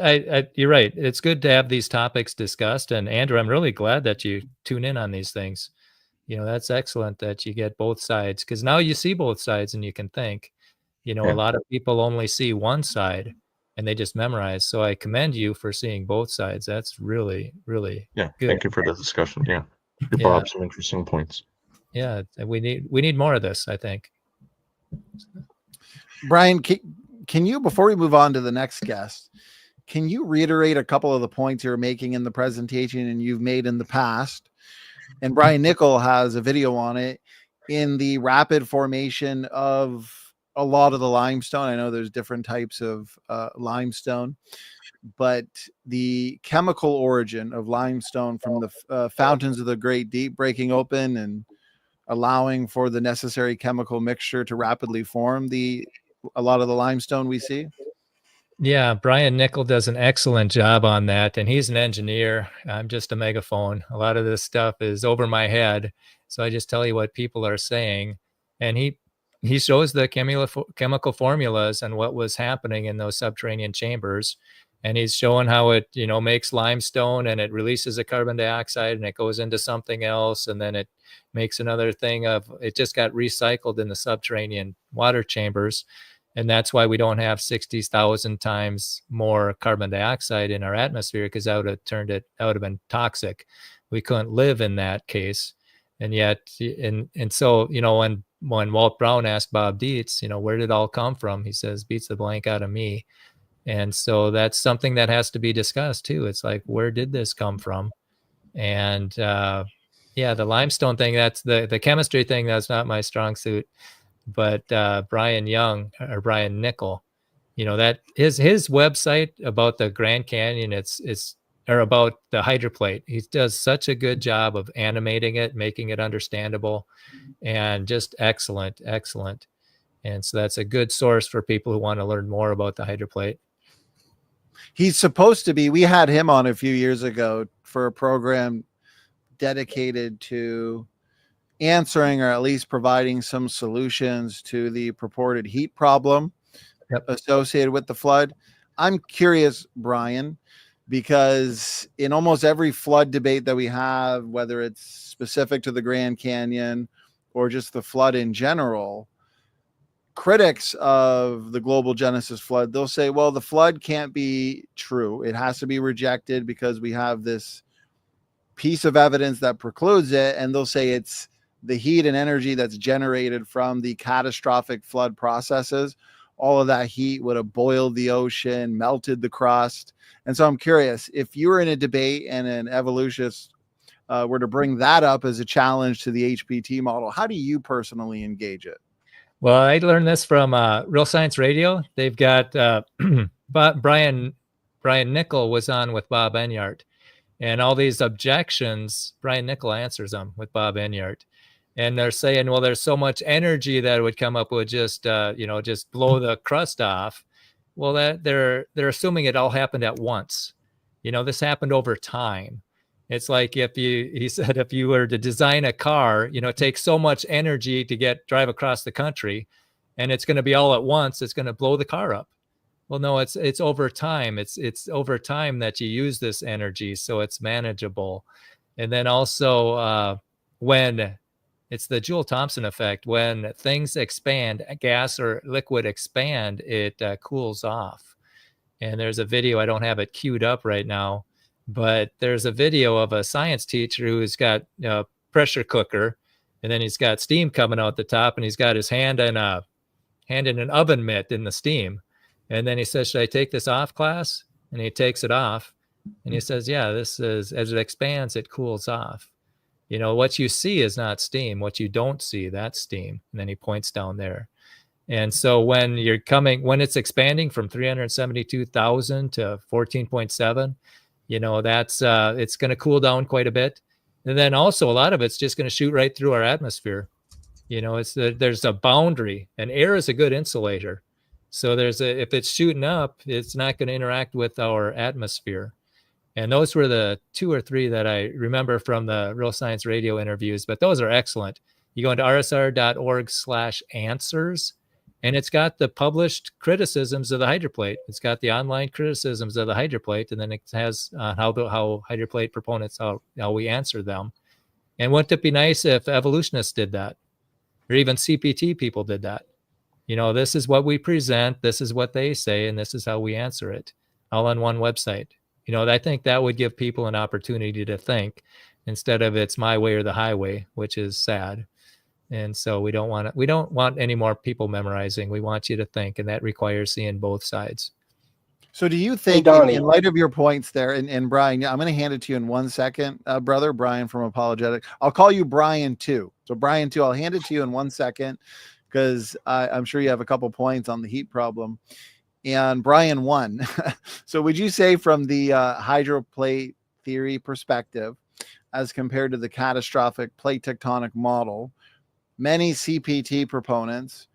Speaker 2: you're right. It's good to have these topics discussed. And Andrew, I'm really glad that you tune in on these things. That's excellent that you get both sides, because now you see both sides and you can think. A lot of people only see one side and they just memorize. So I commend you for seeing both sides. That's really, really
Speaker 4: Yeah.
Speaker 2: good.
Speaker 4: Thank you for the discussion. Yeah. You brought up some interesting points.
Speaker 2: Yeah, we need more of this, I think.
Speaker 1: Brian, can you, before we move on to the next guest, can you reiterate a couple of the points you're making in the presentation and you've made in the past? And Brian Nickel has a video on it in the rapid formation of a lot of the limestone. I know there's different types of limestone, but the chemical origin of limestone from the fountains of the Great Deep breaking open and allowing for the necessary chemical mixture to rapidly form a lot of the limestone we see.
Speaker 2: Yeah, Brian Nickel does an excellent job on that, and he's an engineer. I'm just a megaphone. A lot of this stuff is over my head, so I just tell you what people are saying, and he shows the chemical formulas and what was happening in those subterranean chambers, and he's showing how it makes limestone and it releases a carbon dioxide and it goes into something else, and then it makes another thing of it just got recycled in the subterranean water chambers. And that's why we don't have 60,000 times more carbon dioxide in our atmosphere, because that would have been toxic. We couldn't live in that case. And yet, and so, when Walt Brown asked Bob Dietz, where did it all come from? He says, beats the blank out of me. And so that's something that has to be discussed too. It's like, where did this come from? And the limestone thing, that's the chemistry thing, that's not my strong suit. But Brian Nickel, that his website about the Grand Canyon, or about the hydroplate. He does such a good job of animating it, making it understandable, and just excellent. And so that's a good source for people who want to learn more about the hydroplate.
Speaker 1: He's supposed to be, we had him on a few years ago for a program dedicated to answering or at least providing some solutions to the purported heat problem associated with the flood. I'm curious, Brian, because in almost every flood debate that we have, whether it's specific to the Grand Canyon or just the flood in general, critics of the global Genesis flood, they'll say, well, the flood can't be true. It has to be rejected because we have this piece of evidence that precludes it. And they'll say it's the heat and energy that's generated from the catastrophic flood processes. All of that heat would have boiled the ocean, melted the crust. And so I'm curious, if you were in a debate and an evolutionist were to bring that up as a challenge to the HPT model, how do you personally engage it?
Speaker 2: Well, I learned this from Real Science Radio. They've got Brian Nickel was on with Bob Enyart, and all these objections, Brian Nickel answers them with Bob Enyart. And they're saying, well, there's so much energy that would come up with just just blow the crust off. Well, that they're assuming it all happened at once. This happened over time. It's like he said, if you were to design a car, it takes so much energy to drive across the country, and it's going to be all at once. It's going to blow the car up. Well, no, it's over time. It's over time that you use this energy, so it's manageable. And then also when it's the Joule-Thomson effect, when things expand, gas or liquid expand, it cools off. And there's a video, I don't have it queued up right now, but there's a video of a science teacher who's got a pressure cooker, and then he's got steam coming out the top, and he's got his hand in an oven mitt in the steam. And then he says, should I take this off, class? And he takes it off. And he says, yeah, this is, as it expands, it cools off. What you see is not steam. What you don't see, that's steam. And then he points down there. And so when it's expanding from 372,000 to 14.7, that's it's going to cool down quite a bit. And then also a lot of it's just going to shoot right through our atmosphere. There's a boundary, and air is a good insulator. So if it's shooting up, it's not going to interact with our atmosphere. And those were the 2 or 3 that I remember from the Real Science Radio interviews, but those are excellent. You go into rsr.org/answers, and it's got the published criticisms of the hydroplate. It's got the online criticisms of the hydroplate, and then it has how hydroplate proponents, how we answer them. And wouldn't it be nice if evolutionists did that, or even CPT people did that? This is what we present, this is what they say, and this is how we answer it, all on one website. I think that would give people an opportunity to think instead of it's my way or the highway, which is sad. And so we don't want any more people memorizing. We want you to think, and that requires seeing both sides.
Speaker 1: So do you think, in light of your points there, and Brian, I'm going to hand it to you in 1 second, brother, Brian from Apologetic. I'll call you Brian too. So Brian too, I'll hand it to you in 1 second, because I'm sure you have a couple points on the heat problem. And Brian 1. So would you say from the hydroplate theory perspective, as compared to the catastrophic plate tectonic model, many CPT proponents,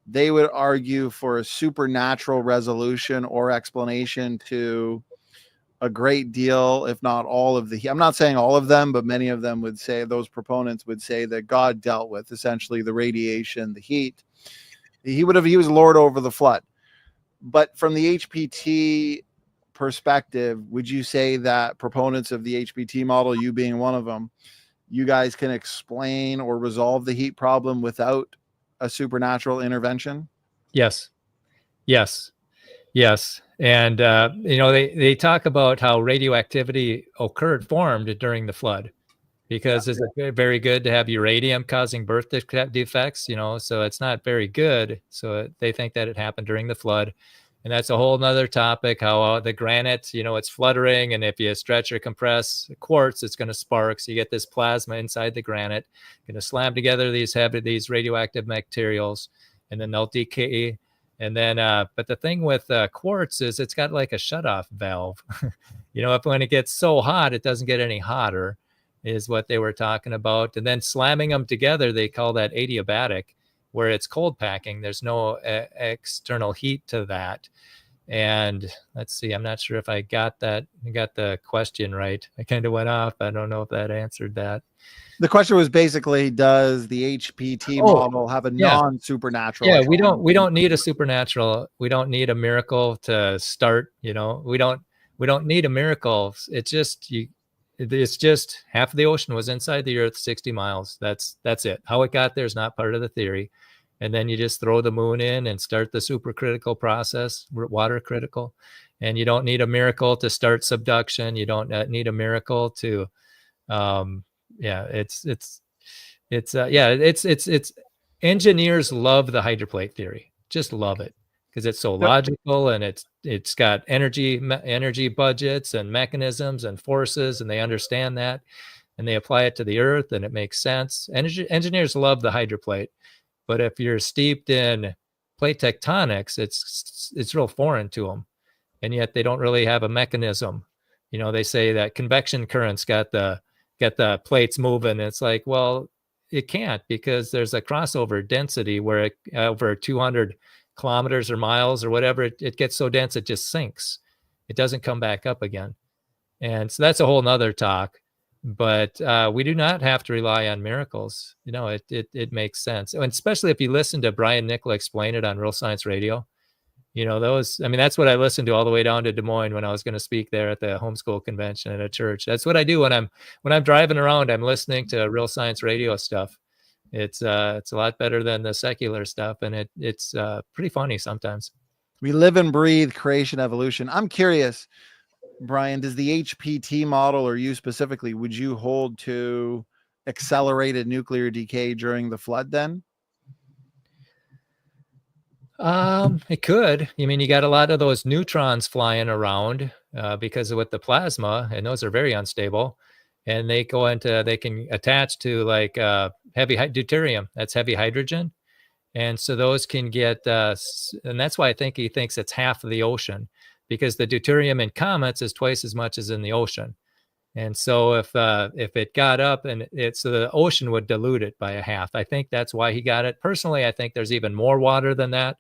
Speaker 1: they would argue for a supernatural resolution or explanation to a great deal, if not all of the heat. I'm not saying all of them, but many of them would say, those proponents would say that God dealt with essentially the radiation, the heat. He was Lord over the flood. But from the HPT perspective, would you say that proponents of the HPT model, you being one of them, you guys can explain or resolve the heat problem without a supernatural intervention?
Speaker 2: Yes. And, they talk about how radioactivity formed during the flood, because it's very good to have uranium causing birth defects, so it's not very good. So they think that it happened during the flood. And that's a whole nother topic, how the granite, it's fluttering. And if you stretch or compress quartz, it's going to spark. So you get this plasma inside the granite, going to slam together these radioactive materials, and then they'll decay. And then, but the thing with quartz is it's got like a shutoff valve. When it gets so hot, it doesn't get any hotter, is what they were talking about. And then slamming them together, they call that adiabatic, where it's cold packing. There's no external heat to that. And let's see, I'm not sure if I got the question right. I kind of went off. I don't know if that answered that.
Speaker 1: The question was basically, does the HPT model have a non-supernatural?
Speaker 2: Yeah, we don't need a supernatural. We don't need a miracle to start. We don't need a miracle. It's just half of the ocean was inside the Earth, 60 miles. That's it. How it got there is not part of the theory. And then you just throw the moon in and start the supercritical process, water critical. And you don't need a miracle to start subduction. You don't need a miracle to, it's engineers love the hydroplate theory, just love it because it's so logical, and it's got energy budgets and mechanisms and forces, and they understand that, and they apply it to the Earth, and it makes sense. Engineers love the hydroplate. But if you're steeped in plate tectonics, it's real foreign to them, and yet they don't really have a mechanism. They say that convection currents got the plates moving. It's like, well, it can't, because there's a crossover density where over 200 kilometers or miles or whatever, it gets so dense it just sinks. It doesn't come back up again. And so that's a whole nother talk. But we do not have to rely on miracles. It makes sense. And especially if you listen to Brian Nickel explain it on Real Science Radio. That's what I listened to all the way down to Des Moines when I was going to speak there at the homeschool convention at a church. That's what I do when I'm driving around. I'm listening to Real Science Radio stuff. It's a lot better than the secular stuff, and it's pretty funny sometimes.
Speaker 1: We live and breathe creation evolution. I'm curious, Brian, does the HPT model, or you specifically, would you hold to accelerated nuclear decay during the flood then?
Speaker 2: It could. You got a lot of those neutrons flying around because with the plasma, and those are very unstable, and they can attach to like heavy deuterium. That's heavy hydrogen. And so those can get, and that's why I think he thinks it's half of the ocean, because the deuterium in comets is twice as much as in the ocean. And so if it got up, and so the ocean would dilute it by a half. I think that's why he got it. Personally, I think there's even more water than that,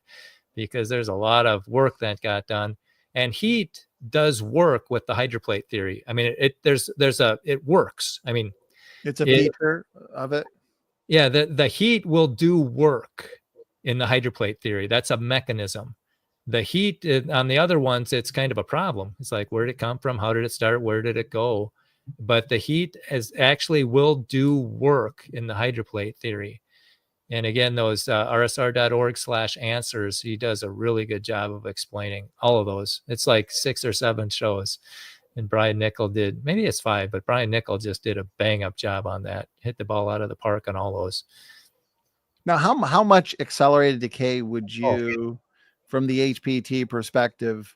Speaker 2: because there's a lot of work that got done, and heat does work with the hydroplate theory. It works.
Speaker 1: It's a feature of it.
Speaker 2: Yeah, the heat will do work in the hydroplate theory. That's a mechanism. The heat on the other ones, it's kind of a problem. It's like, where did it come from? How did it start? Where did it go? But the heat will do work in the hydroplate theory. And again, those rsr.org/answers, he does a really good job of explaining all of those. It's like 6 or 7 shows. And Brian Nickel maybe it's 5, but Brian Nickel just did a bang up job on that. Hit the ball out of the park on all those.
Speaker 1: Now, how much accelerated decay would you, from the HPT perspective,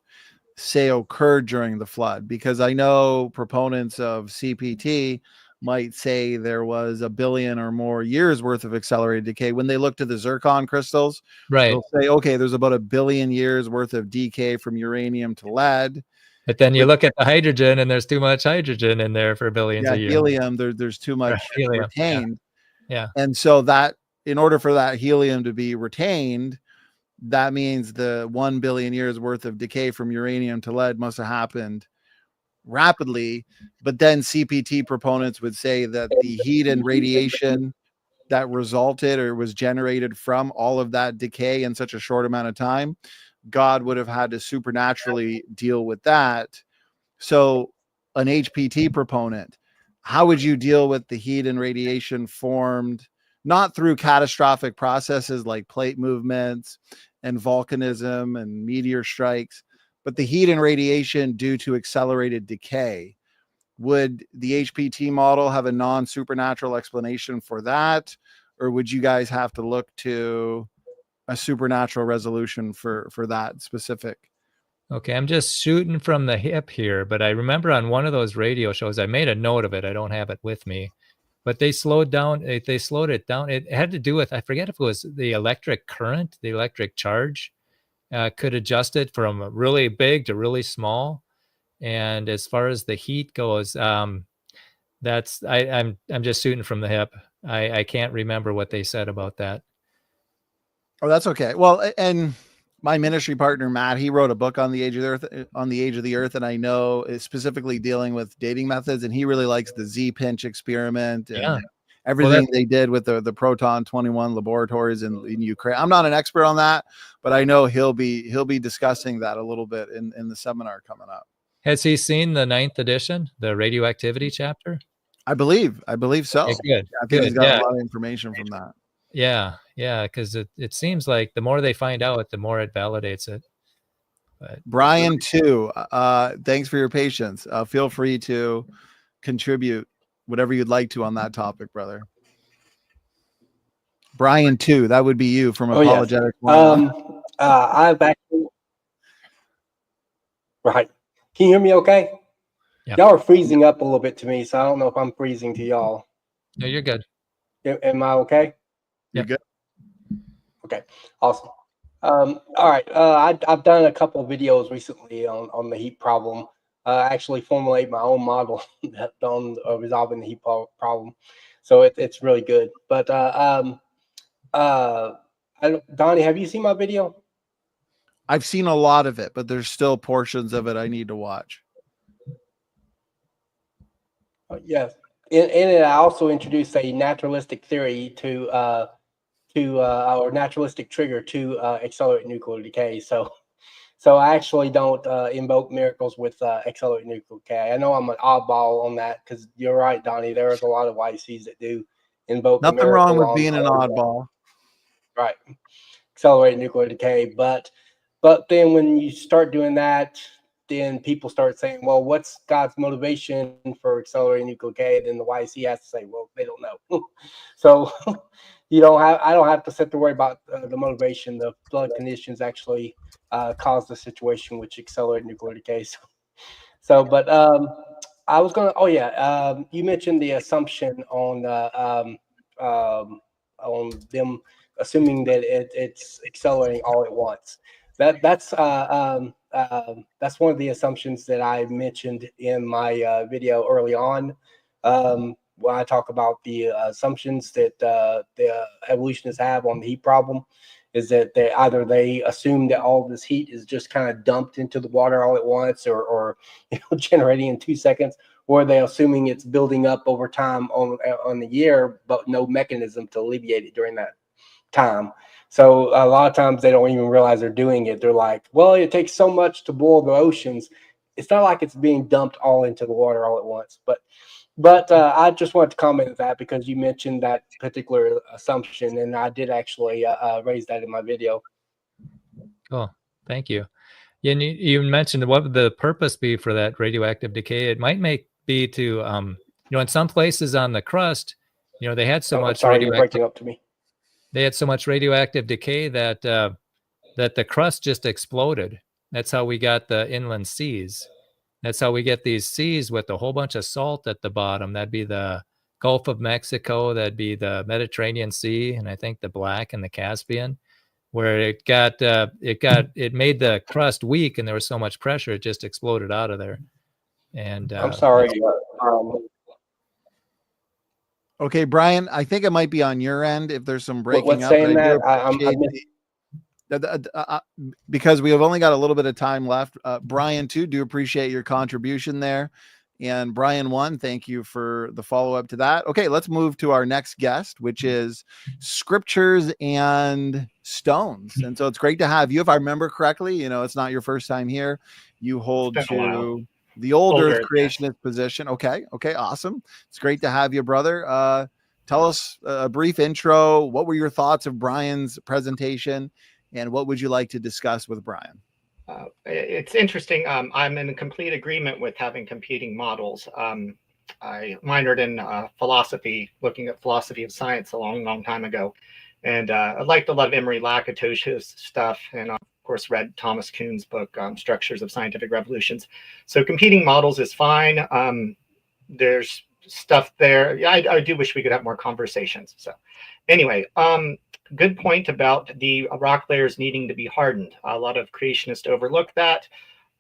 Speaker 1: say occurred during the flood? Because I know proponents of CPT might say there was 1 billion or more years worth of accelerated decay. When they look to the zircon crystals,
Speaker 2: right,
Speaker 1: they'll say, okay, there's about 1 billion years worth of decay from uranium to lead.
Speaker 2: But then you look at the hydrogen, and there's too much hydrogen in there for billions of years.
Speaker 1: Helium, there's too much
Speaker 2: helium
Speaker 1: retained.
Speaker 2: Yeah.
Speaker 1: And so that, in order for that helium to be retained, that means the 1 billion years worth of decay from uranium to lead must have happened rapidly. But then CPT proponents would say that the heat and radiation that resulted or was generated from all of that decay in such a short amount of time, God would have had to supernaturally deal with that. So an HPT proponent, how would you deal with the heat and radiation formed not through catastrophic processes like plate movements and volcanism and meteor strikes, but the heat and radiation due to accelerated decay? Would the HPT model have a non-supernatural explanation for that? Or would you guys have to look to a supernatural resolution for that specific?
Speaker 2: Okay, I'm just shooting from the hip here, but I remember on one of those radio shows, I made a note of it. I don't have it with me, but they slowed it down. It had to do with, I forget if it was the electric current, the electric charge could adjust it from really big to really small. And as far as the heat goes, I'm just shooting from the hip. I can't remember what they said about that.
Speaker 1: Oh, that's okay. Well, and my ministry partner Matt, he wrote a book on the age of the earth, and I know is specifically dealing with dating methods, and he really likes the Z-pinch experiment and
Speaker 2: Yeah.
Speaker 1: everything they did with the Proton 21 laboratories in Ukraine. I'm not an expert on that, but I know he'll be discussing that a little bit in the seminar coming up.
Speaker 2: Has he seen the 9th edition, the radioactivity chapter?
Speaker 1: I believe so.
Speaker 2: Okay, good.
Speaker 1: I think he's got a lot of information from that.
Speaker 2: Yeah, because it seems like the more they find out, the more it validates it. But
Speaker 1: Brian, too, thanks for your patience. Feel free to contribute whatever you'd like to on that topic, brother. Brian, too, that would be you from Apologetics.
Speaker 3: I've actually, right. Can you hear me okay?
Speaker 2: Yeah.
Speaker 3: Y'all are freezing up a little bit to me, so I don't know if I'm freezing to y'all.
Speaker 2: No, you're good.
Speaker 3: Am I okay?
Speaker 1: You're good.
Speaker 3: Okay, awesome. All right, I've done a couple of videos recently on the heat problem. Actually formulate my own model on resolving the heat problem. So it's really good. But Donnie, have you seen my video?
Speaker 1: I've seen a lot of it, but there's still portions of it I need to watch.
Speaker 3: Yes. In it, I also introduced a naturalistic theory to our naturalistic trigger to accelerate nuclear decay. So I actually don't invoke miracles with accelerate nuclear decay. I know I'm an oddball on that because you're right, Donnie. There's a lot of YCs that do invoke.
Speaker 1: Nothing wrong with being an oddball.
Speaker 3: Right. Accelerate nuclear decay. But then when you start doing that, then people start saying, well, what's God's motivation for accelerating nuclear decay? Then the YC has to say, well, they don't know. So I don't have to sit to worry about the motivation. The blood conditions actually cause the situation which accelerate nuclear decay. But I was going to, you mentioned the assumption on them assuming that it's accelerating all at once. That's one of the assumptions that I mentioned in my video early on. When I talk about the assumptions that the evolutionists have on the heat problem, is that they assume that all this heat is just kind of dumped into the water all at once, or generating in 2 seconds, or they're assuming it's building up over time on the year, but no mechanism to alleviate it during that time. So a lot of times they don't even realize they're doing it. They're like, well, it takes so much to boil the oceans. It's not like it's being dumped all into the water all at once. But I just wanted to comment on that because you mentioned that particular assumption, and I did actually raise that in my video.
Speaker 2: Cool. Thank you. Yeah, and you mentioned what would the purpose be for that radioactive decay? It might be to, in some places on the crust, they had so much
Speaker 3: you're breaking up to me.
Speaker 2: They had so much radioactive decay that that the crust just exploded. That's how we got the inland seas. That's how we get these seas with a whole bunch of salt at the bottom. That'd be the Gulf of Mexico. That'd be the Mediterranean Sea, and I think the Black and the Caspian, where it made the crust weak, and there was so much pressure it just exploded out of there. And
Speaker 3: I'm sorry.
Speaker 1: Okay, Brian, I think it might be on your end if there's some breaking
Speaker 3: what's
Speaker 1: up.
Speaker 3: Saying that?
Speaker 1: Because we have only got a little bit of time left. Brian, too, do appreciate your contribution there. And Brian 1, thank you for the follow-up to that. Okay, let's move to our next guest, which is Scriptures and Stones. And so it's great to have you. If I remember correctly, it's not your first time here. You hold to the old Earth creationist position. Okay, awesome. It's great to have you, brother. Tell us a brief intro. What were your thoughts of Brian's presentation, and what would you like to discuss with Brian?
Speaker 5: It's interesting. I'm in complete agreement with having competing models. I minored in philosophy, looking at philosophy of science a long time ago. And I liked a lot of Emery Lakatos' stuff, and of course read Thomas Kuhn's book, Structures of Scientific Revolutions. So competing models is fine. There's stuff there. Yeah, I do wish we could have more conversations. So anyway, good point about the rock layers needing to be hardened. A lot of creationists overlook that.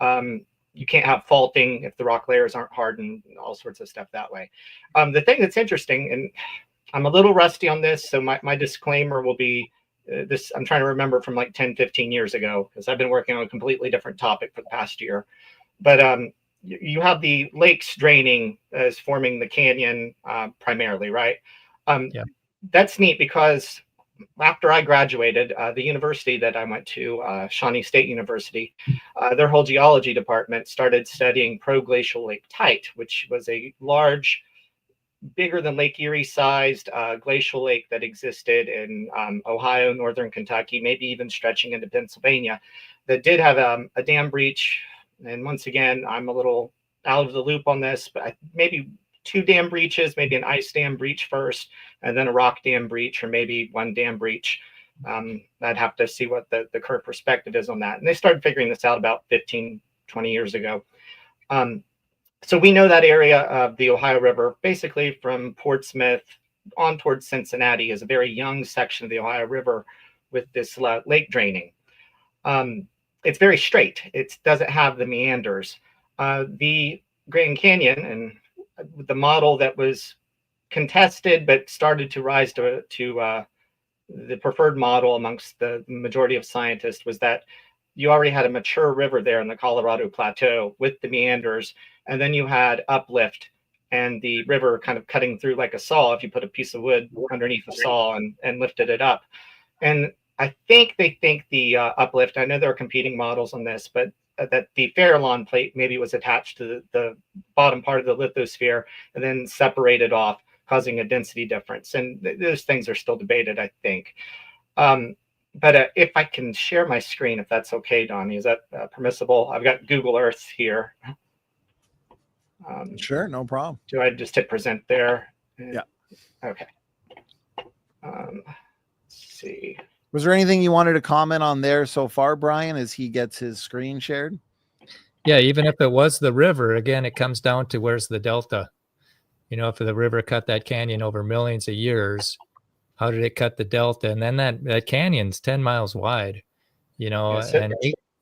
Speaker 5: You can't have faulting if the rock layers aren't hardened, all sorts of stuff that way. The thing that's interesting, and I'm a little rusty on this, so my disclaimer will be, this, I'm trying to remember from like 10, 15 years ago, because I've been working on a completely different topic for the past year. But you have the lakes draining as forming the canyon primarily, right?
Speaker 2: Yeah.
Speaker 5: That's neat because after I graduated, the university that I went to, Shawnee State University, their whole geology department started studying proglacial lake tite, which was a large, bigger than Lake Erie sized glacial lake that existed in Ohio, northern Kentucky, maybe even stretching into Pennsylvania, that did have a dam breach. And once again, I'm a little out of the loop on this, but maybe 2 dam breaches, maybe an ice dam breach first, and then a rock dam breach, or maybe 1 dam breach. I'd have to see what the current perspective is on that. And they started figuring this out about 15, 20 years ago. So we know that area of the Ohio River, basically from Portsmouth on towards Cincinnati, is a very young section of the Ohio River with this lake draining. It's very straight. It doesn't have the meanders. The Grand Canyon and the model that was contested but started to rise to the preferred model amongst the majority of scientists was that you already had a mature river there in the Colorado Plateau with the meanders, and then you had uplift and the river kind of cutting through like a saw if you put a piece of wood underneath the saw and lifted it up. And I think they think the uplift, I know there are competing models on this, but that the Farallon plate maybe was attached to the bottom part of the lithosphere and then separated off, causing a density difference. And those things are still debated, I think. But if I can share my screen, if that's okay, Donnie, is that permissible? I've got Google Earth here.
Speaker 1: Sure, no problem.
Speaker 5: Do I just hit present there?
Speaker 1: Yeah.
Speaker 5: Okay. Let's see.
Speaker 1: Was there anything you wanted to comment on there so far, Brian, as he gets his screen shared?
Speaker 2: Yeah, even if it was the river, again, it comes down to where's the delta. You know, if the river cut that canyon over millions of years, how did it cut the delta? And then that canyon's 10 miles wide, you know,
Speaker 5: Yes,
Speaker 2: and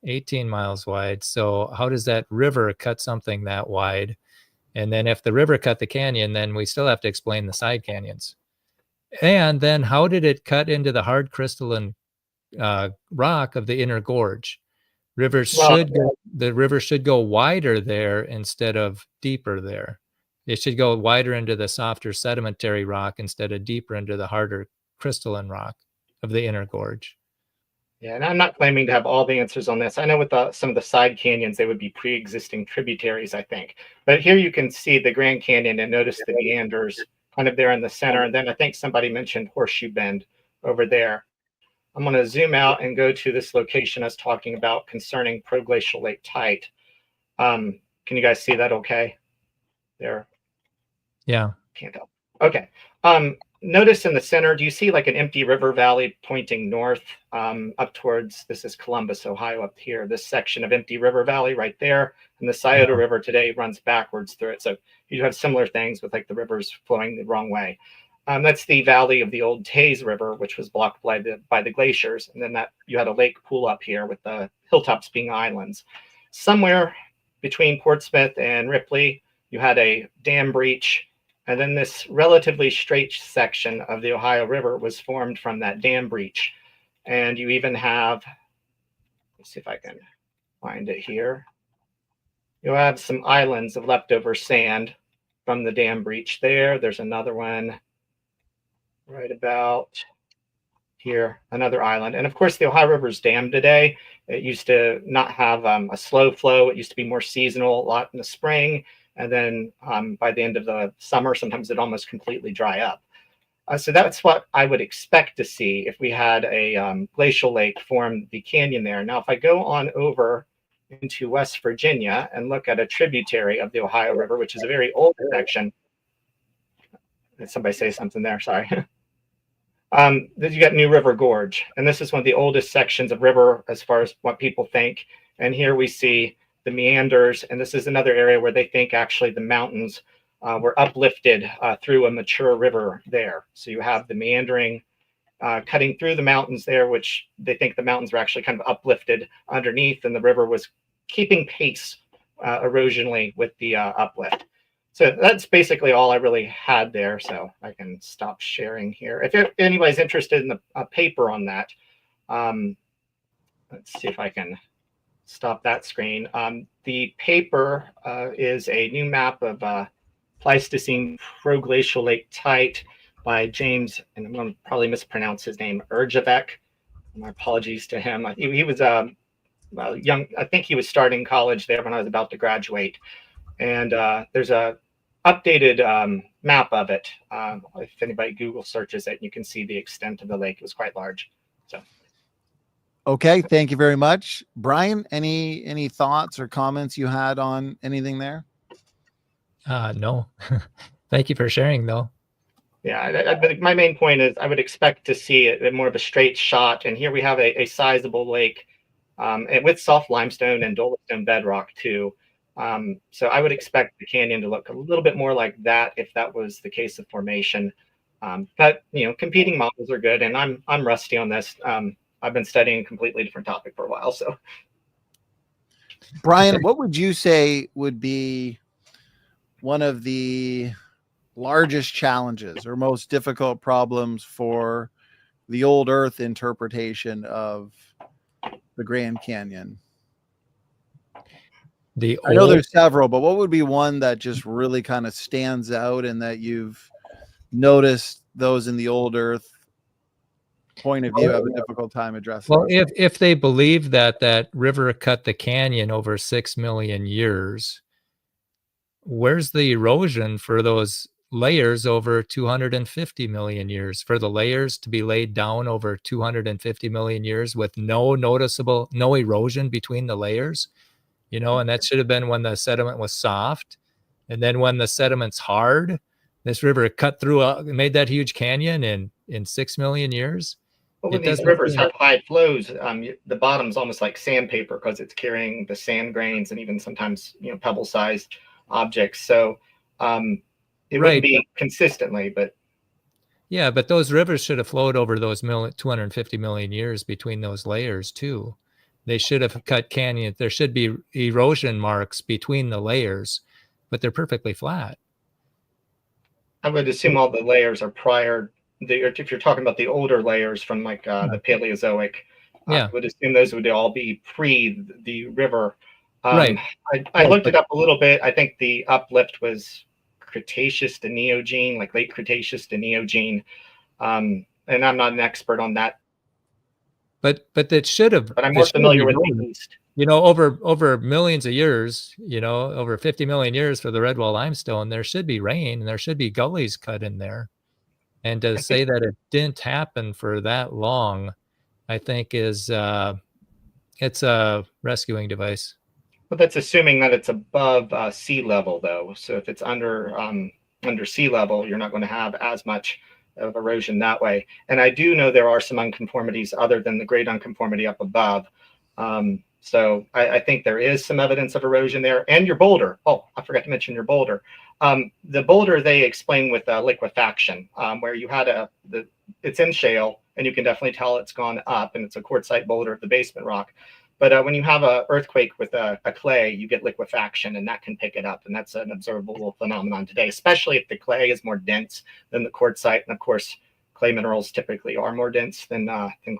Speaker 2: 18 miles wide. So how does that river cut something that wide? And then if the river cut the canyon, then we still have to explain the side canyons. And then how did it cut into the hard crystalline rock of the Inner Gorge? The river should go wider there instead of deeper there. It should go wider into the softer sedimentary rock instead of deeper into the harder crystalline rock of the Inner Gorge.
Speaker 5: Yeah, and I'm not claiming to have all the answers on this. I know with some of the side canyons, they would be pre-existing tributaries, I think. But here you can see the Grand Canyon and notice the meanders kind of there in the center. And then I think somebody mentioned Horseshoe Bend over there. I'm going to zoom out and go to this location I was talking about concerning proglacial lake tite. Can you guys see that okay? There.
Speaker 2: Yeah.
Speaker 5: Can't help. Okay. Notice in the center, do you see like an empty river valley pointing north up towards, this is Columbus, Ohio up here, this section of empty river valley right there. And the Scioto River today runs backwards through it. So you have similar things with like the rivers flowing the wrong way. That's the valley of the old Taze River, which was blocked by the glaciers. And then that you had a lake pool up here with the hilltops being islands. Somewhere between Portsmouth and Ripley, you had a dam breach. And then this relatively straight section of the Ohio River was formed from that dam breach. And you even have, let's see if I can find it here. You'll have some islands of leftover sand from the dam breach there. There's another one right about here, another island. And of course, the Ohio River is dammed today. It used to not have a slow flow. It used to be more seasonal, a lot in the spring. And then by the end of the summer, sometimes it almost completely dry up. So that's what I would expect to see if we had a glacial lake form the canyon there. Now, if I go on over into West Virginia and look at a tributary of the Ohio River, which is a very old section. Did somebody say something there? Sorry. Then you got New River Gorge. And this is one of the oldest sections of river as far as what people think. And here we see the meanders, and this is another area where they think actually the mountains were uplifted through a mature river there. So you have the meandering cutting through the mountains there, which they think the mountains were actually kind of uplifted underneath, and the river was keeping pace erosionally with the uplift. So that's basically all I really had there. So I can stop sharing here. If anybody's interested in a paper on that, let's see if I can stop that screen. The paper is a new map of Pleistocene proglacial lake Tite by James, and I'm going to probably mispronounce his name, Urjavec. My apologies to him. He was young. I think he was starting college there when I was about to graduate. And there's a updated map of it. If anybody Google searches it, you can see the extent of the lake. It was quite large. So.
Speaker 1: Okay, thank you very much, Brian. Any thoughts or comments you had on anything there?
Speaker 2: No. Thank you for sharing, though.
Speaker 5: Yeah, my main point is I would expect to see it more of a straight shot. And here we have a sizable lake and with soft limestone and dolostone bedrock too. So I would expect the canyon to look a little bit more like that if that was the case of formation. But competing models are good, and I'm rusty on this. I've been studying a completely different topic for a while. So,
Speaker 1: Brian, what would you say would be one of the largest challenges or most difficult problems for the old Earth interpretation of the Grand Canyon? I know there's several, but what would be one that just really kind of stands out and that you've noticed those in the old Earth point of view have a difficult time addressing?
Speaker 2: Well, if they believe that river cut the canyon over 6 million years, where's the erosion for those layers over 250 million years? For the layers to be laid down over 250 million years with no erosion between the layers, and that should have been when the sediment was soft. And then when the sediment's hard, this river cut through, made that huge canyon in 6 million years.
Speaker 5: Well, when these rivers have high flows, the bottom's almost like sandpaper because it's carrying the sand grains and even sometimes pebble-sized objects. So it wouldn't be consistently, but
Speaker 2: yeah, but those rivers should have flowed over those 250 million years between those layers too. They should have cut canyons. There should be erosion marks between the layers, but they're perfectly flat.
Speaker 5: I would assume all the layers are prior. If you're talking about the older layers from like the Paleozoic, I would assume those would all be pre the river.
Speaker 2: Right.
Speaker 5: I looked it up a little bit. I think the uplift was Cretaceous to Neogene, like late Cretaceous to Neogene. And I'm not an expert on that.
Speaker 2: But that should have.
Speaker 5: But I'm more familiar with the East.
Speaker 2: Over millions of years, over 50 million years for the Redwall limestone, there should be rain and there should be gullies cut in there. And to say that it didn't happen for that long, I think it's a rescuing device.
Speaker 5: But that's assuming that it's above sea level, though. So if it's under sea level, you're not going to have as much of erosion that way. And I do know there are some unconformities other than the great unconformity up above. So I think there is some evidence of erosion there. And your boulder. Oh, I forgot to mention your boulder. The boulder they explain with liquefaction, where you had it's in shale, and you can definitely tell it's gone up, and it's a quartzite boulder of the basement rock. But when you have an earthquake with a clay, you get liquefaction, and that can pick it up. And that's an observable phenomenon today, especially if the clay is more dense than the quartzite. And of course, clay minerals typically are more dense than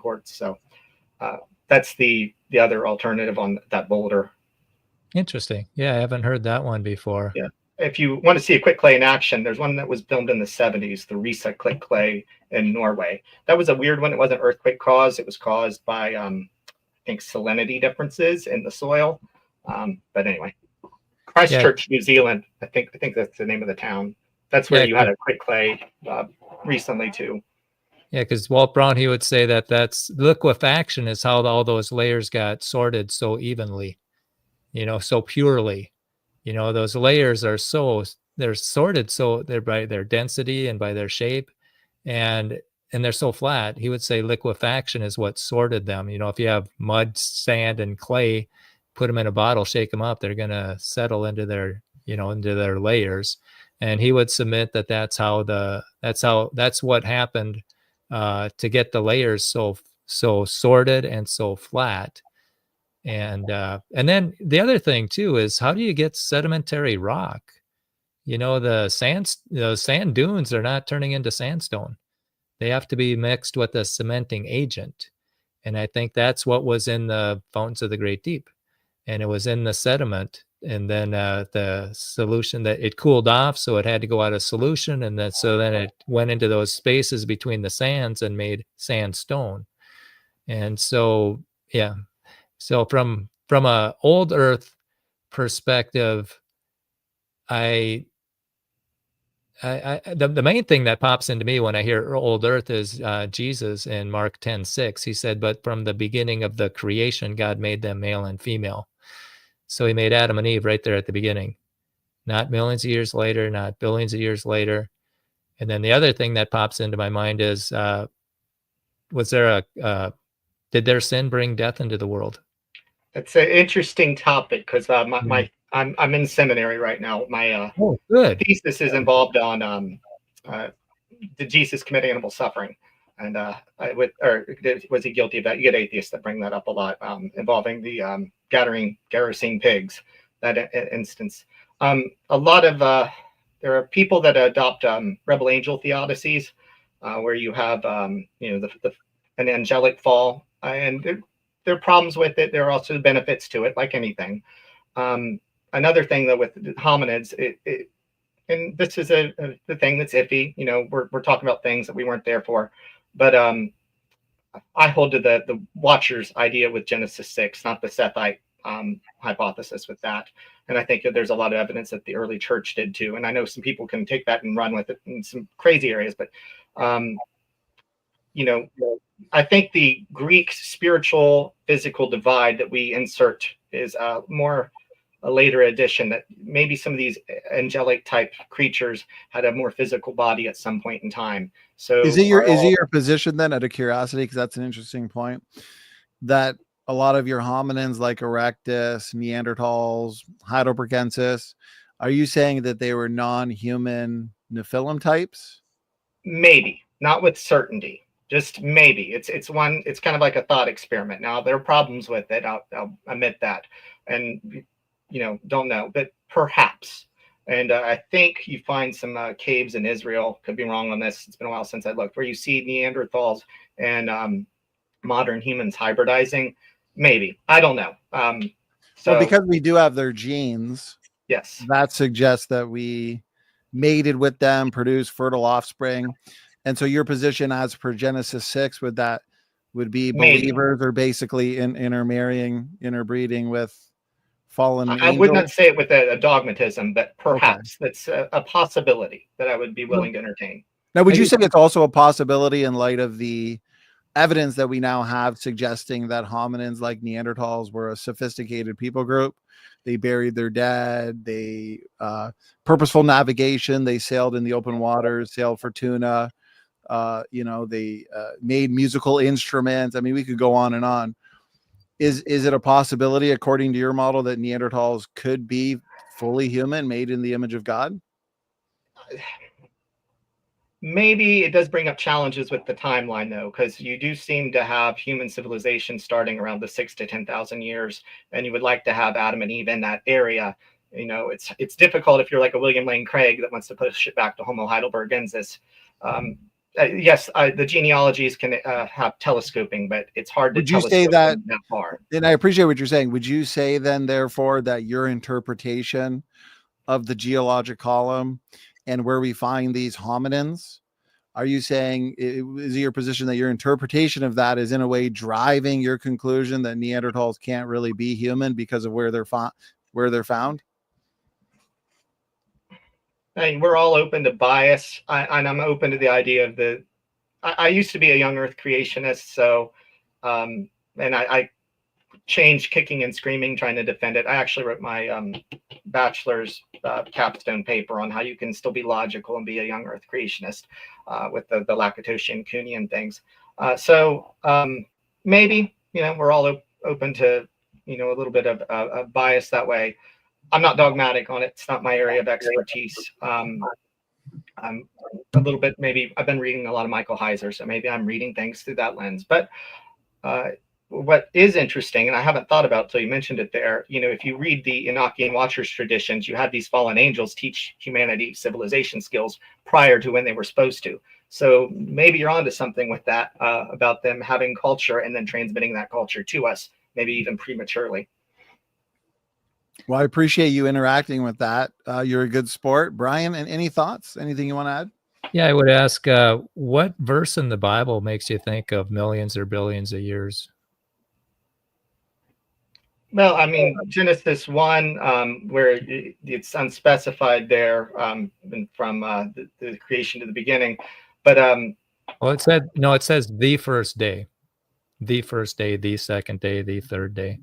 Speaker 5: quartz. So that's the other alternative on that boulder.
Speaker 2: Interesting. Yeah, I haven't heard that one before.
Speaker 5: Yeah. If you want to see a quick clay in action, there's one that was filmed in the 70s, the Risa Click clay in Norway. That was a weird one. It wasn't earthquake caused. It was caused by I think salinity differences in the soil. But anyway, Christchurch, New Zealand. I think that's the name of the town. That's where you had a quick clay recently too.
Speaker 2: Yeah, because Walt Brown, he would say that's liquefaction is how all those layers got sorted so evenly, so purely. Those layers are they're sorted so they're by their density and by their shape, and they're so flat. He would say liquefaction is what sorted them. If you have mud, sand, and clay, put them in a bottle, shake them up, they're going to settle into their layers. And he would submit that's what happened to get the layers so sorted and so flat. And then the other thing too is, how do you get sedimentary rock? the sand dunes are not turning into sandstone. They have to be mixed with a cementing agent. And I think that's what was in the fountains of the Great Deep. And it was in the sediment. And then the solution that it cooled off, so it had to go out of solution. And then it went into those spaces between the sands and made sandstone. And so, yeah. So from a old Earth perspective, the main thing that pops into me when I hear old Earth is Jesus in Mark 10:6. He said, "But from the beginning of the creation, God made them male and female." So he made Adam and Eve right there at the beginning, not millions of years later, not billions of years later. And then the other thing that pops into my mind is, did their sin bring death into the world?
Speaker 5: It's an interesting topic because I'm in seminary right now. My
Speaker 2: good.
Speaker 5: thesis is involved on did Jesus commit animal suffering, and was he guilty of that? You get atheists that bring that up a lot, involving the Gerasene pigs. That instance, a lot of there are people that adopt rebel angel theodicies, where you have an angelic fall, and there are problems with it. There are also benefits to it, like anything. Another thing, though, with hominids, and this is the thing that's iffy. We're talking about things that we weren't there for, but I hold to the Watchers idea with Genesis 6, not the Sethite hypothesis with that. And I think that there's a lot of evidence that the early church did too. And I know some people can take that and run with it in some crazy areas, but I think the Greek spiritual physical divide that we insert is more a later addition, that maybe some of these angelic type creatures had a more physical body at some point in time. So
Speaker 1: is it your position then, out of curiosity, because that's an interesting point, that a lot of your hominins like Erectus, Neanderthals, Heidelbergensis, are you saying that they were non-human Nephilim types?
Speaker 5: Maybe, not with certainty. Just maybe. It's kind of like a thought experiment. Now, there are problems with it. I'll admit that. And, don't know, but perhaps. And I think you find some caves in Israel, could be wrong on this, it's been a while since I looked, where you see Neanderthals and modern humans hybridizing. Maybe. I don't know.
Speaker 1: So because we do have their genes,
Speaker 5: yes,
Speaker 1: that suggests that we mated with them, produced fertile offspring. And so your position as per Genesis 6 would be believers are basically interbreeding with fallen angels?
Speaker 5: I would not say it with a dogmatism, but perhaps that's a possibility that I would be willing to entertain.
Speaker 1: Now, would you say it's also a possibility in light of the evidence that we now have suggesting that hominins like Neanderthals were a sophisticated people group? They buried their dead, they purposeful navigation, they sailed in the open waters, sailed for tuna, they made musical instruments. I mean, we could go on and on. Is it a possibility, according to your model, that Neanderthals could be fully human, made in the image of God?
Speaker 5: Maybe it does bring up challenges with the timeline, though, because you do seem to have human civilization starting around the 6,000 to 10,000 years, and you would like to have Adam and Eve in that area. It's difficult if you're like a William Lane Craig that wants to push it back to Homo heidelbergensis. Yes, the genealogies can have telescoping, but it's hard to telescope that far.
Speaker 1: And I appreciate what you're saying. Would you say then, therefore, that your interpretation of the geologic column and where we find these hominins, are you saying, is it your position that your interpretation of that is in a way driving your conclusion that Neanderthals can't really be human because of where they're found?
Speaker 5: I mean, we're all open to bias, and I'm open to the idea of I used to be a young Earth creationist, so and I changed kicking and screaming trying to defend it. I actually wrote my bachelor's capstone paper on how you can still be logical and be a young Earth creationist with the Lakatosian Kuhnian things. So maybe we're all open to a little bit of bias that way. I'm not dogmatic on it. It's not my area of expertise. I'm a little bit, maybe I've been reading a lot of Michael Heiser, so maybe I'm reading things through that lens. But what is interesting, and I haven't thought about till you mentioned it there, if you read the Enochian Watchers traditions, you had these fallen angels teach humanity civilization skills prior to when they were supposed to. So maybe you're onto something with that, about them having culture and then transmitting that culture to us, maybe even prematurely.
Speaker 1: Well, I appreciate you interacting with that. You're a good sport. Brian, and any thoughts? Anything you want to add?
Speaker 2: Yeah, I would ask, what verse in the Bible makes you think of millions or billions of years?
Speaker 5: Well, I mean, Genesis 1, where it's unspecified there, from the creation to the beginning. But
Speaker 2: Well, it says the first day, the second day, the third day.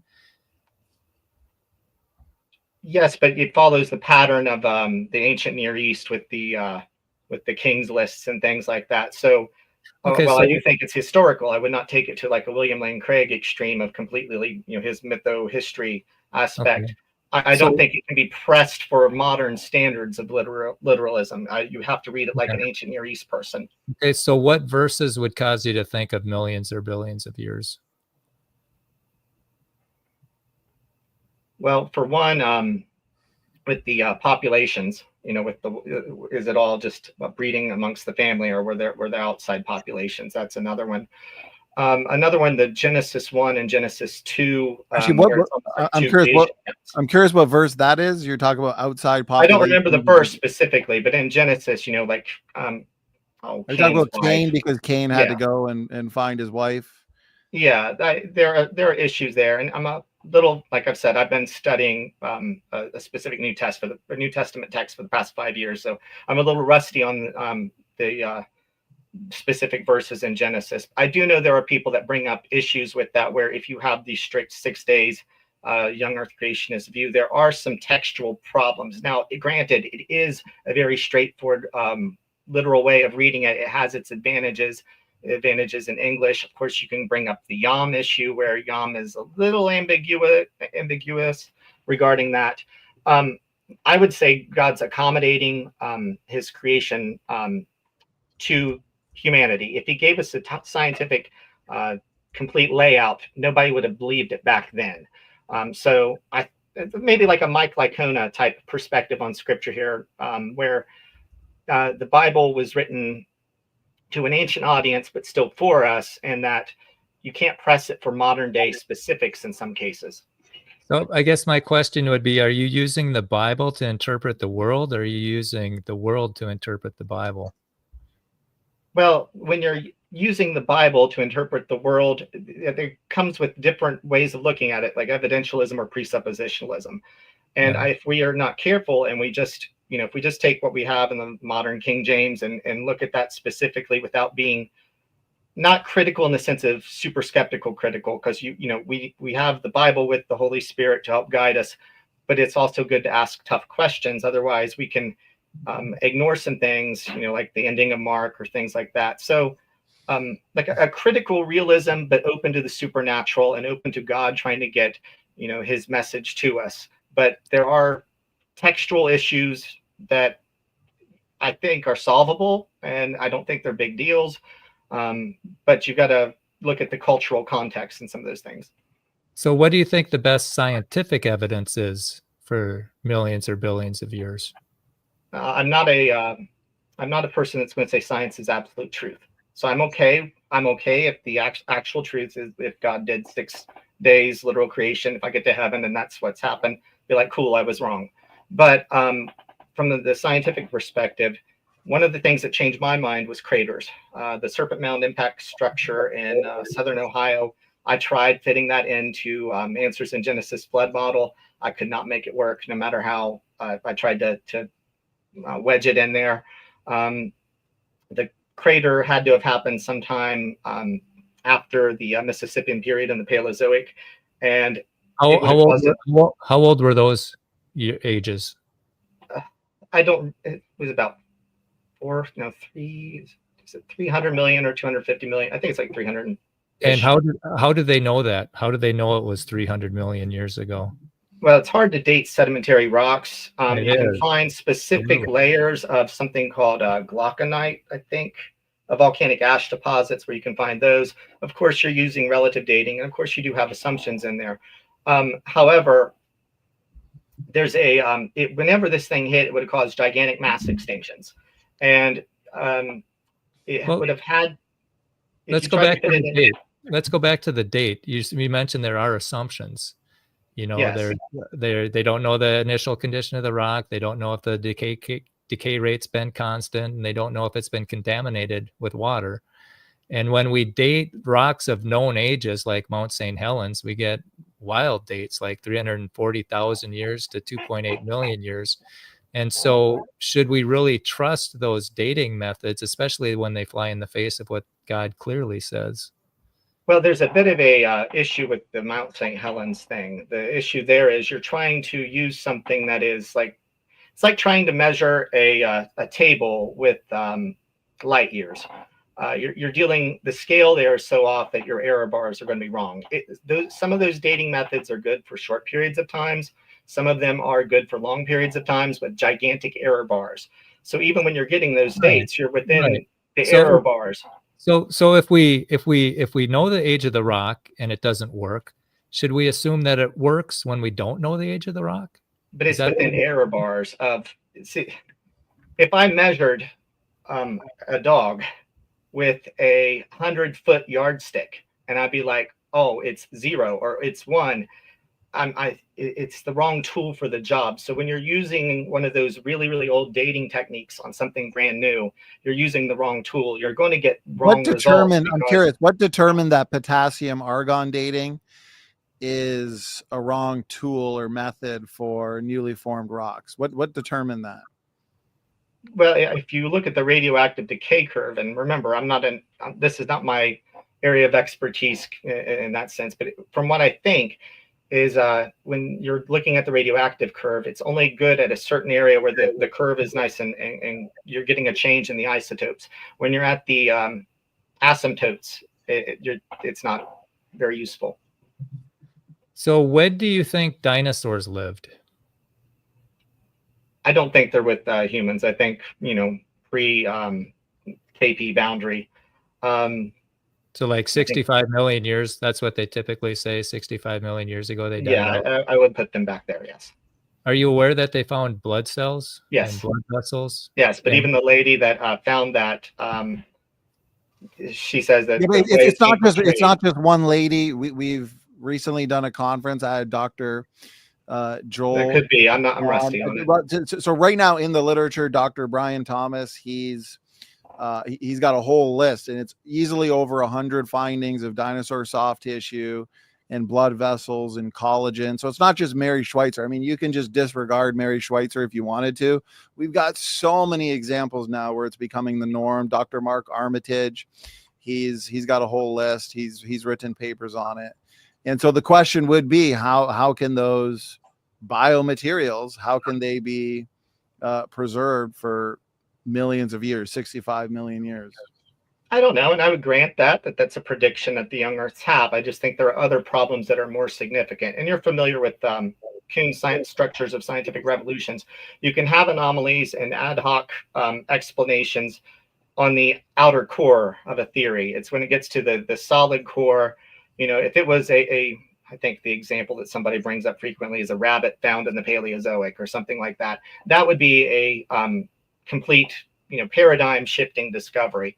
Speaker 5: yes, but it follows the pattern of the ancient Near East with the kings lists and things like that. So,
Speaker 2: Okay,
Speaker 5: well,
Speaker 2: so
Speaker 5: I do think it's historical. I would not take it to like a William Lane Craig extreme of completely, his mytho history aspect.
Speaker 2: okay.
Speaker 5: I
Speaker 2: So-
Speaker 5: don't think it can be pressed for modern standards of literalism. You have to read it like
Speaker 2: Okay.
Speaker 5: an ancient Near East person.
Speaker 2: Okay, so what verses would cause you to think of millions or billions of years?
Speaker 5: Well, for one, with the populations, with is it all just breeding amongst the family, or were there outside populations? That's another one. Another one, the Genesis 1 and Genesis 2.
Speaker 1: Actually,
Speaker 5: where it's almost like
Speaker 1: I'm
Speaker 5: two
Speaker 1: curious
Speaker 5: creation accounts.
Speaker 1: I'm curious what verse that is. You're talking about outside
Speaker 5: I
Speaker 1: population.
Speaker 5: don't remember the verse specifically, but in Genesis, like,
Speaker 1: Are you talking
Speaker 5: Cain's
Speaker 1: about Cain
Speaker 5: wife.
Speaker 1: because Cain had to
Speaker 5: Yeah.
Speaker 1: go and find his wife?
Speaker 5: Yeah, there are issues there, and I'm a little, like I've said, I've been studying a specific New Testament text for the past 5 years, so I'm a little rusty on the specific verses in Genesis. I do know there are people that bring up issues with that, where if you have these strict 6 days, young Earth creationist view, there are some textual problems. Now, granted, it is a very straightforward, literal way of reading it. It has its advantages in English. Of course, you can bring up the Yom issue, where Yom is a little ambiguous regarding that. I would say God's accommodating his creation to humanity. If he gave us a scientific complete layout, nobody would have believed it back then. So I maybe like a Mike Licona type perspective on scripture here, where the Bible was written to an ancient audience, but still for us, and that you can't press it for modern day specifics in some cases.
Speaker 2: So I guess my question would be, are you using the Bible to interpret the world, or are you using the world to interpret the Bible?
Speaker 5: Well, when you're using the Bible to interpret the world, it comes with different ways of looking at it, like evidentialism or presuppositionalism. And
Speaker 2: Yeah.
Speaker 5: if we are not careful, and we just, if we just take what we have in the modern King James and look at that specifically without being not critical in the sense of super skeptical critical, because we have the Bible with the Holy Spirit to help guide us, but it's also good to ask tough questions. Otherwise, we can ignore some things, like the ending of Mark or things like that. So like a critical realism, but open to the supernatural and open to God trying to get, his message to us. But there are textual issues that I think are solvable, and I don't think they're big deals. But you've got to look at the cultural context and some of those things.
Speaker 2: So what do you think the best scientific evidence is for millions or billions of years?
Speaker 5: I'm not a person that's going to say science is absolute truth. So I'm okay if the actual truth is, if God did 6 days literal creation, if I get to heaven and that's what's happened, be like, cool, I was wrong. But from the scientific perspective, one of the things that changed my mind was craters. The Serpent Mound impact structure in southern Ohio, I tried fitting that into Answers in Genesis flood model. I could not make it work, no matter how I tried to wedge it in there. The crater had to have happened sometime after the Mississippian period in the Paleozoic. And
Speaker 2: how old were those ages?
Speaker 5: It was about 300 million or 250 million. I think it's like 300.
Speaker 2: And how did they know that? How did they know it was 300 million years ago?
Speaker 5: Well, it's hard to date sedimentary rocks. You can find specific
Speaker 2: Absolutely.
Speaker 5: layers of something called glauconite, I think. volcanic ash deposits where you can find those. Of course, you're using relative dating, and of course, you do have assumptions in there. However, there's whenever this thing hit, it would have caused gigantic mass extinctions, and it would have had.
Speaker 2: Let's go back to the date. Let's go back to the date. You mentioned there are assumptions. You know,
Speaker 5: yes.
Speaker 2: they don't know the initial condition of the rock. They don't know if the decay rate's been constant, and they don't know if it's been contaminated with water. And when we date rocks of known ages like Mount St. Helens, we get wild dates like 340,000 years to 2.8 million years. And so should we really trust those dating methods, especially when they fly in the face of what God clearly says?
Speaker 5: Well, there's a bit of a issue with the Mount St. Helens thing. The issue there is you're trying to use something that is like, it's like trying to measure a table with light years. You're dealing, the scale there is so off that your error bars are going to be wrong. Some of those dating methods are good for short periods of times. Some of them are good for long periods of times with gigantic error bars. So even when you're getting those dates, you're within the error bars.
Speaker 2: So if we know the age of the rock and it doesn't work, should we assume that it works when we don't know the age of the rock?
Speaker 5: But it's within error bars of, see, if I measured a dog with a 100-foot yardstick and I'd be like, oh, it's 0 or it's 1, it's the wrong tool for the job. So when you're using one of those really, really old dating techniques on something brand new, you're using the wrong tool. You're going to get wrong results.
Speaker 1: I'm curious, what determined that potassium argon dating is a wrong tool or method for newly formed rocks? What determined that?
Speaker 5: Well, if you look at the radioactive decay curve, and remember, this is not my area of expertise in that sense, but from what I think is when you're looking at the radioactive curve, it's only good at a certain area where the curve is nice and you're getting a change in the isotopes. When you're at the asymptotes, it's not very useful.
Speaker 2: So when do you think dinosaurs lived?
Speaker 5: I don't think they're with humans. I think, pre KP boundary.
Speaker 2: So like 65 million years, that's what they typically say. 65 million years ago, they died.
Speaker 5: Yeah, I would put them back there, yes.
Speaker 2: Are you aware that they found blood cells?
Speaker 5: Yes.
Speaker 2: And blood vessels?
Speaker 5: Yes, but even the lady that found that, she says that
Speaker 1: it's not just one lady. We've recently done a conference. I had Dr. Joel.
Speaker 5: That could be. I'm rusty on
Speaker 1: it. So right now in the literature, Dr. Brian Thomas, he's got a whole list, and it's easily over 100 findings of dinosaur soft tissue and blood vessels and collagen. So it's not just Mary Schweitzer. I mean, you can just disregard Mary Schweitzer if you wanted to. We've got so many examples now where it's becoming the norm. Dr. Mark Armitage, he's got a whole list. He's written papers on it. And so the question would be, how can those biomaterials, how can they be preserved for millions of years, 65 million years?
Speaker 5: I don't know, and I would grant that's a prediction that the young Earths have. I just think there are other problems that are more significant. And you're familiar with Kuhn's science structures of scientific revolutions. You can have anomalies and ad hoc explanations on the outer core of a theory. It's when it gets to the solid core. If it was I think the example that somebody brings up frequently is a rabbit found in the Paleozoic or something like that. That would be a complete, paradigm shifting discovery.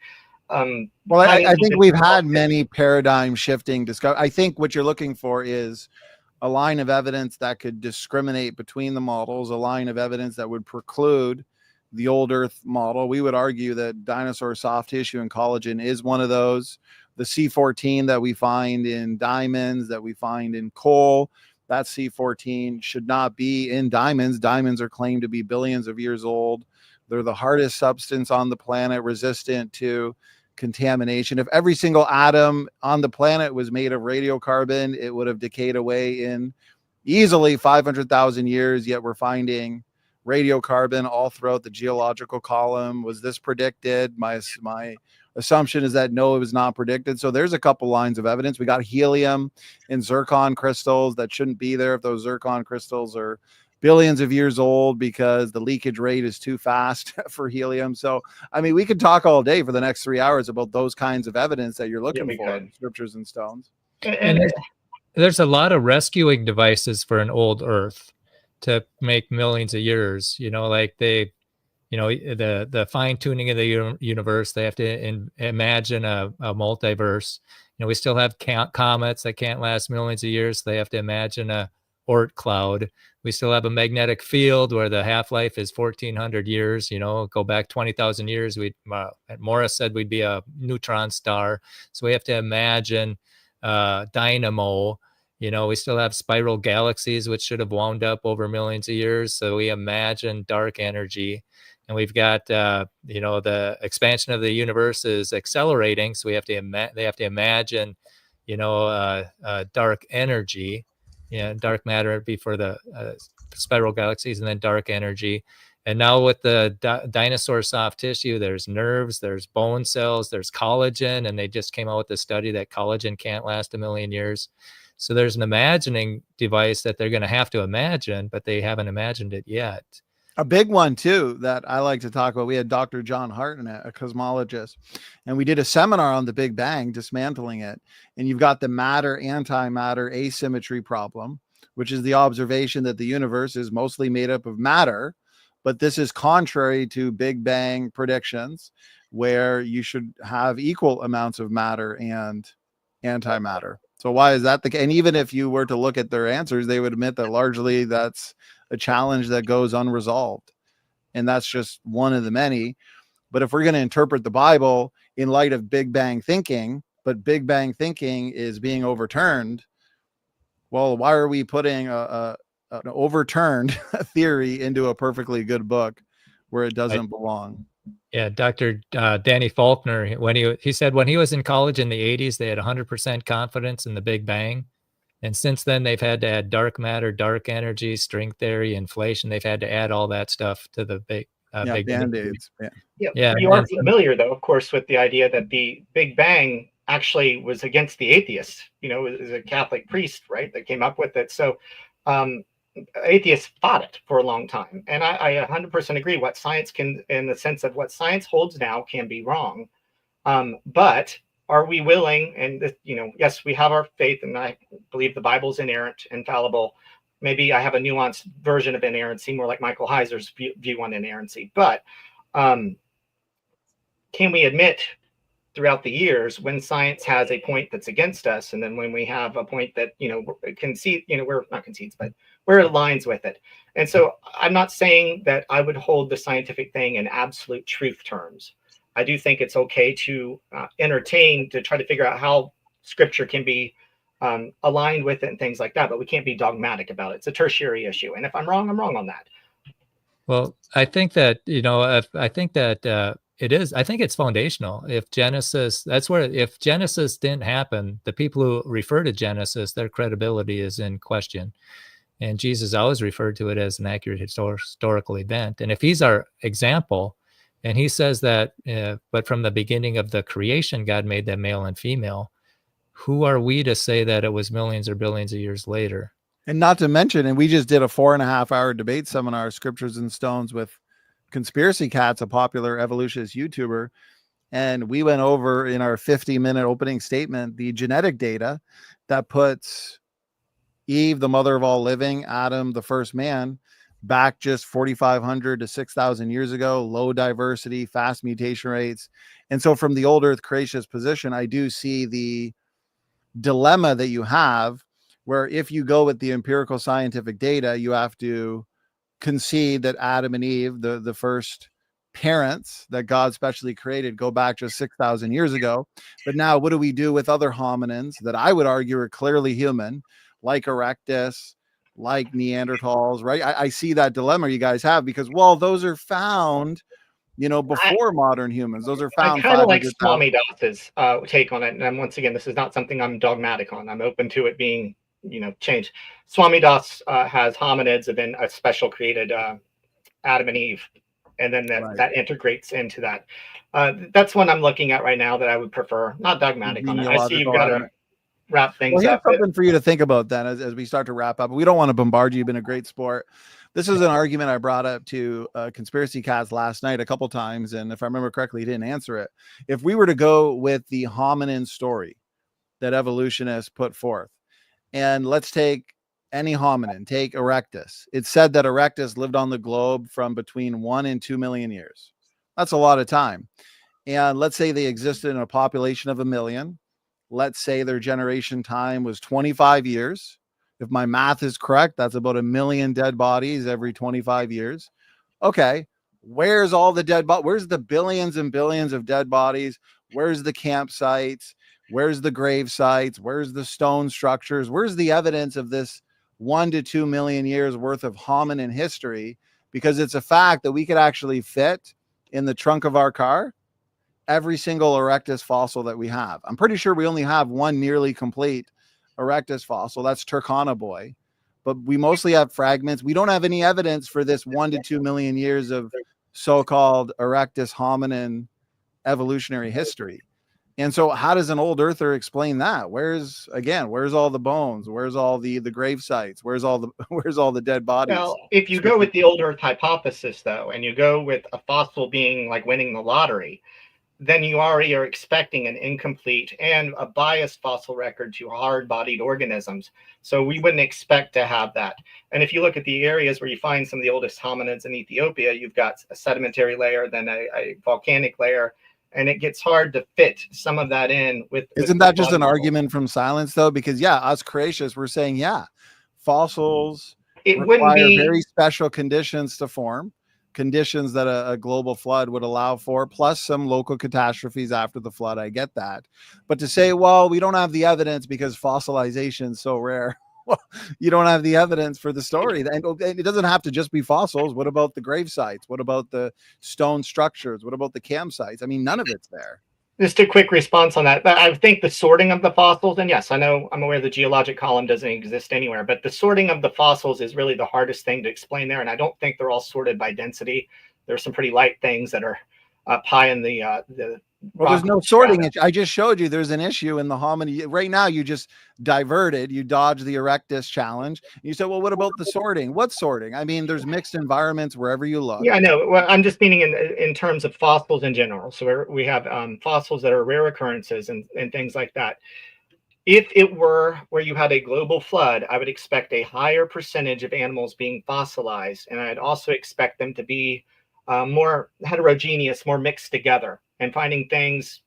Speaker 1: Well, I think we've had many paradigm shifting discovery. I think what you're looking for is a line of evidence that could discriminate between the models, a line of evidence that would preclude the old Earth model. We would argue that dinosaur soft tissue and collagen is one of those. The C14 that we find in diamonds, that we find in coal, that C14 should not be in diamonds. Diamonds are claimed to be billions of years old. They're the hardest substance on the planet, resistant to contamination. If every single atom on the planet was made of radiocarbon, it would have decayed away in easily 500,000 years, yet we're finding radiocarbon all throughout the geological column. Was this predicted? My assumption is that no, it was not predicted. So there's a couple lines of evidence. We got helium and zircon crystals that shouldn't be there if those zircon crystals are billions of years old because the leakage rate is too fast for helium. So, I mean, we could talk all day for the next 3 hours about those kinds of evidence that you're looking for in scriptures and stones.
Speaker 2: And there's a lot of rescuing devices for an old Earth to make millions of years, you know, like they, you know, the fine tuning of the universe, they have to imagine a multiverse. You know, we still have comets that can't last millions of years. So they have to imagine a Oort cloud. We still have a magnetic field where the half-life is 1,400 years, you know, go back 20,000 years. Morris said we'd be a neutron star. So we have to imagine dynamo. You know, we still have spiral galaxies, which should have wound up over millions of years. So we imagine dark energy. And we've got, you know, the expansion of the universe is accelerating. So we have to they have to imagine, you know, dark energy, dark matter before the spiral galaxies, and then dark energy. And now with the dinosaur soft tissue, there's nerves, there's bone cells, there's collagen. And they just came out with a study that collagen can't last 1 million years. So there's an imagining device that they're going to have to imagine, but they haven't imagined it yet.
Speaker 1: A big one too that I like to talk about. We had Dr. John Harton, a cosmologist, and we did a seminar on the Big Bang, dismantling it. And you've got the matter, antimatter asymmetry problem, which is the observation that the universe is mostly made up of matter. But this is contrary to Big Bang predictions, where you should have equal amounts of matter and antimatter. So why is that and even if you were to look at their answers, they would admit that largely that's a challenge that goes unresolved. And that's just one of the many. But if we're going to interpret the Bible in light of Big Bang thinking, but Big Bang thinking is being overturned, well, why are we putting an overturned theory into a perfectly good book where it doesn't belong?
Speaker 2: Yeah, Dr. Danny Faulkner, when he said when he was in college in the 80s, they had 100% confidence in the Big Bang. And since then, they've had to add dark matter, dark energy, string theory, inflation. They've had to add all that stuff to the Big
Speaker 1: Band-Aids.
Speaker 5: Yeah. You are familiar, though, of course, with the idea that the Big Bang actually was against the atheists. You know, it was a Catholic priest, right, that came up with it. So atheists fought it for a long time. And I 100% agree. What science can, in the sense of what science holds now, can be wrong. But are we willing? And, you know, yes, we have our faith, and I believe the Bible's inerrant, infallible. Maybe I have a nuanced version of inerrancy, more like Michael Heiser's view on inerrancy. But can we admit throughout the years when science has a point that's against us, and then when we have a point that, you know, concede, you know, we're not concedes, but where it aligns with it. And so I'm not saying that I would hold the scientific thing in absolute truth terms. I do think it's okay to entertain, to try to figure out how scripture can be aligned with it and things like that, but we can't be dogmatic about it. It's a tertiary issue. And if I'm wrong, I'm wrong on that.
Speaker 2: Well, I think that, you know, I think that it is, I think it's foundational. If Genesis, if Genesis didn't happen, the people who refer to Genesis, their credibility is in question. And Jesus always referred to it as an accurate historical event. And if he's our example, and he says that, but from the beginning of the creation, God made them male and female. Who are we to say that it was millions or billions of years later?
Speaker 1: And not to mention, and we just did a 4.5-hour debate seminar, Scriptures and Stones, with Conspiracy Cats, a popular evolutionist YouTuber. And we went over in our 50-minute opening statement the genetic data that puts Eve, the mother of all living, Adam, the first man, back just 4,500 to 6,000 years ago, low diversity, fast mutation rates. And so from the old Earth creationist position, I do see the dilemma that you have, where if you go with the empirical scientific data, you have to concede that Adam and Eve, the first parents that God specially created, go back just 6,000 years ago. But now what do we do with other hominins that I would argue are clearly human, like Erectus, like Neanderthals, right? I see that dilemma you guys have, because, well, those are found, you know, before modern humans. Those are found.
Speaker 5: I kind of like Swami Dass's take on it. And once again, this is not something I'm dogmatic on. I'm open to it being, you know, changed. Swami Das has hominids and then a special created Adam and Eve. And then that integrates into that. That's one I'm looking at right now that I would prefer. Not dogmatic on it. I see you've got to wrap things up.
Speaker 1: Something for you to think about then as we start to wrap up. We don't want to bombard you. You've been a great sport. This is an argument I brought up to Conspiracy Cats last night a couple times, and if I remember correctly, he didn't answer it. If we were to go with the hominin story that evolutionists put forth, and let's take any hominin, take Erectus. It's said that Erectus lived on the globe from between 1 and 2 million years. That's a lot of time. And let's say they existed in a population of 1 million. Let's say their generation time was 25 years. If my math is correct, that's about 1 million dead bodies every 25 years. Okay, where's all the dead bodies? Where's the billions and billions of dead bodies? Where's the campsites? Where's the grave sites? Where's the stone structures? Where's the evidence of this 1 to 2 million years worth of hominin history? Because it's a fact that we could actually fit in the trunk of our car every single Erectus fossil that we have. I'm pretty sure we only have one nearly complete Erectus fossil. That's Turkana Boy. But we mostly have fragments. We don't have any evidence for this 1 to 2 million years of so-called Erectus hominin evolutionary history. And so how does an old earther explain that? Where's all the bones? Where's all the grave sites? Where's all the dead bodies?
Speaker 5: Well, if you go with the old earth hypothesis, though, and you go with a fossil being like winning the lottery, then you already are expecting an incomplete and a biased fossil record to hard-bodied organisms. So we wouldn't expect to have that. And if you look at the areas where you find some of the oldest hominids in Ethiopia, you've got a sedimentary layer, then a volcanic layer, and it gets hard to fit some of that in with.
Speaker 1: Isn't that just an argument from silence, though? Because yeah, us Cretaceous, we're saying, yeah, fossils require very special conditions to form. Conditions that a global flood would allow for, plus some local catastrophes after the flood. I get that. But to say, well, we don't have the evidence because fossilization is so rare. Well, you don't have the evidence for the story. And it doesn't have to just be fossils. What about the grave sites? What about the stone structures? What about the campsites? I mean, none of it's there.
Speaker 5: Just a quick response on that. I think the sorting of the fossils, and yes, I know I'm aware the geologic column doesn't exist anywhere, but the sorting of the fossils is really the hardest thing to explain there. And I don't think they're all sorted by density. There's some pretty light things that are high in the
Speaker 1: well, there's no sorting. I just showed you there's an issue in the hominid. Right now, you just diverted. You dodged the Erectus challenge. You said, well, what about the sorting? What sorting? I mean, there's mixed environments wherever you look.
Speaker 5: Yeah, I know. Well, I'm just meaning in terms of fossils in general. So we have fossils that are rare occurrences and things like that. If it were where you had a global flood, I would expect a higher percentage of animals being fossilized. And I'd also expect them to be more heterogeneous, more mixed together, and finding things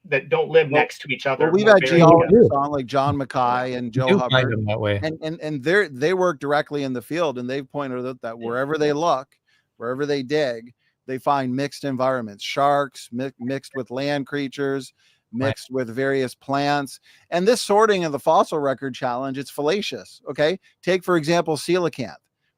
Speaker 5: that don't live next to each other.
Speaker 1: Well, we've had geologists on like John Mackay and Joe Hubbard,
Speaker 2: find them that way.
Speaker 1: And they work directly in the field, and they've pointed out that wherever they look, wherever they dig, they find mixed environments, sharks mixed with land creatures, mixed with various plants. And this sorting of the fossil record challenge, it's fallacious. Okay, take for example coelacanth.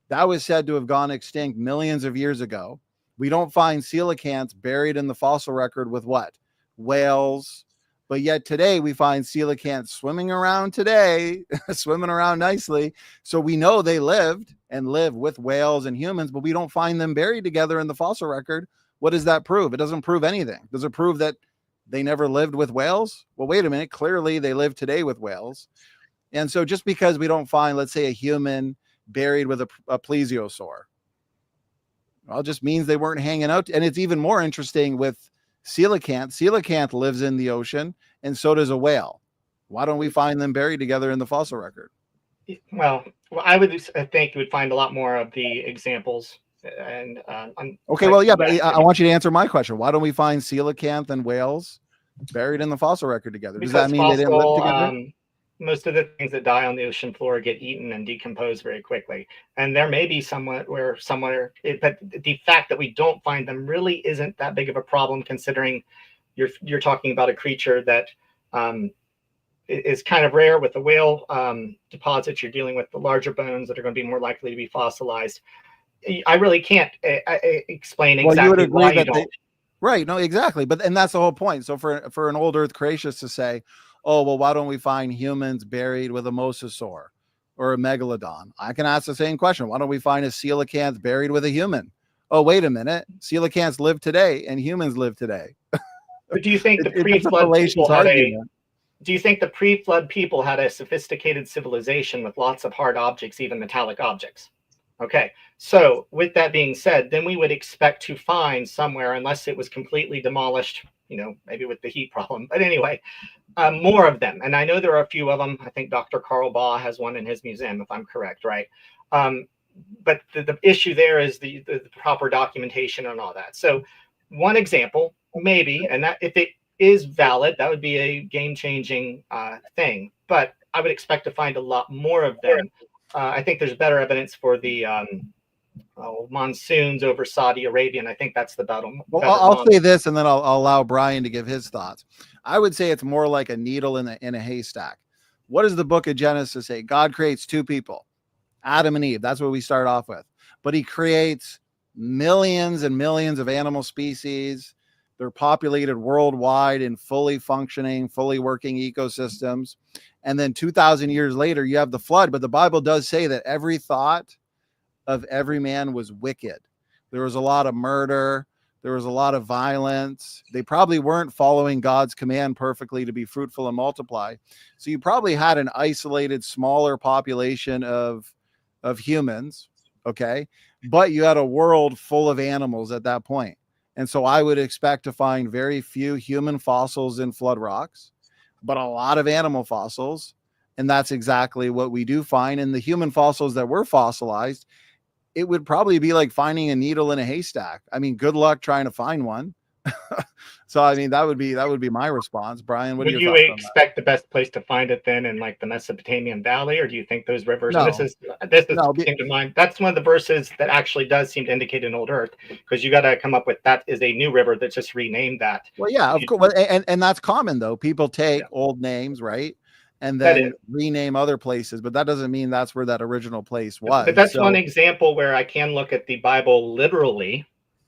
Speaker 1: That was said to have gone extinct millions of years ago. We don't find coelacanths buried in the fossil record with what? Whales. But yet today we find coelacanths swimming around today, swimming around nicely. So we know they lived and live with whales and humans, but we don't find them buried together in the fossil record. What does that prove? It doesn't prove anything. Does it prove that they never lived with whales? Well, wait a minute. Clearly they live today with whales. And so just because we don't find, let's say, a human buried with a plesiosaur, well, it just means they weren't hanging out. And it's even more interesting with coelacanth. Coelacanth lives in the ocean, and so does a whale. Why don't we find them buried together in the fossil record?
Speaker 5: Well, I would think you would find a lot more of the examples. And
Speaker 1: okay, well, yeah, but I want you to answer my question. Why don't we find coelacanth and whales buried in the fossil record together? Does that mean they didn't live together?
Speaker 5: Most of the things that die on the ocean floor get eaten and decompose very quickly. And there may be but the fact that we don't find them really isn't that big of a problem, considering you're talking about a creature that is kind of rare. With the whale deposits, you're dealing with the larger bones that are going to be more likely to be fossilized. I really can't explain exactly why you don't.
Speaker 1: Right, no, exactly. And that's the whole point. So for an old Earth Cretaceous to say, oh, well, why don't we find humans buried with a mosasaur or a megalodon? I can ask the same question. Why don't we find a coelacanth buried with a human? Oh, wait a minute. Coelacanths live today and humans live today.
Speaker 5: But do you think the pre-flood people had a sophisticated civilization with lots of hard objects, even metallic objects? Okay, so with that being said, then we would expect to find somewhere, unless it was completely demolished, maybe with the heat problem. But anyway, more of them. And I know there are a few of them. I think Dr. Carl Baugh has one in his museum, if I'm correct, right? But the issue there is the proper documentation and all that. So one example, maybe, and that if it is valid, that would be a game-changing thing. But I would expect to find a lot more of them. I think there's better evidence for the monsoons over Saudi Arabia, and I think that's the battle.
Speaker 1: Well, I'll say this, and then I'll allow Brian to give his thoughts. I would say it's more like a needle in a haystack. What does the book of Genesis say? God creates two people, Adam and Eve. That's what we start off with. But he creates millions and millions of animal species. They're populated worldwide in fully functioning, fully working ecosystems. And then 2,000 years later, you have the flood. But the Bible does say that every thought of every man was wicked. There was a lot of murder. There was a lot of violence. They probably weren't following God's command perfectly to be fruitful and multiply. So you probably had an isolated, smaller population of humans, okay? But you had a world full of animals at that point. And so I would expect to find very few human fossils in flood rocks, but a lot of animal fossils. And that's exactly what we do find. And the human fossils that were fossilized, it would probably be like finding a needle in a haystack. I mean, good luck trying to find one. So, I mean, that would be my response. Brian, what do you
Speaker 5: expect the best place to find it then in like the Mesopotamian Valley, or do you think those rivers?
Speaker 1: No.
Speaker 5: This came to mind. That's one of the verses that actually does seem to indicate an old Earth, because you got to come up with that is a new river that's just renamed that.
Speaker 1: Well, yeah, of course, and that's common though. People take old names, right, and then rename other places, but that doesn't mean that's where that original place was.
Speaker 5: But that's one example where I can look at the Bible literally,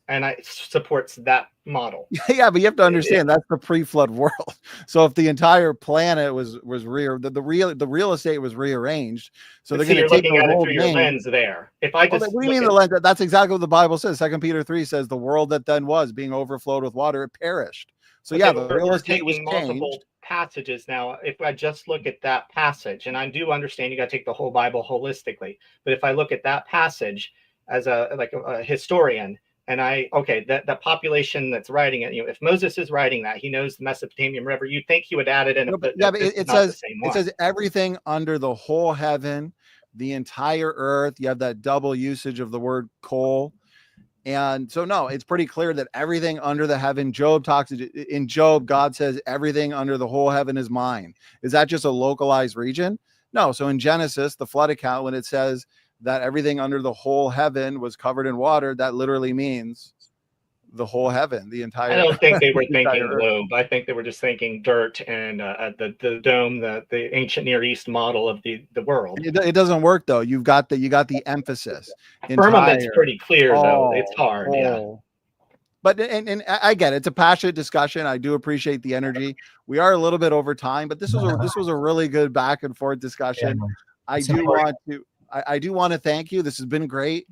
Speaker 5: and it supports that model.
Speaker 1: Yeah, but you have to understand that's the pre-flood world. So if the entire planet was the real estate was rearranged, so they're going to take the old
Speaker 5: your lens there. If I just
Speaker 1: what do you mean the lens? That's exactly what the Bible says. 2 Peter 3 says the world that then was being overflowed with water, it perished. So yeah, the real estate was changed.
Speaker 5: Passages now. If I just look at that passage, and I do understand you got to take the whole Bible holistically, but if I look at that passage as a historian. And that population that's writing it, if Moses is writing that, he knows the Mesopotamian river, you'd think he would add it in.
Speaker 1: But it says everything under the whole heaven, the entire earth. You have that double usage of the word coal. And so, no, it's pretty clear that everything under the heaven, in Job, God says everything under the whole heaven is mine. Is that just a localized region? No. So in Genesis, the flood account, when it says that everything under the whole heaven was covered in water, that literally means the whole heaven, the entire.
Speaker 5: I don't think they were thinking globe. I think they were just thinking dirt and the dome, the ancient Near East model of the world.
Speaker 1: It doesn't work though. You got the emphasis.
Speaker 5: Firmament's pretty clear though. It's hard. Yeah.
Speaker 1: But and I get it. It's a passionate discussion. I do appreciate the energy. We are a little bit over time, but this was a really good back and forth discussion. Yeah. I do want to thank you. This has been great.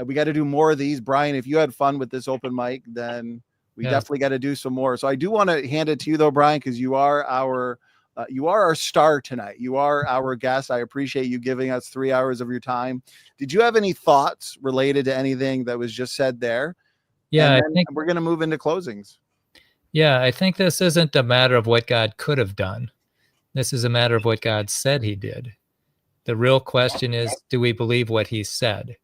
Speaker 1: We got to do more of these. Brian, if you had fun with this open mic, then we definitely got to do some more. So I do want to hand it to you though, Brian, because you are our star tonight. You are our guest. I appreciate you giving us 3 hours of your time. Did you have any thoughts related to anything that was just said there?
Speaker 2: Yeah, I think
Speaker 1: we're going to move into closings.
Speaker 2: Yeah, I think this isn't a matter of what God could have done. This is a matter of what God said he did. The real question is, do we believe what he said?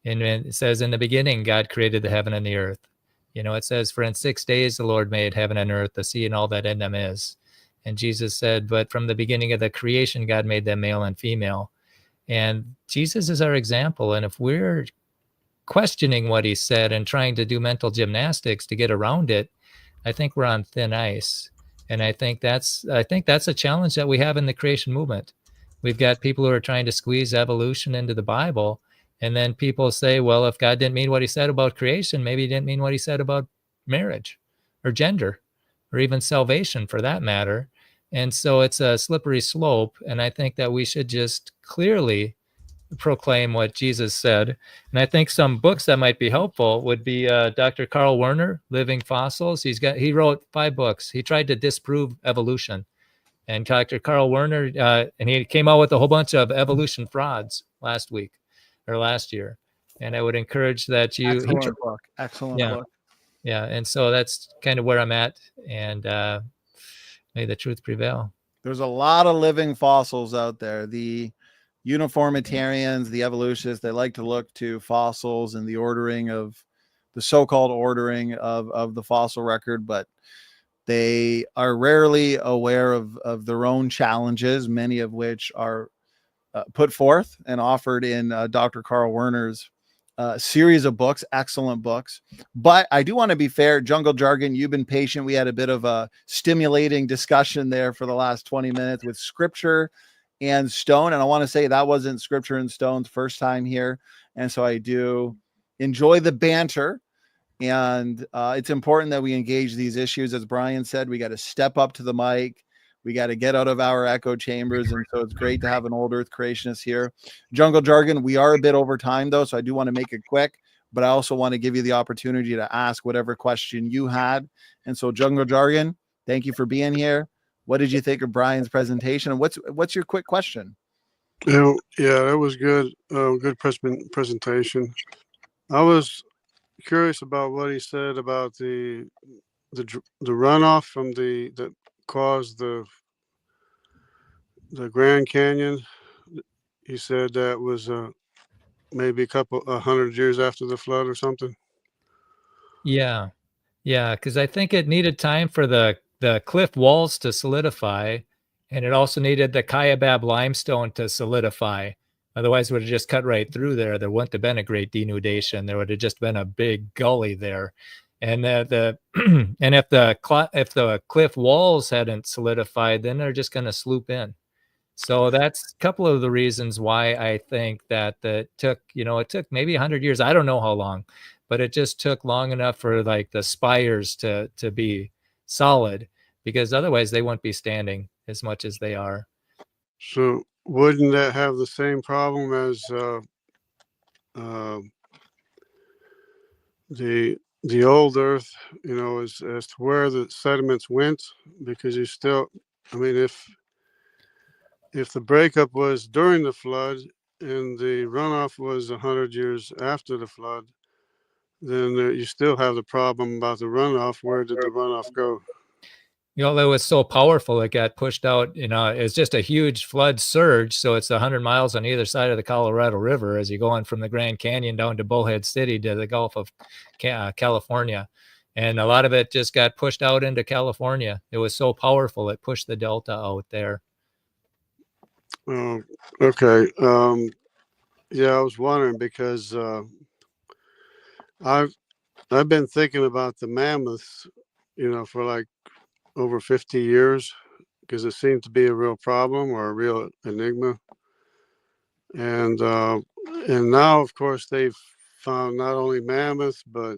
Speaker 2: And it says in the beginning, God created the heaven and the earth. It says, for in 6 days, the Lord made heaven and earth, the sea and all that in them is. And Jesus said, but from the beginning of the creation, God made them male and female. And Jesus is our example. And if we're questioning what he said and trying to do mental gymnastics to get around it, I think we're on thin ice. And I think that's a challenge that we have in the creation movement. We've got people who are trying to squeeze evolution into the Bible. And then people say, well, if God didn't mean what he said about creation, maybe he didn't mean what he said about marriage or gender or even salvation for that matter. And so it's a slippery slope. And I think that we should just clearly proclaim what Jesus said. And I think some books that might be helpful would be Dr. Carl Werner, Living Fossils. He wrote 5 books. He tried to disprove evolution. And Dr. Carl Werner, and he came out with a whole bunch of evolution frauds last year. And I would encourage that you.
Speaker 1: Excellent book. Excellent
Speaker 2: Yeah.
Speaker 1: book.
Speaker 2: Yeah. And so that's kind of where I'm at. And may the truth prevail.
Speaker 1: There's a lot of living fossils out there. The uniformitarians, the evolutionists, they like to look to fossils and the ordering of the so-called ordering of the fossil record, but they are rarely aware of their own challenges, many of which are put forth and offered in Dr. Carl Werner's series of books, excellent books. But I do want to be fair. Jungle Jargon, you've been patient. We had a bit of a stimulating discussion there for the last 20 minutes with scripture and stone. And I want to say that wasn't scripture and stone's first time here. And so I do enjoy the banter. And it's important that we engage these issues. As Brian said, we got to step up to the mic. We got to get out of our echo chambers. And so it's great to have an old earth creationist here. Jungle Jargon, we are a bit over time though, so I do want to make it quick, but I also want to give you the opportunity to ask whatever question you had. And so Jungle Jargon, thank you for being here. What did you think of Brian's presentation? And what's your quick question?
Speaker 6: Yeah, that was good. Good presentation. I was curious about what he said about the runoff from that caused the Grand Canyon. He said that was maybe a hundred years after the flood or something.
Speaker 2: Yeah, because I think it needed time for the cliff walls to solidify, and it also needed the Kaibab limestone to solidify. Otherwise, it would have just cut right through there. There wouldn't have been a great denudation. There would have just been a big gully there. And and if the cliff walls hadn't solidified, then they're just going to sloop in. So that's a couple of the reasons why I think that it took maybe 100 years. I don't know how long, but it just took long enough for like the spires to be solid, because otherwise they wouldn't be standing as much as they are.
Speaker 6: So wouldn't that have the same problem as the old earth, as to where the sediments went? Because if the breakup was during the flood and the runoff was 100 years after the flood, then you still have the problem about the runoff. Where did the runoff go?
Speaker 2: It was so powerful, it got pushed out. It's just a huge flood surge. So it's 100 miles on either side of the Colorado River as you go on from the Grand Canyon down to Bullhead City to the Gulf of California. And a lot of it just got pushed out into California. It was so powerful, it pushed the delta out there.
Speaker 6: Okay. I was wondering because I've been thinking about the mammoths, for like over 50 years, because it seemed to be a real problem or a real enigma. And now, of course, they've found not only mammoths, but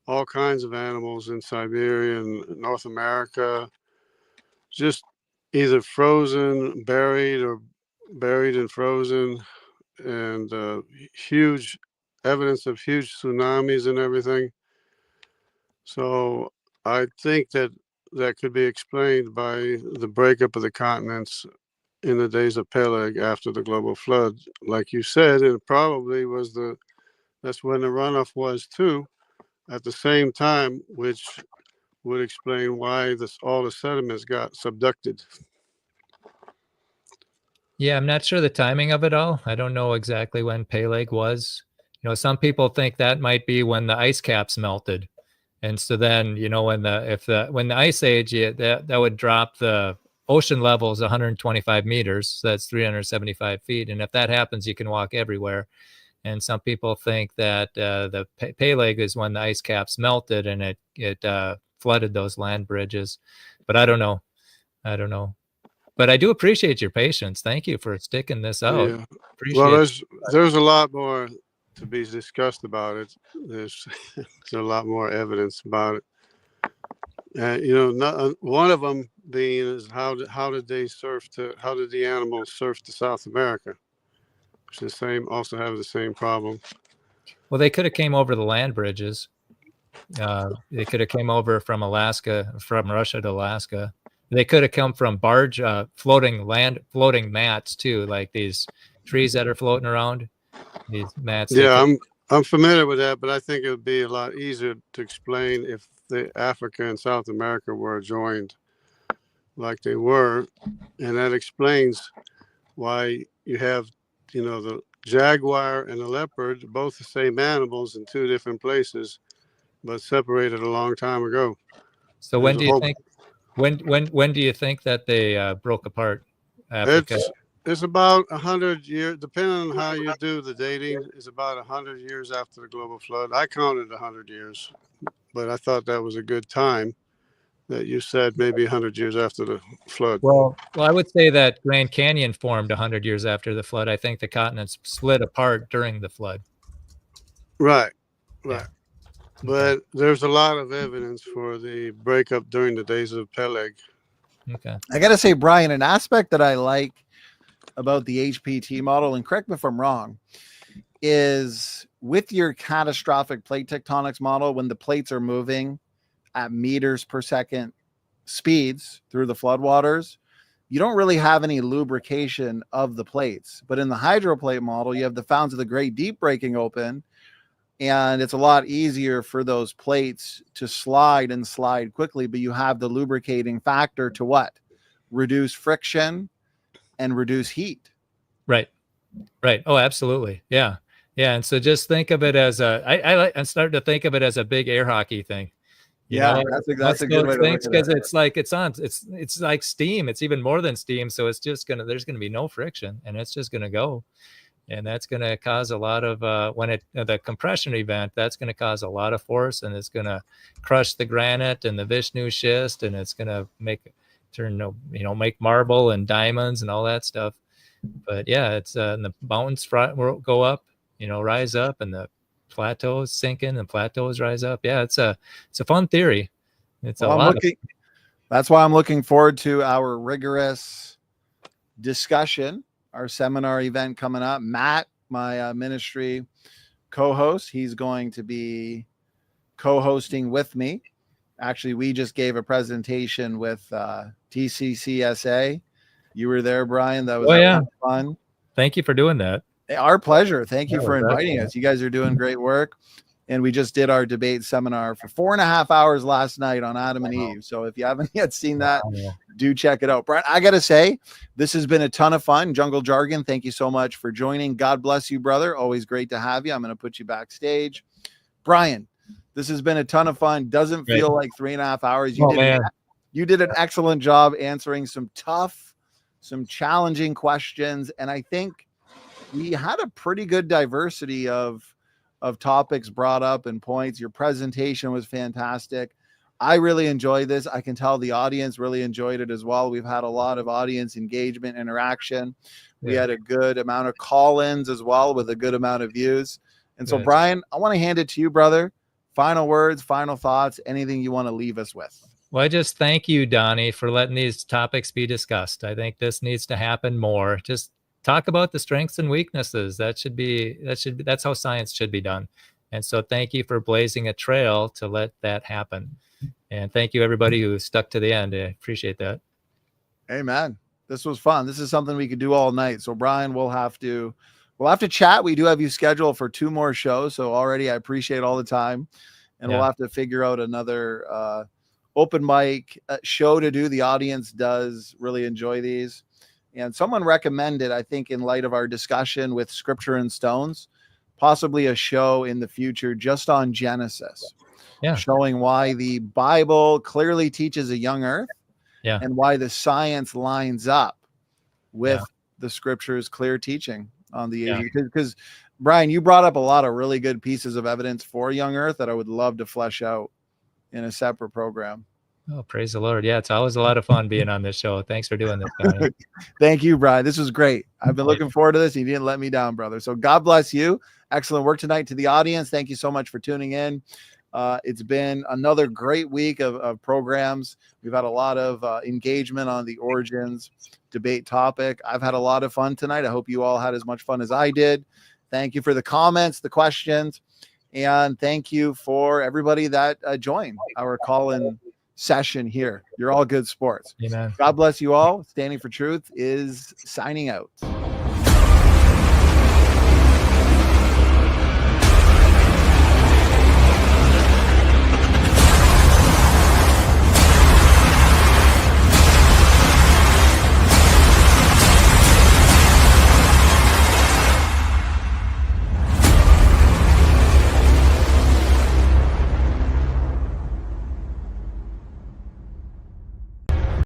Speaker 6: all kinds of animals in Siberia and North America, just either frozen, buried, or buried and frozen, and huge evidence of huge tsunamis and everything. So I think that could be explained by the breakup of the continents in the days of Peleg after the global flood. Like you said, it probably was that's when the runoff was too, at the same time, which would explain why all the sediments got subducted.
Speaker 2: Yeah, I'm not sure the timing of it all. I don't know exactly when Peleg was. Some people think that might be when the ice caps melted. And so then, when the ice age, that would drop the ocean levels 125 meters. So that's 375 feet. And if that happens, you can walk everywhere. And some people think that the Peleg is when the ice caps melted and it flooded those land bridges. But I don't know. But I do appreciate your patience. Thank you for sticking this out.
Speaker 6: Yeah. Well, there's a lot more to be discussed about it. There's a lot more evidence about it. One of them being is how did the animals surf to South America? Which also have the same problem.
Speaker 2: Well, they could have came over the land bridges. They could have came over from Russia to Alaska. They could have come from barge, floating mats too, like these trees that are floating around. these mats.
Speaker 6: Yeah, I'm familiar with that, but I think it would be a lot easier to explain if the Africa and South America were joined like they were, and that explains why you have, the jaguar and the leopard, both the same animals in two different places, but separated a long time ago.
Speaker 2: So when
Speaker 6: There's
Speaker 2: do you think? When do you think that they broke apart? Africa.
Speaker 6: It's about 100 years, depending on how you do the dating. It's about 100 years after the global flood. I counted 100 years, but I thought that was a good time. That you said maybe 100 years after the flood.
Speaker 2: Well, I would say that Grand Canyon formed 100 years after the flood. I think the continents split apart during the flood.
Speaker 6: Right.
Speaker 2: Yeah.
Speaker 6: But there's a lot of evidence for the breakup during the days of Peleg.
Speaker 2: Okay.
Speaker 1: I got to say, Brian, an aspect that I like about the HPT model, and correct me if I'm wrong, is with your catastrophic plate tectonics model, when the plates are moving at meters per second speeds through the floodwaters, you don't really have any lubrication of the plates. But in the hydroplate model, you have the fountains of the Great Deep breaking open, and it's a lot easier for those plates to slide and slide quickly, but you have the lubricating factor to what? Reduce friction and reduce heat.
Speaker 2: Right. Oh, absolutely. Yeah. And so just think of it as I'm starting to think of it as a big air hockey thing. You know,
Speaker 1: that's a good way to look at it.
Speaker 2: Because it's like it's like steam. It's even more than steam. So it's just there's gonna be no friction, and it's just gonna go, and that's gonna cause a lot of the compression event. That's gonna cause a lot of force, and it's gonna crush the granite and the Vishnu schist, and it's gonna make marble and diamonds and all that stuff. But yeah, it's and the mountains will go up, rise up, and the plateaus sinking and plateaus rise up. Yeah, it's a fun theory. It's
Speaker 1: that's why I'm looking forward to our rigorous discussion, our seminar event coming up. Matt, my ministry co-host, he's going to be co-hosting with me. Actually, we just gave a presentation with TCCSA. You were there, Brian. That was fun.
Speaker 2: Thank you for doing that.
Speaker 1: Our pleasure. Thank you for inviting us. You guys are doing great work. And we just did our debate seminar for 4.5 hours last night on Adam and Eve. So if you haven't yet seen that, do check it out. Brian, I got to say, this has been a ton of fun. Jungle Jargon, thank you so much for joining. God bless you, brother. Always great to have you. I'm going to put you backstage. Brian, this has been a ton of fun. Doesn't feel like 3.5 hours. You did an excellent job answering some tough, some challenging questions. And I think we had a pretty good diversity of topics brought up and points. Your presentation was fantastic. I really enjoyed this. I can tell the audience really enjoyed it as well. We've had a lot of audience engagement, interaction. We had a good amount of call-ins as well with a good amount of views. And so, Brian, I want to hand it to you, brother. Final words, final thoughts, anything you want to leave us with.
Speaker 2: Well, I just thank you, Donnie, for letting these topics be discussed. I think this needs to happen more. Just talk about the strengths and weaknesses. That's how science should be done. And so thank you for blazing a trail to let that happen. And thank you, everybody who stuck to the end. I appreciate that.
Speaker 1: Amen. This was fun. This is something we could do all night. So Brian, we'll have to chat. We do have you scheduled for 2 more shows. So already I appreciate all the time, and we'll have to figure out another open mic show to do. The audience does really enjoy these. And someone recommended, I think, in light of our discussion with Scripture and Stones, possibly a show in the future just on Genesis, showing why the Bible clearly teaches a young earth, and why the science lines up with the Scripture's clear teaching on the age. Because, Brian, you brought up a lot of really good pieces of evidence for young earth that I would love to flesh out in a separate program.
Speaker 2: Oh, praise the Lord. Yeah, it's always a lot of fun being on this show. Thanks for doing this, Donnie.
Speaker 1: Thank you, Brian. This was great. I've been looking forward to this. You didn't let me down, brother. So God bless you. Excellent work tonight. To the audience, thank you so much for tuning in. It's been another great week of programs. We've had a lot of engagement on the origins debate topic. I've had a lot of fun tonight. I hope you all had as much fun as I did. Thank you for the comments, the questions, and thank you for everybody that joined our call-in session here. You're all good sports.
Speaker 2: Amen.
Speaker 1: God bless you all. Standing for Truth is signing out.